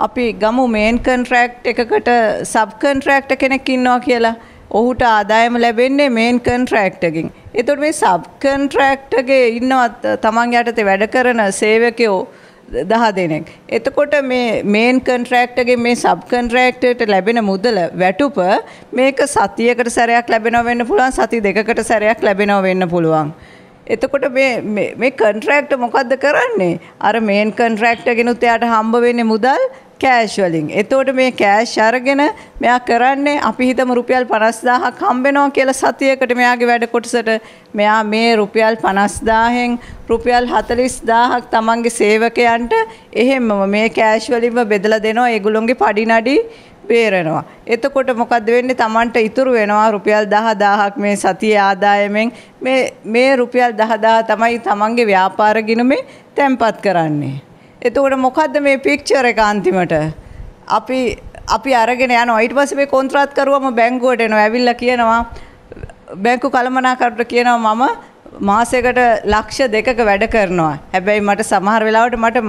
අපි ගමු මේන් කොන්ට්‍රැක්ට් එකකට සබ් කොන්ට්‍රැක්ට් කෙනෙක් ඉන්නවා කියලා. ඔහුට ආදායම ලැබෙන්නේ මේන් කොන්ට්‍රැක්ට් එකකින්. එතකොට මේ සබ් කොන්ට්‍රැක්ට් එකේ ඉන්නවා තමන් යටතේ වැඩ කරන සේවකයෝ 10 දෙනෙක්. එතකොට මේ මේන් කොන්ට්‍රැක්ට් එකේ මේ සබ් කොන්ට්‍රැක්ටර්ට ලැබෙන මුදල වැටුප මේක සතියකට සැරයක් ලැබෙනවා වෙන්න පුළුවන්, සති දෙකකට සැරයක් ලැබෙනවා වෙන්න පුළුවන්. එතකොට මේ කොන්ට්‍රැක්ට් මොකද්ද කරන්නේ? අර මේන් කොන්ට්‍රැක්ට් එකෙනුත් එයාට හම්බ වෙන්නේ මුදල් කෑෂ් වලින්. එතකොට මේ කෑෂ් අරගෙන මෙයා කරන්නේ අපි හිතමු රුපියල් 50000ක් හම්බ වෙනවා කියලා සතියකට මෙයාගේ වැඩ කොටසට. මෙයා මේ රුපියල් 50000න් රුපියල් 40000ක් තමන්ගේ සේවකයන්ට එහෙම්ම මේ කෑෂ් වලින්ම බෙදලා දෙනවා. ඒගොල්ලොන්ගේ පඩි නඩි බේරනවා. එතකොට මොකද්ද වෙන්නේ? තමන්ට ඉතුරු වෙනවා රුපියල් 10000ක් මේ සතියේ ආදායමෙන්. මේ රුපියල් 10000 තමයි තමන්ගේ ව්‍යාපාර ගිණුමේ තැන්පත් කරන්නේ. එතකොට මොකද්ද මේ පික්චර් එක අන්තිමට? අපි අරගෙන යනවා. ඊට පස්සේ මේ කොන්ත්‍රාත් කරුවම බැංකුවට එනවා. ඇවිල්ලා කියනවා බැංකු කළමනාකරුට කියනවා මම මාසයකට ලක්ෂ 2ක වැඩ කරනවා. හැබැයි මට සමහර වෙලාවට මට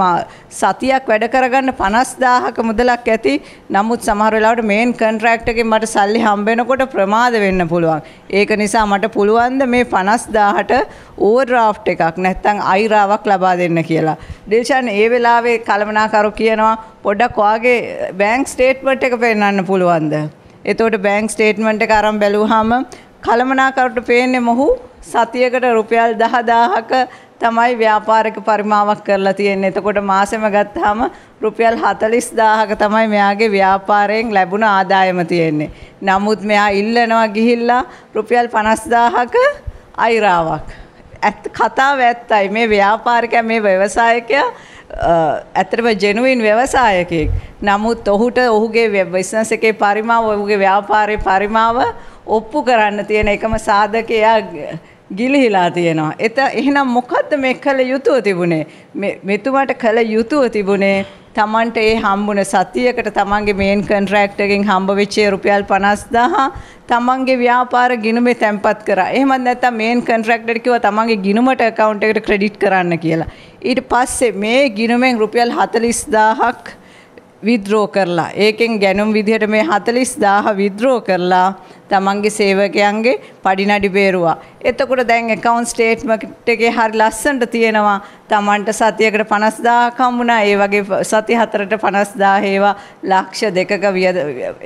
සතියක් වැඩ කරගන්න 50000ක මුදලක් ඇති. නමුත් සමහර වෙලාවට මේන් කොන්ට්‍රැක්ට් එකෙන් මට සල්ලි හම්බ වෙනකොට ප්‍රමාද වෙන්න පුළුවන්. ඒක නිසා මට පුළුවන් ද මේ 50000ට ඕවර්ඩ්‍රාෆ්ට් එකක් නැත්නම් අයිරාවක් ලබා දෙන්න කියලා. දේශාන් ඒ වෙලාවේ කළමනාකරු කියනවා පොඩ්ඩක් ඔයාගේ බැංක් ස්ටේට්මන්ට් එක පෙන්නන්න පුළුවන්ද? එතකොට බැංක් ස්ටේට්මන්ට් එක අරන් බැලුවාම කළමනාකරුට පේන්නේ මොහු සතියකට රුපියල් 10000ක තමයි ව්‍යාපාරික පරිමාවක් කරලා තියෙන්නේ. එතකොට මාසෙම ගත්තාම රුපියල් 40000ක තමයි මෙයාගේ ව්‍යාපාරයෙන් ලැබුණ ආදායම තියෙන්නේ. නමුත් මෙයා ඉල්ලනවා ගිහිල්ලා රුපියල් 50000ක අයිරාවක්. කතාව ඇත්තයි. මේ ව්‍යාපාරිකයා මේ ව්‍යවසායකයා ඇත්තටම ජෙනුයින් ව්‍යවසායකයෙක්. නමුත් ඔහුට ඔහුගේ බිස්නස් එකේ පරිමාව, ඔහුගේ ව්‍යාපාරයේ පරිමාව ඔප්පු කරන්න තියෙන එකම සාධකය ගිලිහිලා තියෙනවා. එහෙනම් මොකද්ද මේ කළ යුතුව තිබුණේ? මෙතුමාට කළ යුතුව තිබුණේ තමන්ට ඒ හම්බුන සතියකට තමන්ගේ මේන් කොන්ට්‍රැක්ට් එකෙන් හම්බ වෙච්ච රුපියල් 50000 තමන්ගේ ව්‍යාපාර ගිණුමේ තැන්පත් කරා. එහෙමත් නැත්නම් මේන් කොන්ට්‍රැක්ට් එකට කිව්වා තමන්ගේ ගිණුමට account එකට ක්‍රෙඩිට් කරන්න කියලා. ඊට පස්සේ මේ ගිණුමෙන් රුපියල් 40000ක් විත්ඩ්‍රෝ කරලා ඒකෙන් ගැනුම් විදිහට මේ 40000 විත්ඩ්‍රෝ කරලා තමන්ගේ සේවකයන්ගේ පඩි නඩි බේරුවා. එතකොට දැන් account statement එකේ හරි ලස්සනට තියෙනවා තමන්ට සතියකට 50000ක් හම්බුණා. ඒ වගේ සති 4ට 50000 ඒවා ලක්ෂ 2ක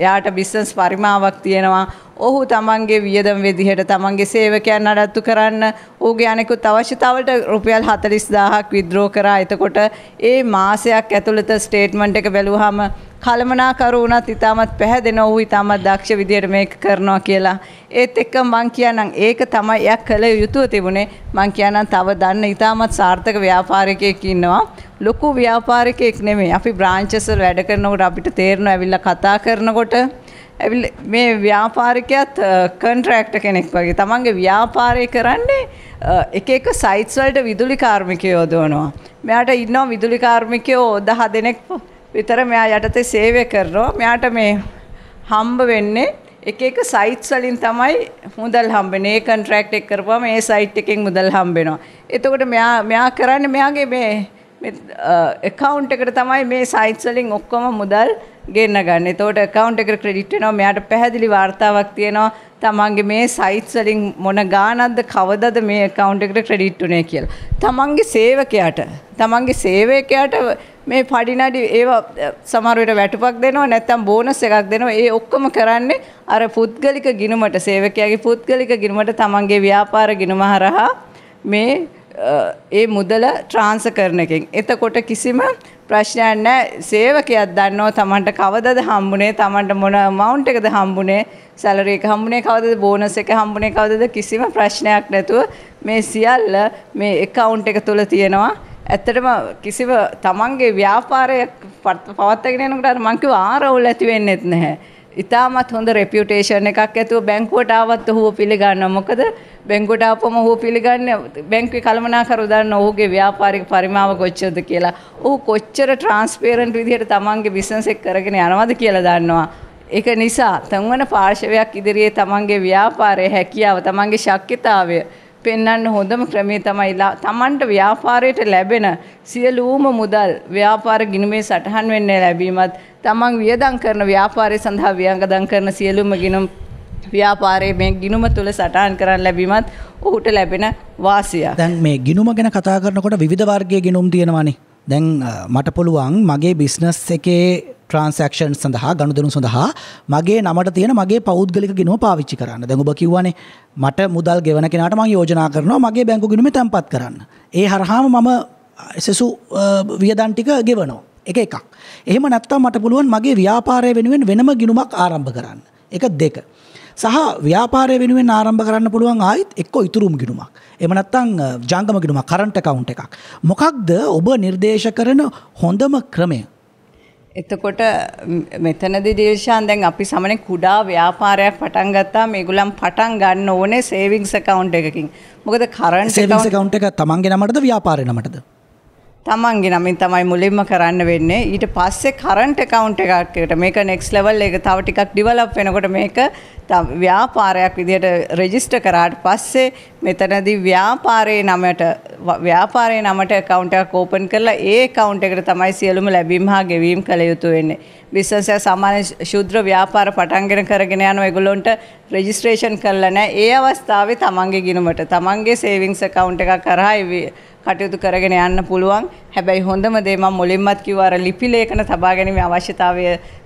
යාට බිස්නස් පරිමාවක් තියෙනවා. ඔහු තමන්ගේ වියදම් විදිහට තමන්ගේ සේවකයන් නඩත්තු කරන්න ඔහුගේ අනෙකුත් අවශ්‍යතාවලට රුපියල් 40000ක් විත්ඩ්‍රෝ කරා. එතකොට ඒ මාසයක් ඇතුළත ස්ටේට්මන්ට් එක බැලුවාම කළමනාකරු වුණත් ඉතාමත් පැහැදෙනවා ඌ ඉතාමත් දක්ෂ විදියට මේක කරනවා කියලා. ඒත් එක්ක මං කියනනම් ඒක තමයි එයා කළ යුතුව තිබුණේ. මං කියනනම් තව දන්න ඉතාමත් සාර්ථක ව්‍යාපාරිකයෙක් ඉන්නවා. ලොකු ව්‍යාපාරිකයෙක් නෙමෙයි. අපි බ්‍රාන්චස් වල වැඩ කරනකොට අපිට තේරෙනවා ඇවිල්ලා කතා කරනකොට මේ ව්‍යාපාරිකයාත් කොන්ට්‍රැක්ටර් කෙනෙක් වගේ. තමන්ගේ ව්‍යාපාරය කරන්නේ එක සයිට්ස් වලට විදුලි කාර්මිකයෝ යොදවනවා. මෙයාට ඉන්නවා විදුලි කාර්මිකයෝ 10 දෙනෙක් විතර මෙයා යටතේ සේවය කරනවා. මෙයාට මේ හම්බ වෙන්නේ එක සයිට්ස් වලින් තමයි මුදල් හම්බෙන්නේ. ඒ කොන්ට්‍රැක්ට් එක කරපුවාම ඒ සයිට් එකෙන් මුදල් හම්බෙනවා. එතකොට මෙයා කරන්නේ මෙයාගේ මේ account එකට තමයි මේ sites වලින් ඔක්කොම මුදල් ගෙන්න ගන්න. එතකොට account එකට credit වෙනවා. මෙයාට පැහැදිලි වාර්තාවක් තියෙනවා. තමන්ගේ මේ sites වලින් මොන ගාණක්ද කවදද මේ account එකට credit උනේ කියලා. තමන්ගේ සේවකයාට මේ පඩිනඩි ඒවා සමහර විට වැටුපක් දෙනවා නැත්නම් බෝනස් එකක් දෙනවා. ඒ ඔක්කොම කරන්නේ අර පුද්ගලික ගිණුමට සේවකයාගේ පුද්ගලික ගිණුමට තමන්ගේ ව්‍යාපාර ගිණුම හරහා මේ ඒ මුදල ට්‍රාන්ස්ෆර් කරන එකෙන්. එතකොට කිසිම ප්‍රශ්නයක් නැහැ. සේවකයා දන්නවා තමන්ට කවදද හම්බුනේ, තමන්ට මොන amount එකද හම්බුනේ, salary එක හම්බුනේ කවදද, බෝනස් එක හම්බුනේ කවදද, කිසිම ප්‍රශ්නයක් නැතුව මේ සියල්ල මේ account එක තුල තියෙනවා. ඇත්තටම කිසිම තමන්ගේ ව්‍යාපාරය පවත්වාගෙන යනකොට මම කිව්වා ආරවුල් ඇති වෙන්නෙත් නැහැ. ඉතාමත් හොඳ රෙපියුටේෂන් එකක් ඇතුව බැංකුවට ආවත් ඔහුව පිළිගන්නවා. මොකද බැංකුවට ආපම ඔහුව පිළිගන්නේ බැංකුවේ කළමනාකරු දන්න ඔහුගේ ව්‍යාපාරික පරිමාව කොච්චරද කියලා. ඔහු කොච්චර ට්‍රාන්ස්පරන්ට් විදිහට තමන්ගේ බිස්නස් එක කරගෙන යනවද කියලා දන්නවා. ඒක නිසා තංවන පාර්ශවයක් ඉදිරියේ තමන්ගේ ව්‍යාපාරයේ හැකියාව, තමන්ගේ ශක්තිතාවය පෙන්වන්න හොඳම ක්‍රමය තමයි තමන්ට ව්‍යාපාරයට ලැබෙන සියලුම මුදල් ව්‍යාපාර ගිණුමේ සටහන් වෙන්න ලැබීමත්, තමන් වියදම් කරන ව්‍යාපාරය සඳහා වියදම් කරන සියලුම ගිණුම් ව්‍යාපාරයේ මේ ගිණුම තුල සටහන් කරන් ලැබීමත් ඔහුට ලැබෙන වාසිය. දැන් මේ ගිණුම ගැන කතා කරනකොට විවිධ වර්ගයේ ගිණුම් තියෙනවානේ. දැන් මට පුළුවන් මගේ බිස්නස් එකේ ට්‍රාන්සැක්ෂන් සඳහා ගනුදෙනු සඳහා මගේ නමට තියෙන මගේ පෞද්ගලික ගිණුම පාවිච්චි කරන්න. දැන් ඔබ කිව්වනේ මට මුදල් ගෙවන කෙනාට මම යෝජනා කරනවා මගේ බැංකු ගිණුමේ තැන්පත් කරන්න. ඒ හරහාම මම සෙසු වියදම් ටික ගෙවනවා. එකක්. එහෙම නැත්නම් මට පුළුවන් මගේ ව්‍යාපාරය වෙනුවෙන් වෙනම ගිණුමක් ආරම්භ කරන්න. එක දෙක. සහ ව්‍යාපාරය වෙනුවෙන් ආරම්භ කරන්න පුළුවන් ආයිත් එක්ක ඉතුරුම් ගිණුමක්. එහෙම නැත්නම් ජංගම ගිණුමක්, කරන්ට් account එකක්. මොකක්ද ඔබ නිර්දේශ කරන හොඳම ක්‍රමය? එතකොට මෙතනදී දේශාන් දැන් අපි සමනේ කුඩා ව්‍යාපාරයක් පටන් ගත්තා. මේගොල්ලන් පටන් ගන්න ඕනේ සේවිංස් account එකකින්. මොකද කරන්ට් සේවිංස් account එක තමන්ගේ නමටද ව්‍යාපාරේ නමටද? තමන්ගේ නමින් තමයි මුලින්ම කරන්න වෙන්නේ. ඊට පස්සේ කරන්ට් account එකකට මේක next level එක තව ටිකක් develop වෙනකොට මේක ව්‍යාපාරයක් විදිහට register කරාට පස්සේ මෙතනදී ව්‍යාපාරයේ නමට account එකක් open කරලා ඒ account එකට තමයි සියලුම ලැබීම් හා ගෙවීම් කළ යුතු වෙන්නේ. business එක සාමාන්‍ය ශුද්‍ර ව්‍යාපාර පටන්ගෙන කරගෙන යන ඒගොල්ලොන්ට registration කරලා නැහැ. ඒ අවස්ථාවේ තමන්ගේ ගිණුමට තමන්ගේ savings account එකක් කරා කටයුතු කරගෙන යන්න පුළුවන්. හැබැයි හොඳම දේ මම මුලින්මත් කිව්වා අර ලිපි ලේඛන තබා ගැනීමේ අවශ්‍යතාවය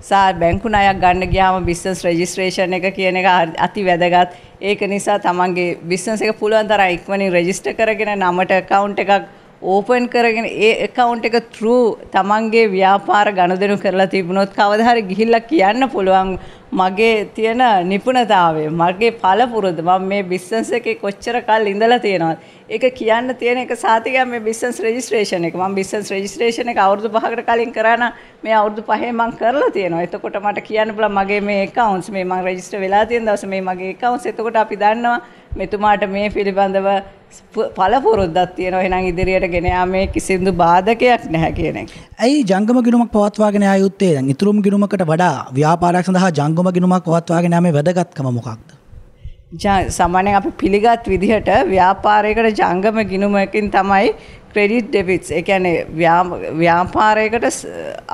සහ බැංකු ණයක් ගන්න ගියාම business registration එක කියන එක අති වැදගත්. ඒක නිසා තමන්ගේ business එක පුළුවන් තරම් ඉක්මනින් register කරගෙන නමට account එකක් open කරගෙන ඒ account එක through තමන්ගේ ව්‍යාපාර ගනුදෙනු කරලා තිබුණොත් කවදා හරි ගිහිල්ලා කියන්න පුළුවන් මගේ තියෙන නිපුණතාවය, මගේ පළපුරුද්ද, මම මේ business එකේ කොච්චර කල් ඉඳලා තියෙනවද ඒක කියන්න තියෙන එක සාතිකයක් මේ business registration එක. මම business registration එක අවුරුදු 5කට කලින් කරා නම් මේ අවුරුදු 5 මම කරලා තියෙනවා. එතකොට මට කියන්න පුළුවන් මගේ මේ accounts මේ මම register වෙලා තියෙන දවසේ මේ මගේ accounts. එතකොට අපි දන්නවා මෙතුමාට මේ පිළිබඳව පළපුරුද්දක් තියෙනවා. එහෙනම් ඉදිරියට ගෙන යාමේ කිසිදු බාධකයක් නැහැ කියන එක. ඇයි ජංගම ගිණුමක් පවත්වාගෙන යා යුත්තේ? දැන් ඉතුරුම් ගිණුමකට වඩා ව්‍යාපාරයක් සඳහා ජංගම ගිණුමක් පවත්වාගෙන යාමේ වැදගත්කම මොකක්ද? සාමාන්‍යයෙන් අපි පිළිගත් විදිහට ව්‍යාපාරයකට ජංගම ගිණුමකින් තමයි ක්‍රෙඩිට් ඩෙබිට්ස්. ඒ කියන්නේ ව්‍යාපාරයකට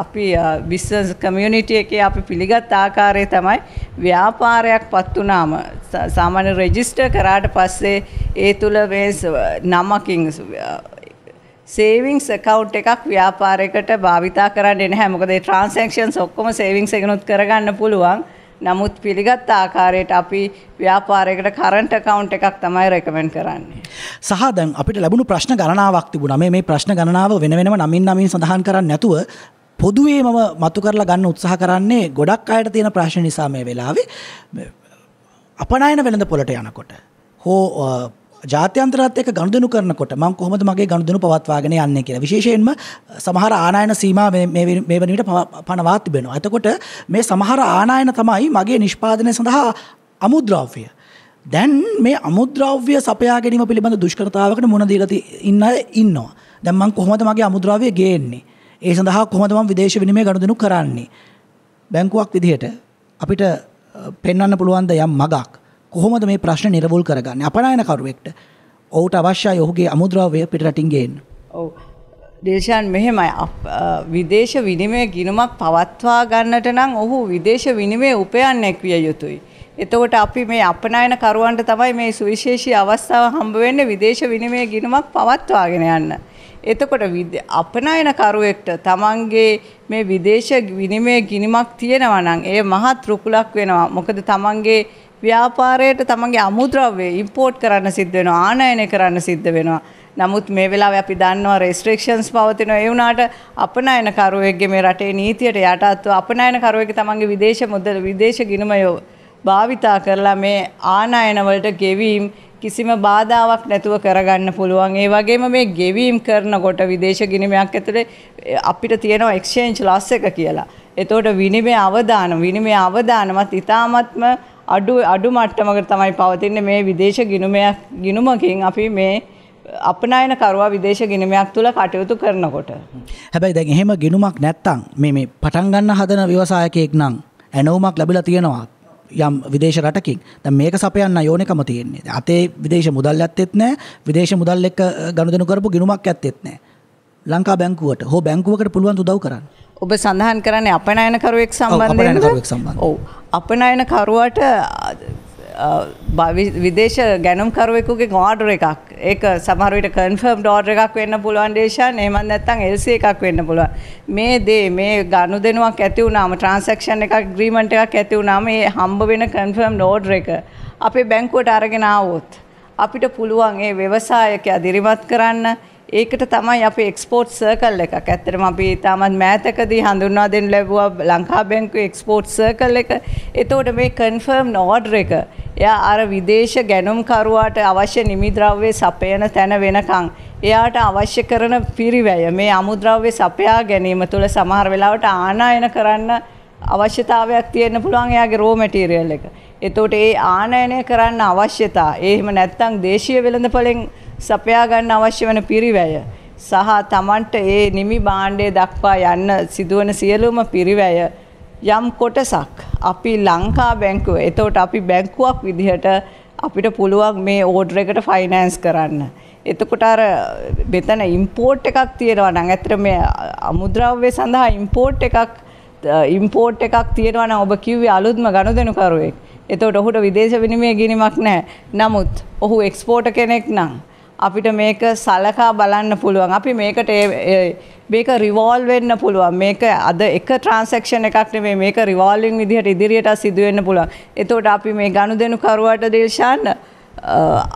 අපි බිස්නස් කමියුනිටි එකේ අපි පිළිගත් ආකාරය තමයි ව්‍යාපාරයක් පත් වුණාම සාමාන්‍ය රෙජිස්ටර් කරාට පස්සේ ඒ තුල මේ නමකින් සේවිංස් account එකක් ව්‍යාපාරයකට භාවිතා කරන්නේ නැහැ. මොකද ඒ transactions ඔක්කොම සේවිංස් එකනොත් කරගන්න පුළුවන්. නමුත් පිළිගත් ආකාරයට අපි ව්‍යාපාරයකට කරන්ට් account එකක් තමයි රෙකමෙන්ඩ් කරන්නේ. සහ දැන් අපිට ලැබුණු ප්‍රශ්න ගණනාවක් තිබුණා. මේ ප්‍රශ්න ගණනාව වෙන වෙනම නමින් සඳහන් කරන්නේ නැතුව පොදුවේ මම මතු කරලා ගන්න උත්සාහ කරන්නේ ගොඩක් අයට තියෙන ප්‍රශ්න නිසා මේ වෙලාවේ අපනයන වෙළඳ පොළට යනකොට හෝ ජාත්‍යන්තරත් එක්ක ගනුදෙනු කරනකොට මම කොහොමද මගේ ගනුදෙනු පවත්වාගෙන යන්නේ කියලා. විශේෂයෙන්ම සමහර ආනයන සීමා මේ වන විට පනවා තිබෙනවා. එතකොට මේ සමහර ආනයන තමයි මගේ නිෂ්පාදනය සඳහා අමුද්‍රව්‍ය. දැන් මේ අමුද්‍රව්‍ය සපයා ගැනීම පිළිබඳ දුෂ්කරතාවකට මුහුණ දීලා ඉන්නවා. දැන් මම කොහොමද මගේ අමුද්‍රව්‍ය ගේන්නේ? ඒ සඳහා කොහොමද මම විදේශ විනිමය ගනුදෙනු කරන්නේ? බැංකුවක් විදිහට අපිට පෙන්වන්න පුළුවන් ද යම් මගක් කොහොමද මේ ප්‍රශ්න නිරවුල් කරගන්නේ? අපනයනකරුවෙක්ට ඔහුට අවශ්‍යයි ඔහුගේ අමුද්‍රව්‍ය පිටරටින් ගේන්න. ඔව්. දේශාන් මෙහෙමයි විදේශ විනිමය ගිණුමක් පවත්වා ගන්නට නම් ඔහු විදේශ විනිමය උපයන්නෙක් විය යුතුයි. එතකොට අපි මේ අපනයන කරුවන්ට තමයි මේ සුවිශේෂී අවස්ථාව හම්බ වෙන්නේ විදේශ විනිමය ගිණුමක් පවත්වාගෙන යන්න. එතකොට අපනයන කරුවෙක්ට තමන්ගේ මේ විදේශ විනිමය ගිණුමක් තියෙනවා නම් ඒ මහත් රුකුලක් වෙනවා. මොකද තමන්ගේ ව්‍යාපාරයට තමන්ගේ අමුද්‍රව්‍ය ඉම්පෝර්ට් කරන්න සිද්ධ වෙනවා, ආනයනය කරන්න සිද්ධ වෙනවා. නමුත් මේ වෙලාවේ අපි දන්නවා රෙස්ට්‍රික්ෂන්ස් පවතිනවා. ඒ වුණාට අපනයනකරුවෙක්ගේ මේ රටේ නීතියට යටත්ව අපනයනකරුවෙක්ගේ තමන්ගේ විදේශ ගිණුමය භාවිතා කරලා මේ ආනයන වලට ගෙවීම් කිසිම බාධාවක් නැතුව කරගන්න පුළුවන්. ඒ වගේම මේ ගෙවීම් කරනකොට විදේශ ගිණුමයක් ඇතුලේ අපිට තියෙනවා එක්ස්චේන්ජ් ලොස් එක කියලා. එතකොට විනිමය අවදානමත් ඉතාමත්ම අඩු මට්ටමකට තමයි පවතින්නේ මේ විදේශ ගිණුමකින් අපි මේ අපනයන කරුවා විදේශ ගිණුමයක් තුල කටයුතු කරනකොට. හැබැයි දැන් එහෙම ගිණුමක් නැත්තම් මේ පටන් ගන්න හදන ව්‍යවසායකයෙක් නම් ඇනවුමක් ලැබිලා තියෙනවා යම් විදේශ රටකින්. දැන් මේක සපයන්න යෝනිකම තියෙන්නේ. අතේ විදේශ මුදල් ඇත්තෙත් නැහැ. විදේශ මුදල් එක්ක ගනුදෙනු කරපු ගිණුමක් ඇත්තෙත් නැහැ. ලංකා බැංකුවට හෝ බැංකුවකට පුළුවන් උදව් කරන්න. ඔබ සඳහන් කරන්නේ අපනයනකරුවෙක් සම්බන්ධයෙන්. ඔව්. අපනයනකරුවට විදේශ ගැනුම්කරුවෙකුගේ ඕඩර් එකක්. ඒක සමහර විට කන්ෆර්ම්ඩ් ඕඩර් එකක් වෙන්න පුළුවන් දේශාන්. එහෙම නැත්නම් LC එකක් වෙන්න පුළුවන්. මේ ගනුදෙනුවක් ඇති වුණාම ට්‍රාන්සැක්ෂන් එකක් ඇග්‍රීමන්ට් එකක් ඇති වුණාම මේ හම්බ වෙන කන්ෆර්ම්ඩ් ඕඩර් එක අපේ බැංකුවට අරගෙන ආවොත් අපිට පුළුවන් ඒ ව්‍යවසායකයා දිරිමත් කරන්න. ඒකට තමයි අපේ එක්ස්පෝර්ට් සර්කල් එකක්. ඇත්තටම අපි තාමත් මෑතකදී හඳුන්වා දෙන්න ලැබුවා ලංකා බැංකුවේ එක්ස්පෝර්ට් සර්කල් එක. එතකොට මේ කන්ෆර්ම්ඩ් ඕඩර් එක එයා අර විදේශ ගැනුම්කරුවාට අවශ්‍ය නිමි ද්‍රව්‍ය සපයන තැන වෙනකන් එයාට අවශ්‍ය කරන පිරිවැය මේ අමුද්‍රව්‍ය සපයා ගැනීම තුළ සමහර වෙලාවට ආනයන කරන්න අවශ්‍යතාවයක් තියෙන්න පුළුවන් එයාගේ රෝ මැටීරියල් එක. එතකොට ඒ ආනයනය කරන්න අවශ්‍යතා එහෙම නැත්නම් දේශීය වෙළඳපොලෙන් සපයා ගන්න අවශ්‍ය වෙන පිරිවැය සහ Tamanට ඒ නිමි භාණ්ඩය දක්වා යන්න සිදුවන සියලුම පිරිවැය යම් කොටසක් අපි ලංකා බැංකුව එතකොට අපි බැංකුවක් විදිහට අපිට පුළුවන් මේ ඕඩර් එකට ෆයිනෑන්ස් කරන්න. එතකොට අර මෙතන ඉම්පෝර්ට් එකක් තියෙනවා නම් ඇත්තට මේ අමුද්‍රව්‍ය සඳහා ඉම්පෝර්ට් එකක් තියෙනවා නම් ඔබ කිව්වේ අලුත්ම ගනුදෙනුකරුවෙක්. එතකොට ඔහුට විදේශ විනිමය ගිණුමක් නැහැ. නමුත් ඔහු එක්ස්පෝර්ටර් කෙනෙක් නම් අපිට මේක සලකා බලන්න පුළුවන්. අපි මේක රිවෝල්ව් වෙන්න පුළුවන්. මේක අද එක ට්‍රාන්සැක්ෂන් එකක් නෙමෙයි මේක රිවෝල්විං විදිහට ඉදිරියට සිදු වෙන්න පුළුවන්. එතකොට අපි මේ ගනුදෙනුකරුවාට දේශාන්න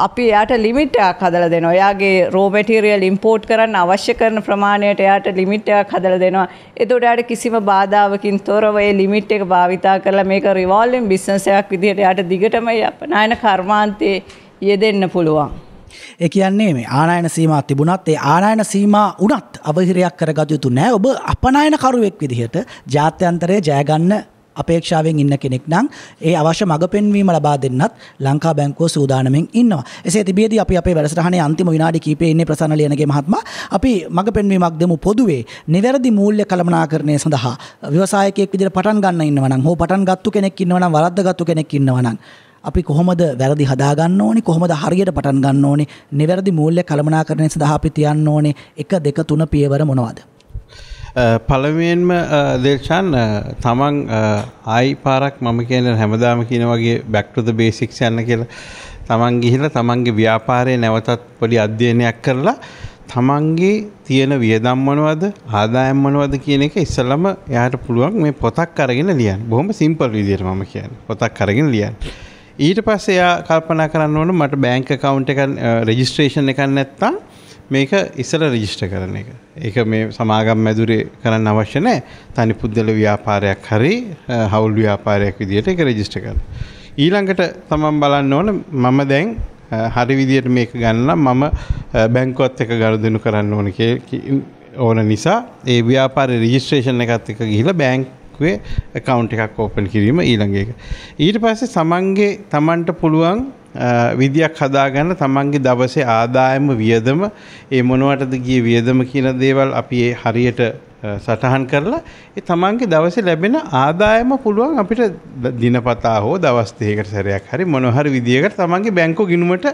අපි එයාට ලිමිට් එකක් හදලා දෙනවා. එයාගේ රෝ මැටීරියල් ඉම්පෝර්ට් කරන්න අවශ්‍ය කරන ප්‍රමාණයට එයාට ලිමිට් එකක් හදලා දෙනවා. එතකොට එයාට කිසිම බාධාවකින් තොරව ඒ ලිමිට් එක භාවිතා කරලා මේක රිවෝල්විං බිස්නස් එකක් විදිහට එයාට දිගටම අපනයන කර්මාන්තයේ යෙදෙන්න පුළුවන්. ඒ කියන්නේ මේ ආනයන සීමා තිබුණත් ඒ ආනයන සීමා උනත් අවහිරයක් කරගත යුතු නැහැ. ඔබ අපනයන කරුවෙක් විදිහට ජාත්‍යන්තරයේ ජය ගන්න අපේක්ෂාවෙන් ඉන්න කෙනෙක් නම් ඒ අවශ්‍ය මඟ පෙන්වීම ලබා දෙන්නත් ලංකා බැංකුව සූදානමින් ඉන්නවා. එසේ තිබියදී අපි අපේ වැඩසටහනේ අන්තිම විනාඩි කිහිපයේ ඉන්නේ ප්‍රසන්න ලියනගේ මහත්මයා. අපි මඟ පෙන්වීමක් දෙමු පොදුවේ නිවැරදි මූල්‍ය කළමනාකරණය සඳහා ව්‍යවසායකයෙක් විදිහට පටන් ගන්න ඉන්නවා නම් හෝ පටන් ගත්තු කෙනෙක් ඉන්නවා නම් වරද්දගත්තු කෙනෙක් ඉන්නවා නම් අපි කොහොමද වැරදි හදාගන්න ඕනේ කොහොමද හරියට පටන් ගන්න ඕනේ නිවැරදි මූල්‍ය කළමනාකරණය සඳහා අපි තියන්න ඕනේ 1 2 3 පියවර මොනවද? පළමුවෙන්ම දේශාන් තමන් ආයි පාරක් මම කියන හැමදාම කියන වගේ back to the basics යන්න කියලා තමන් ගිහිල්ලා තමන්ගේ ව්‍යාපාරයේ නැවතත් පොඩි අධ්‍යයනයක් කරලා තමන්ගේ තියෙන වියදම් මොනවද ආදායම් මොනවද කියන එක ඉස්සෙල්ලාම එයාට පුළුවන් මේ පොතක් අරගෙන ලියන්න. බොහොම සිම්පල් විදියට මම කියන්නේ. පොතක් අරගෙන ලියන්න. ඊට පස්සේ එයා කල්පනා කරන්න ඕන මට බැංක් account එක රෙජිස්ට්‍රේෂන් එකක් නැත්තම් මේක ඉස්සෙල්ලා රෙජිස්ටර් කරන එක. ඒක මේ සමාගම් මැදුරේ කරන්න අවශ්‍ය නැහැ. තනි පුද්ගල ව්‍යාපාරයක් හරි හවුල් ව්‍යාපාරයක් විදියට ඒක රෙජිස්ටර් කරන්න. ඊළඟට තමන් බලන්න ඕන මම දැන් හරි විදියට මේක ගන්න මම බැංකුවත් එක්ක ගනුදෙනු කරන්න ඕන නිසා ඒ ව්‍යාපාරේ රෙජිස්ට්‍රේෂන් එකත් එක්ක ගිහිල්ලා බැංකුවේ account එකක් open කිරීම ඊළඟ එක. ඊට පස්සේ තමන්ට පුළුවන් විදියක් හදාගන්න තමන්ගේ දවසේ ආදායම වියදම ඒ මොනවටද ගියේ වියදම කියන දේවල් අපි ඒ හරියට සටහන් කරලා ඒ තමන්ගේ දවසේ ලැබෙන ආදායම පුළුවන් අපිට දිනපතා හෝ දවස් දෙකකට සැරයක් හරි මොන හරි විදියකට තමන්ගේ බැංකු ගිණුමට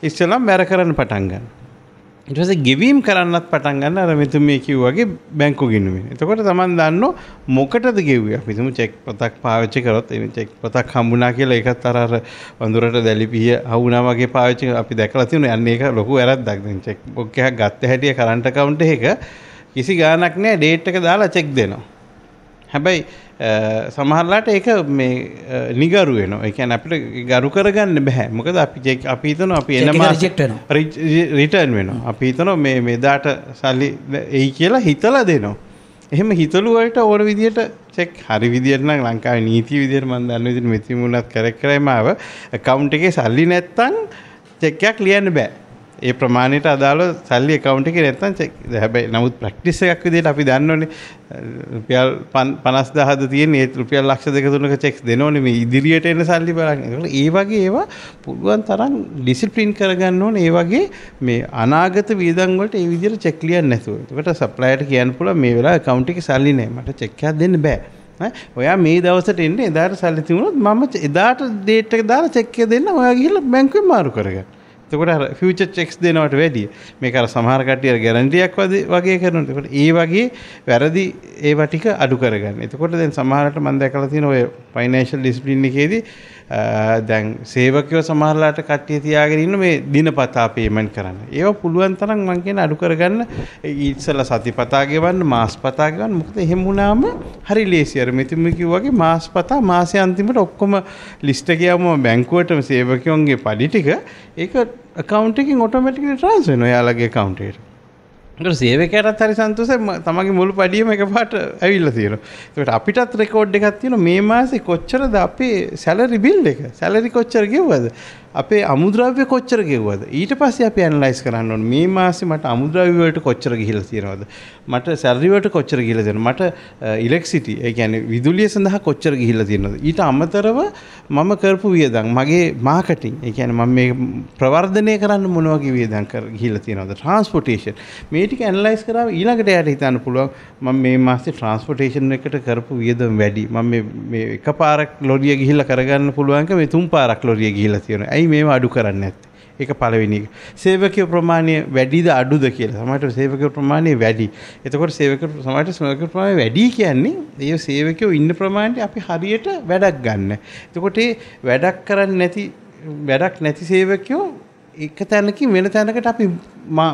ඉස්සෙල්ලා මැර කරන්න පටන් ගන්න. ඊට පස්සේ ගෙවීම් කරන්නත් පටන් ගන්න අර මෙතුමේ කිව්වාගේ බැංකු ගිණුමෙන්. එතකොට තමන් දන්නෝ මොකටද ගෙව්වේ. අපි හිතමු චෙක් පොතක් පාවිච්චි කරොත් ඒ චෙක් පොතක් හම්බුණා කියලා ඒකත් අර වඳුරට දැලිපිය හවුණා වගේ පාවිච්චි අපි දැකලා තියෙනවා. යන්නේ ඒක ලොකු වැරද්දක්. දැන් චෙක් බොක් එකක් ගත්ත හැටිය කරන්ට් account එකක කිසි ගාණක් නැහැ ඩේට් එක දාලා චෙක් දෙනවා. හැබැයි සමහරලාට ඒක මේ නිගරු වෙනවා. ඒ කියන්නේ අපිට ගරු කරගන්න බෑ. මොකද අපි හිතනවා අපි එන මාස රිටර්න් වෙනවා. අපි හිතනවා මේ දාට සල්ලි එයි කියලා හිතලා දෙනවා. එහෙම හිතලු වලට ඕන විදියට චෙක් හරි විදියට නම් ලංකාවේ නීතිය විදියට මම දන්න විදියට මෙතිමුණත් කරේම ආව account එකේ සල්ලි නැත්තම් චෙක් එකක් ලියන්න බෑ. ඒ ප්‍රමාණයට අදාළව සල්ලි account එකේ නැත්තම් චෙක් හැබැයි නමුත් ප්‍රැක්ටිස් එකක් විදියට අපි දන්නෝනේ රුපියල් 50000ද තියෙන ඒ රුපියල් ලක්ෂ 2-3ක චෙක්ස් දෙනෝනේ මේ ඉදිරියට එන සල්ලි බලන්න. ඒ වගේ ඒවා පුළුවන් තරම් ඩිසිප්ලින් කරගන්න ඕනේ. ඒ වගේ මේ අනාගත වියදම් වලට ඒ විදියට චෙක් ලියන්න නැතුව. ඒකට සප්ලයර්ට කියන්න පුළුවන් මේ වෙලාවේ account එකේ සල්ලි නැහැ. මට චෙක් එකක් දෙන්න බෑ. ඔයා මේ දවසට එන්නේ එදාට සල්ලි තිබුණොත් මම එදාට ඩේට් එක දාලා චෙක් එක දෙන්න ඔයා ගිහිල්ලා බැංකුවෙන් මාරු කරගන්න. එතකොට අර ෆියුචර් චෙක්ස් දෙනවට වැඩිය මේක අර සමහර කට්ටිය ගැරන්ටියක් වගේ කරනවා. එතකොට ඒ වගේ වැරදි ඒවා ටික අඩු කරගන්න. එතකොට දැන් සමහරට මම දැකලා තියෙන ඔය ෆයිනෑන්ෂල් ඩිසිප්ලින් එකේදී දැන් සේවකයෝ සමහරලාට කට්ටිය තියාගෙන ඉන්න මේ දිනපතා පේමන්ට් කරන්න. ඒවා පුළුවන් තරම් මම කියන අඩු කරගන්න. ඉස්සෙල්ලා සතිපතා ගෙවන්න, මාසපතා ගෙවන්න. මොකද එහෙම වුණාම හරි ලේසි. අර මෙතුම කිව්වාගේ මාසපතා මාසේ අන්තිමට ඔක්කොම ලිස්ට් එක ගියාම බැංකුවටම සේවකයන්ගේ පඩි ටික ඒක account එකකින් automatically transfer වෙනවා යාළුවගේ account එකට. ඒකට සේවකයාටත් හරි සන්තෝෂයි තමන්ගේ මුළු පඩියම එකපාරට ඇවිල්ලා තියෙනවා. ඒකට අපිටත් රෙකෝඩ් එකක් තියෙනවා මේ මාසේ කොච්චරද අපේ සැලරි බිල් එක. සැලරි කොච්චර ගෙවුවද? අපේ අමුද්‍රව්‍ය කොච්චර ගෙවුවද? ඊට පස්සේ අපි ඇනලයිස් කරන්න ඕනේ මේ මාසේ මට අමුද්‍රව්‍ය වලට කොච්චර ගිහිල්ලා තියෙනවද? මට සැලරි වලට කොච්චර ගිහිල්ලා තියෙනවද? මට ඉලෙක්ට්‍රිසිටි ඒ කියන්නේ විදුලිය සඳහා කොච්චර ගිහිල්ලා තියෙනවද? ඊට අමතරව මම කරපු වියදම් මගේ මාකටිං ඒ කියන්නේ මම මේ ප්‍රවර්ධනය කරන්න මොන වගේ වියදම් ගිහිල්ලා තියෙනවද? ට්‍රාන්ස්පෝර්ටේෂන් මේ ටික ඇනලයිස් කරාම ඊළඟට එයාට හිතන්න පුළුවන් මම මේ මාසේ ට්‍රාන්ස්පෝර්ටේෂන් එකට කරපු වියදම් වැඩි. මම මේ එකපාරක් ලොරිය ගිහිල්ලා කරගන්න පුළුවන්ක මේ තුන් පාරක් ලොරිය ගිහිල්ලා තියෙනවා. මේවා අඩු කරන්නේ නැත්තේ. ඒක පළවෙනි එක. සේවකයෝ ප්‍රමාණය වැඩිද අඩුද කියලා. සමහරට සේවකයෝ ප්‍රමාණය වැඩි. එතකොට සේවකයෝ ප්‍රමාණය වැඩි කියන්නේ ඒ සේවකයෝ ඉන්න ප්‍රමාණයට අපි හරියට වැඩක් ගන්න. එතකොට ඒ වැඩක් නැති සේවකයෝ එක තැනකින් වෙන තැනකට අපි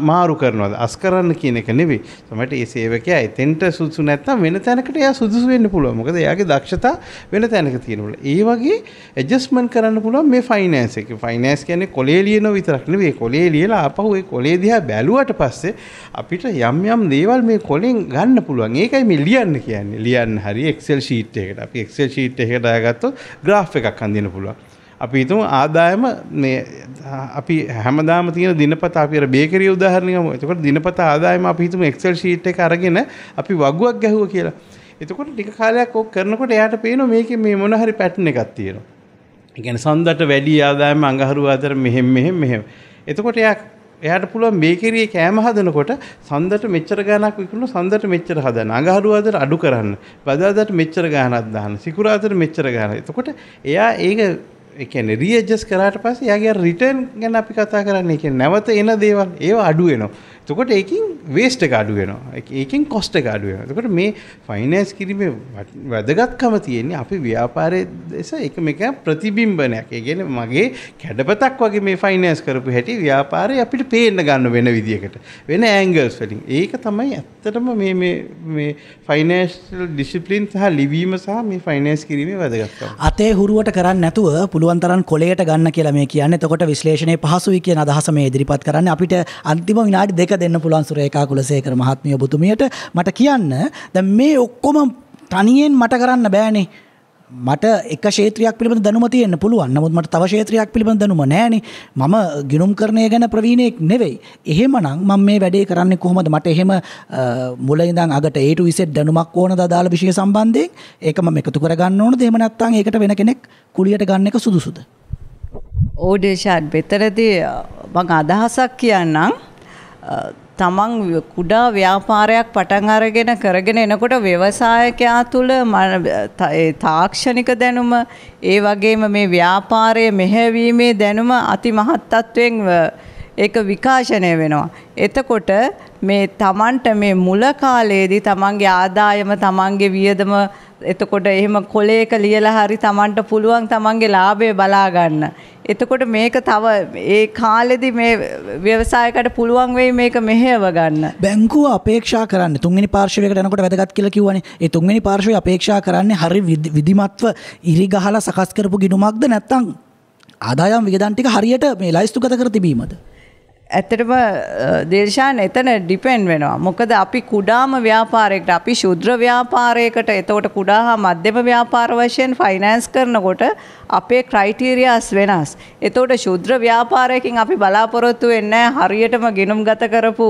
මාරු කරනවාද අස් කරන්න කියන එක නෙවෙයි. සමහරට ඒ සේවකයා එතෙන්ට සුදුසු නැත්නම් වෙන තැනකට එයා සුදුසු වෙන්න පුළුවන්. මොකද එයාගේ දක්ෂතා වෙන තැනක තියෙනවා. ඒ වගේ ඇඩ්ජස්ට්මන්ට් කරන්න පුළුවන් මේ ෆයිනෑන්ස් එකේ. ෆයිනෑන්ස් කියන්නේ කොලේ ලියනව විතරක් නෙවෙයි. කොලේ ලියලා ආපහු ඒ කොලේ දිහා බැලුවට පස්සේ අපිට යම් දේවල් මේ කොලෙන් ගන්න පුළුවන්. ඒකයි මේ ලියන්න කියන්නේ. ලියන්න හරි Excel sheet එකකට. අපි Excel sheet එකකට දාගත්තොත් graph එකක් හඳින්න පුළුවන්. අපි හිතමු ආදායම මේ අපි හැමදාම තියෙන දිනපතා අපි අර බේකරිය උදාහරණයක් ගමු. එතකොට දිනපතා ආදායම අපි හිතමු Excel sheet එක අරගෙන අපි වගුවක් ගැහුවා කියලා. එතකොට ටික කාලයක් ඔක් කරනකොට එයාට පේනවා මේකේ මේ මොන හරි පැටර්න් එකක් තියෙනවා. ඒ කියන්නේ සඳට වැඩි ආදායම අඟහරුවා අතර මෙහෙම. එතකොට එයාට පුළුවන් බේකරියේ කෑම හදනකොට සඳට මෙච්චර ගාණක් විකුණන සඳට මෙච්චර හදන්න. අඟහරුවා අතර අඩු කරන්න. බදාදාට මෙච්චර ගාණක් දාන්න. සිකුරාදාට මෙච්චර ගාණක්. එතකොට එයා ඒක ඒ කියන්නේ රීඇඩ්ජස්ට් කරාට පස්සේ යාගේ රිටර්න් ගැන අපි කතා කරන්නේ. ඒ කියන්නේ නැවත එන දේවල් ඒවා අඩු වෙනවා. එතකොට ඒකින් වේස්ට් එක අඩු වෙනවා. ඒකෙන් කොස්ට් එක අඩු වෙනවා. එතකොට මේ ෆයිනෑන්ස් කිරීමේ වැදගත්කම තියෙන්නේ අපි ව්‍යාපාරයේ දැස එක ප්‍රතිබිම්බනයක්. ඒ කියන්නේ මගේ කැඩපතක් වගේ මේ ෆයිනෑන්ස් කරපු හැටි ව්‍යාපාරේ අපිට පේන්න ගන්න වෙන විදියකට. වෙන ඇන්ගල්ස් වලින්. ඒක තමයි ඇත්තටම මේ ෆයිනෑන්ෂල් ඩිසිප්ලින් සහ ලිවීම සහ මේ ෆයිනෑන්ස් කිරීමේ වැදගත්කම. අතේ හුරුවට කරන්නේ නැතුව පුළුවන් තරම් කොලයට ගන්න කියලා මේ කියන්නේ. එතකොට විශ්ලේෂණයේ පහසුයි කියන අදහස මේ ඉදිරිපත් කරන්නේ. අපිට අන්තිම විනාඩි 2 දෙන්න පුළුවන් සුරේකා කුලසේකර මහත්මිය ඔබතුමියට. මට කියන්න දැන් මේ ඔක්කොම තනියෙන් මට කරන්න බෑනේ. මට එක ක්ෂේත්‍රයක් පිළිබඳ දැනුම තියෙන්න පුළුවන්. නමුත් මට තව ක්ෂේත්‍රයක් පිළිබඳ දැනුම නැහැනේ. මම ගිණුම්කරණය ගැන ප්‍රවීණයෙක් නෙවෙයි. එහෙමනම් මම මේ වැඩේ කරන්නේ කොහොමද? මට එහෙම මුල ඉඳන් අගට A to Z දැනුමක් ඕනද අදාළ විෂය සම්බන්ධයෙන්? ඒක මම එකතු කරගන්න ඕනද? එහෙම නැත්නම් ඒකට වෙන කෙනෙක් කුලියට ගන්න එක සුදුසුද? ඕඩේෂාත් බෙතරදී මම අදහසක් කියන්නම්. තමන් කුඩා ව්‍යාපාරයක් පටන් අරගෙන කරගෙන එනකොට ව්‍යවසායකයා තුළ තාක්ෂණික දැනුම ඒ වගේම මේ ව්‍යාපාරයේ මෙහෙයවීමේ දැනුම අතිමහත් තත්වයෙන් ඒක විකාශනය වෙනවා. එතකොට මේ තමන්ට මේ මුල කාලයේදී තමන්ගේ ආදායම තමන්ගේ වියදම එතකොට එහෙම කොලයක ලියලා හරි තමන්ට පුළුවන් තමන්ගේ ලාභය බලා ගන්න. එතකොට මේක තව ඒ කාලෙදි මේ ව්‍යවසායකට පුළුවන් වෙයි මේක මෙහෙයව ගන්න. බැංකුව අපේක්ෂා කරන්නේ තුන්වෙනි පාර්ශවයකට යනකොට වැදගත් කියලා කිව්වනේ. ඒ තුන්වෙනි පාර්ශවය අපේක්ෂා කරන්නේ හරි විධිමත්ව ඉරි ගහලා සකස් කරපු ගිණුමක්ද නැත්නම් ආදායම් වියදම් ටික හරියට මේ ලයිස්තුගත කර තිබීමද? ඇත්තටම දේශාන් එතන ඩිපෙන්ඩ් වෙනවා. මොකද අපි කුඩාම ව්‍යාපාරයකට අපි ශුද්‍ර ව්‍යාපාරයකට එතකොට කුඩා හා මධ්‍යම ව්‍යාපාර වශයෙන් ෆයිනෑන්ස් කරනකොට අපේ ක්‍රයිටීරියාස් වෙනස්. එතකොට ශුද්‍ර ව්‍යාපාරයකින් අපි බලාපොරොත්තු වෙන්නේ හරියටම ගිණුම්ගත කරපු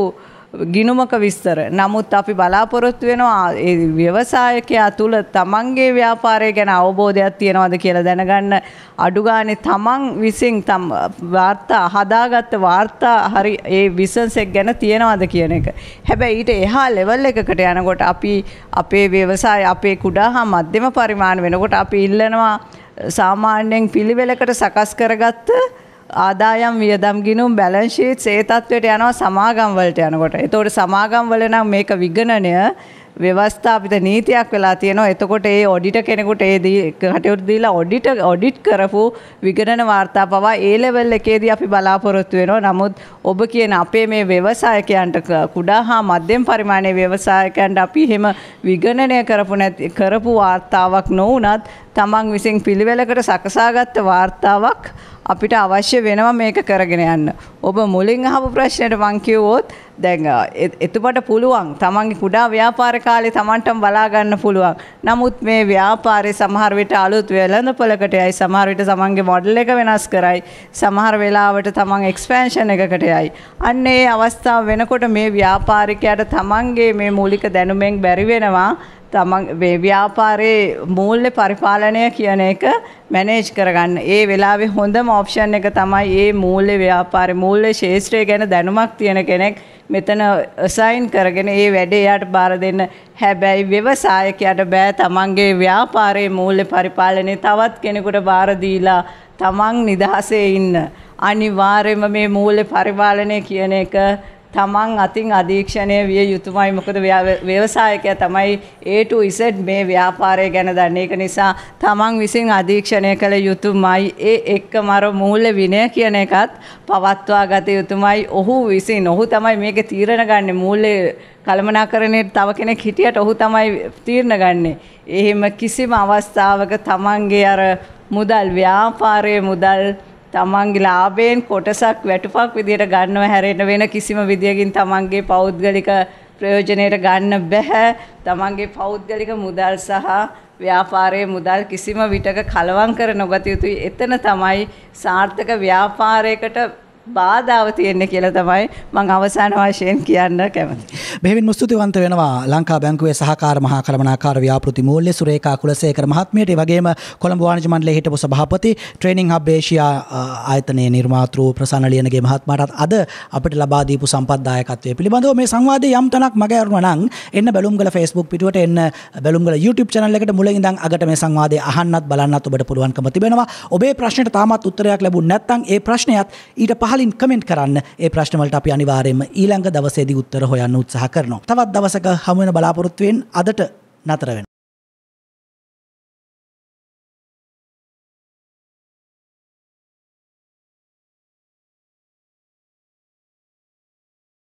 ගිණුමක විස්තර. නමුත් අපි බලාපොරොත්තු වෙනවා ඒ ව්‍යවසායකයා තුල තමන්ගේ ව්‍යාපාරය ගැන අවබෝධයක් තියනවාද කියලා දැනගන්න. අඩු ගානේ තමන් විසින් වාර්තා හදාගත්ත වාර්තා හරි ඒ බිස්නස් එක ගැන තියනවාද කියන එක. හැබැයි ඊට එහා ලෙවල් එකකට යනකොට අපි අපේ ව්‍යවසාය අපේ කුඩා හා මධ්‍යම පරිමාණ වෙනකොට අපි ඉල්ලනවා සාමාන්‍යයෙන් පිළිවෙලකට සකස් කරගත්ත ආදායම් වියදම් ගිණුම් බැලන්ස් ෂීට්ස් ඒ තත්වයට යනවා සමාගම් වලට යනකොට. ඒතකොට සමාගම් වල නම් මේක විගණනය ව්‍යවස්ථාපිත නීතියක් වෙලා තියෙනවා. එතකොට ඒ ඔඩිටර් කෙනෙකුට ඒ කටයුතු දීලා ඔඩිට් කරපු විගණන වාර්තා පවා ඒ ලෙවල් එකේදී අපි බලාපොරොත්තු වෙනවා. නමුත් ඔබ කියන අපේ මේ ව්‍යවසායකයන්ට කුඩා හා මධ්‍යම පරිමාණයේ ව්‍යවසායකයන්ට අපි එහෙම විගණනය කරපු වාර්තාවක් නොවුනත් තමන් විසින් පිළිවෙලකට සකසාගත්ත වාර්තාවක් අපිට අවශ්‍ය වෙනවා මේක කරගෙන යන්න. ඔබ මුලින් අහපු ප්‍රශ්නෙට මං කිව්වොත් දැන් එතුමට පුළුවන් තමන්ගේ කුඩා ව්‍යාපාර කාලේ තමන්ටම බලා ගන්න පුළුවන්. නමුත් මේ ව්‍යාපාරේ සමහර විට අලුත් වෙළඳපොළකට යයි, සමහර විට තමන්ගේ මොඩල් එක වෙනස් කරයි, සමහර වෙලාවට තමන් එක්ස්පැන්ෂන් එකකට යයි. අන්න ඒ අවස්ථාව වෙනකොට මේ ව්‍යාපාරිකයාට තමන්ගේ මේ මූලික දැනුමෙන් බැරි වෙනවා තමන් මේ ව්‍යාපාරයේ මූල්‍ය පරිපාලනය කියන එක මැනේජ් කරගන්න. ඒ වෙලාවේ හොඳම ඔප්ෂන් එක තමයි මේ මූල්‍ය ව්‍යාපාරේ මූල්‍ය ශාස්ත්‍රය ගැන දැනුමක් තියෙන කෙනෙක් මෙතන අසයින් කරගෙන ඒ වැඩේ යාට බාර දෙන්න. හැබැයි ව්‍යවසායකයාට බෑ තමන්ගේ ව්‍යාපාරයේ මූල්‍ය පරිපාලනය තවත් කෙනෙකුට බාර දීලා තමන් නිදහසේ ඉන්න. අනිවාර්යයෙන්ම මේ මූල්‍ය පරිපාලනය කියන එක තමන් අතින් අධීක්ෂණය විය යුතුමයි. මොකද ව්‍යවසායකයා තමයි A to Z මේ ව්‍යාපාරය ගැන දන්නේ. ඒක නිසා තමන් විසින් අධීක්ෂණය කළ යුතුමයි. ඒ එක්කම අර මූල්‍ය විනය කියන එකත් පවත්වා ගත යුතුමයි. ඔහු තමයි මේක තීරණ ගන්න. මූල්‍ය කළමනාකරණයේ තව කෙනෙක් හිටියට ඔහු තමයි තීරණ ගන්නේ. එහෙම කිසිම අවස්ථාවක තමන්ගේ අර මුදල් ව්‍යාපාරයේ මුදල් තමන්ගේ ලාභයෙන් කොටසක් වැටුපක් විදියට ගන්නව හැරෙන්න වෙන කිසිම විදියකින් තමන්ගේ පෞද්ගලික ප්‍රයෝජනයට ගන්න බෑ. තමන්ගේ පෞද්ගලික මුදල් සහ ව්‍යාපාරයේ මුදල් කිසිම විටක කලවම් කර නොගත යුතුයි. එතන තමයි සාර්ථක ව්‍යාපාරයකට බාධාව තියෙන්නේ කියලා තමයි මම අවසාන වශයෙන් කියන්න කැමතියි. බෙහෙවින් ස්තුතිවන්ත වෙනවා ලංකා බැංකුවේ සහකාර මහා කළමනාකාර ව්‍යාපෘති මූල්‍ය සුරේකා කුලසේකර මහත්මියට. ඒ වගේම කොළඹ වාණිජ මණ්ඩලයේ හිටපු සභාපති ට්‍රේනින් හබ් ඒෂියා ආයතනයේ නිර්මාතෘ ප්‍රසන්න ලියනගේ මහත්මයාට අද අපිට ලබා දීපු සම්පත්දායකත්වය පිළිබඳව මේ සංවාදයේ යම් තැනක් මග ඇරුණා නම් එන්න බැලුම්ගල Facebook පිටුවට එන්න බැලුම්ගල YouTube channel එකට මුලින් ඉඳන් අගට මේ සංවාදයේ අහන්නත් බලන්නත් ඔබට පුළුවන්කම තිබෙනවා. ඔබේ ප්‍රශ්නෙට තාමත් උත්තරයක් ලැබුණ නැත්නම් ඒ ප්‍රශ්නයත් ඊට පහළ පහලින් කමෙන්ට් කරන්න. ඒ ප්‍රශ්න වලට අපි අනිවාර්යයෙන්ම ඊළඟ දවසේදී උත්තර හොයන්න උත්සාහ කරනවා. තවත් දවසක හමු වෙන බලාපොරොත්තු වෙන්න අදට නතර වෙනවා.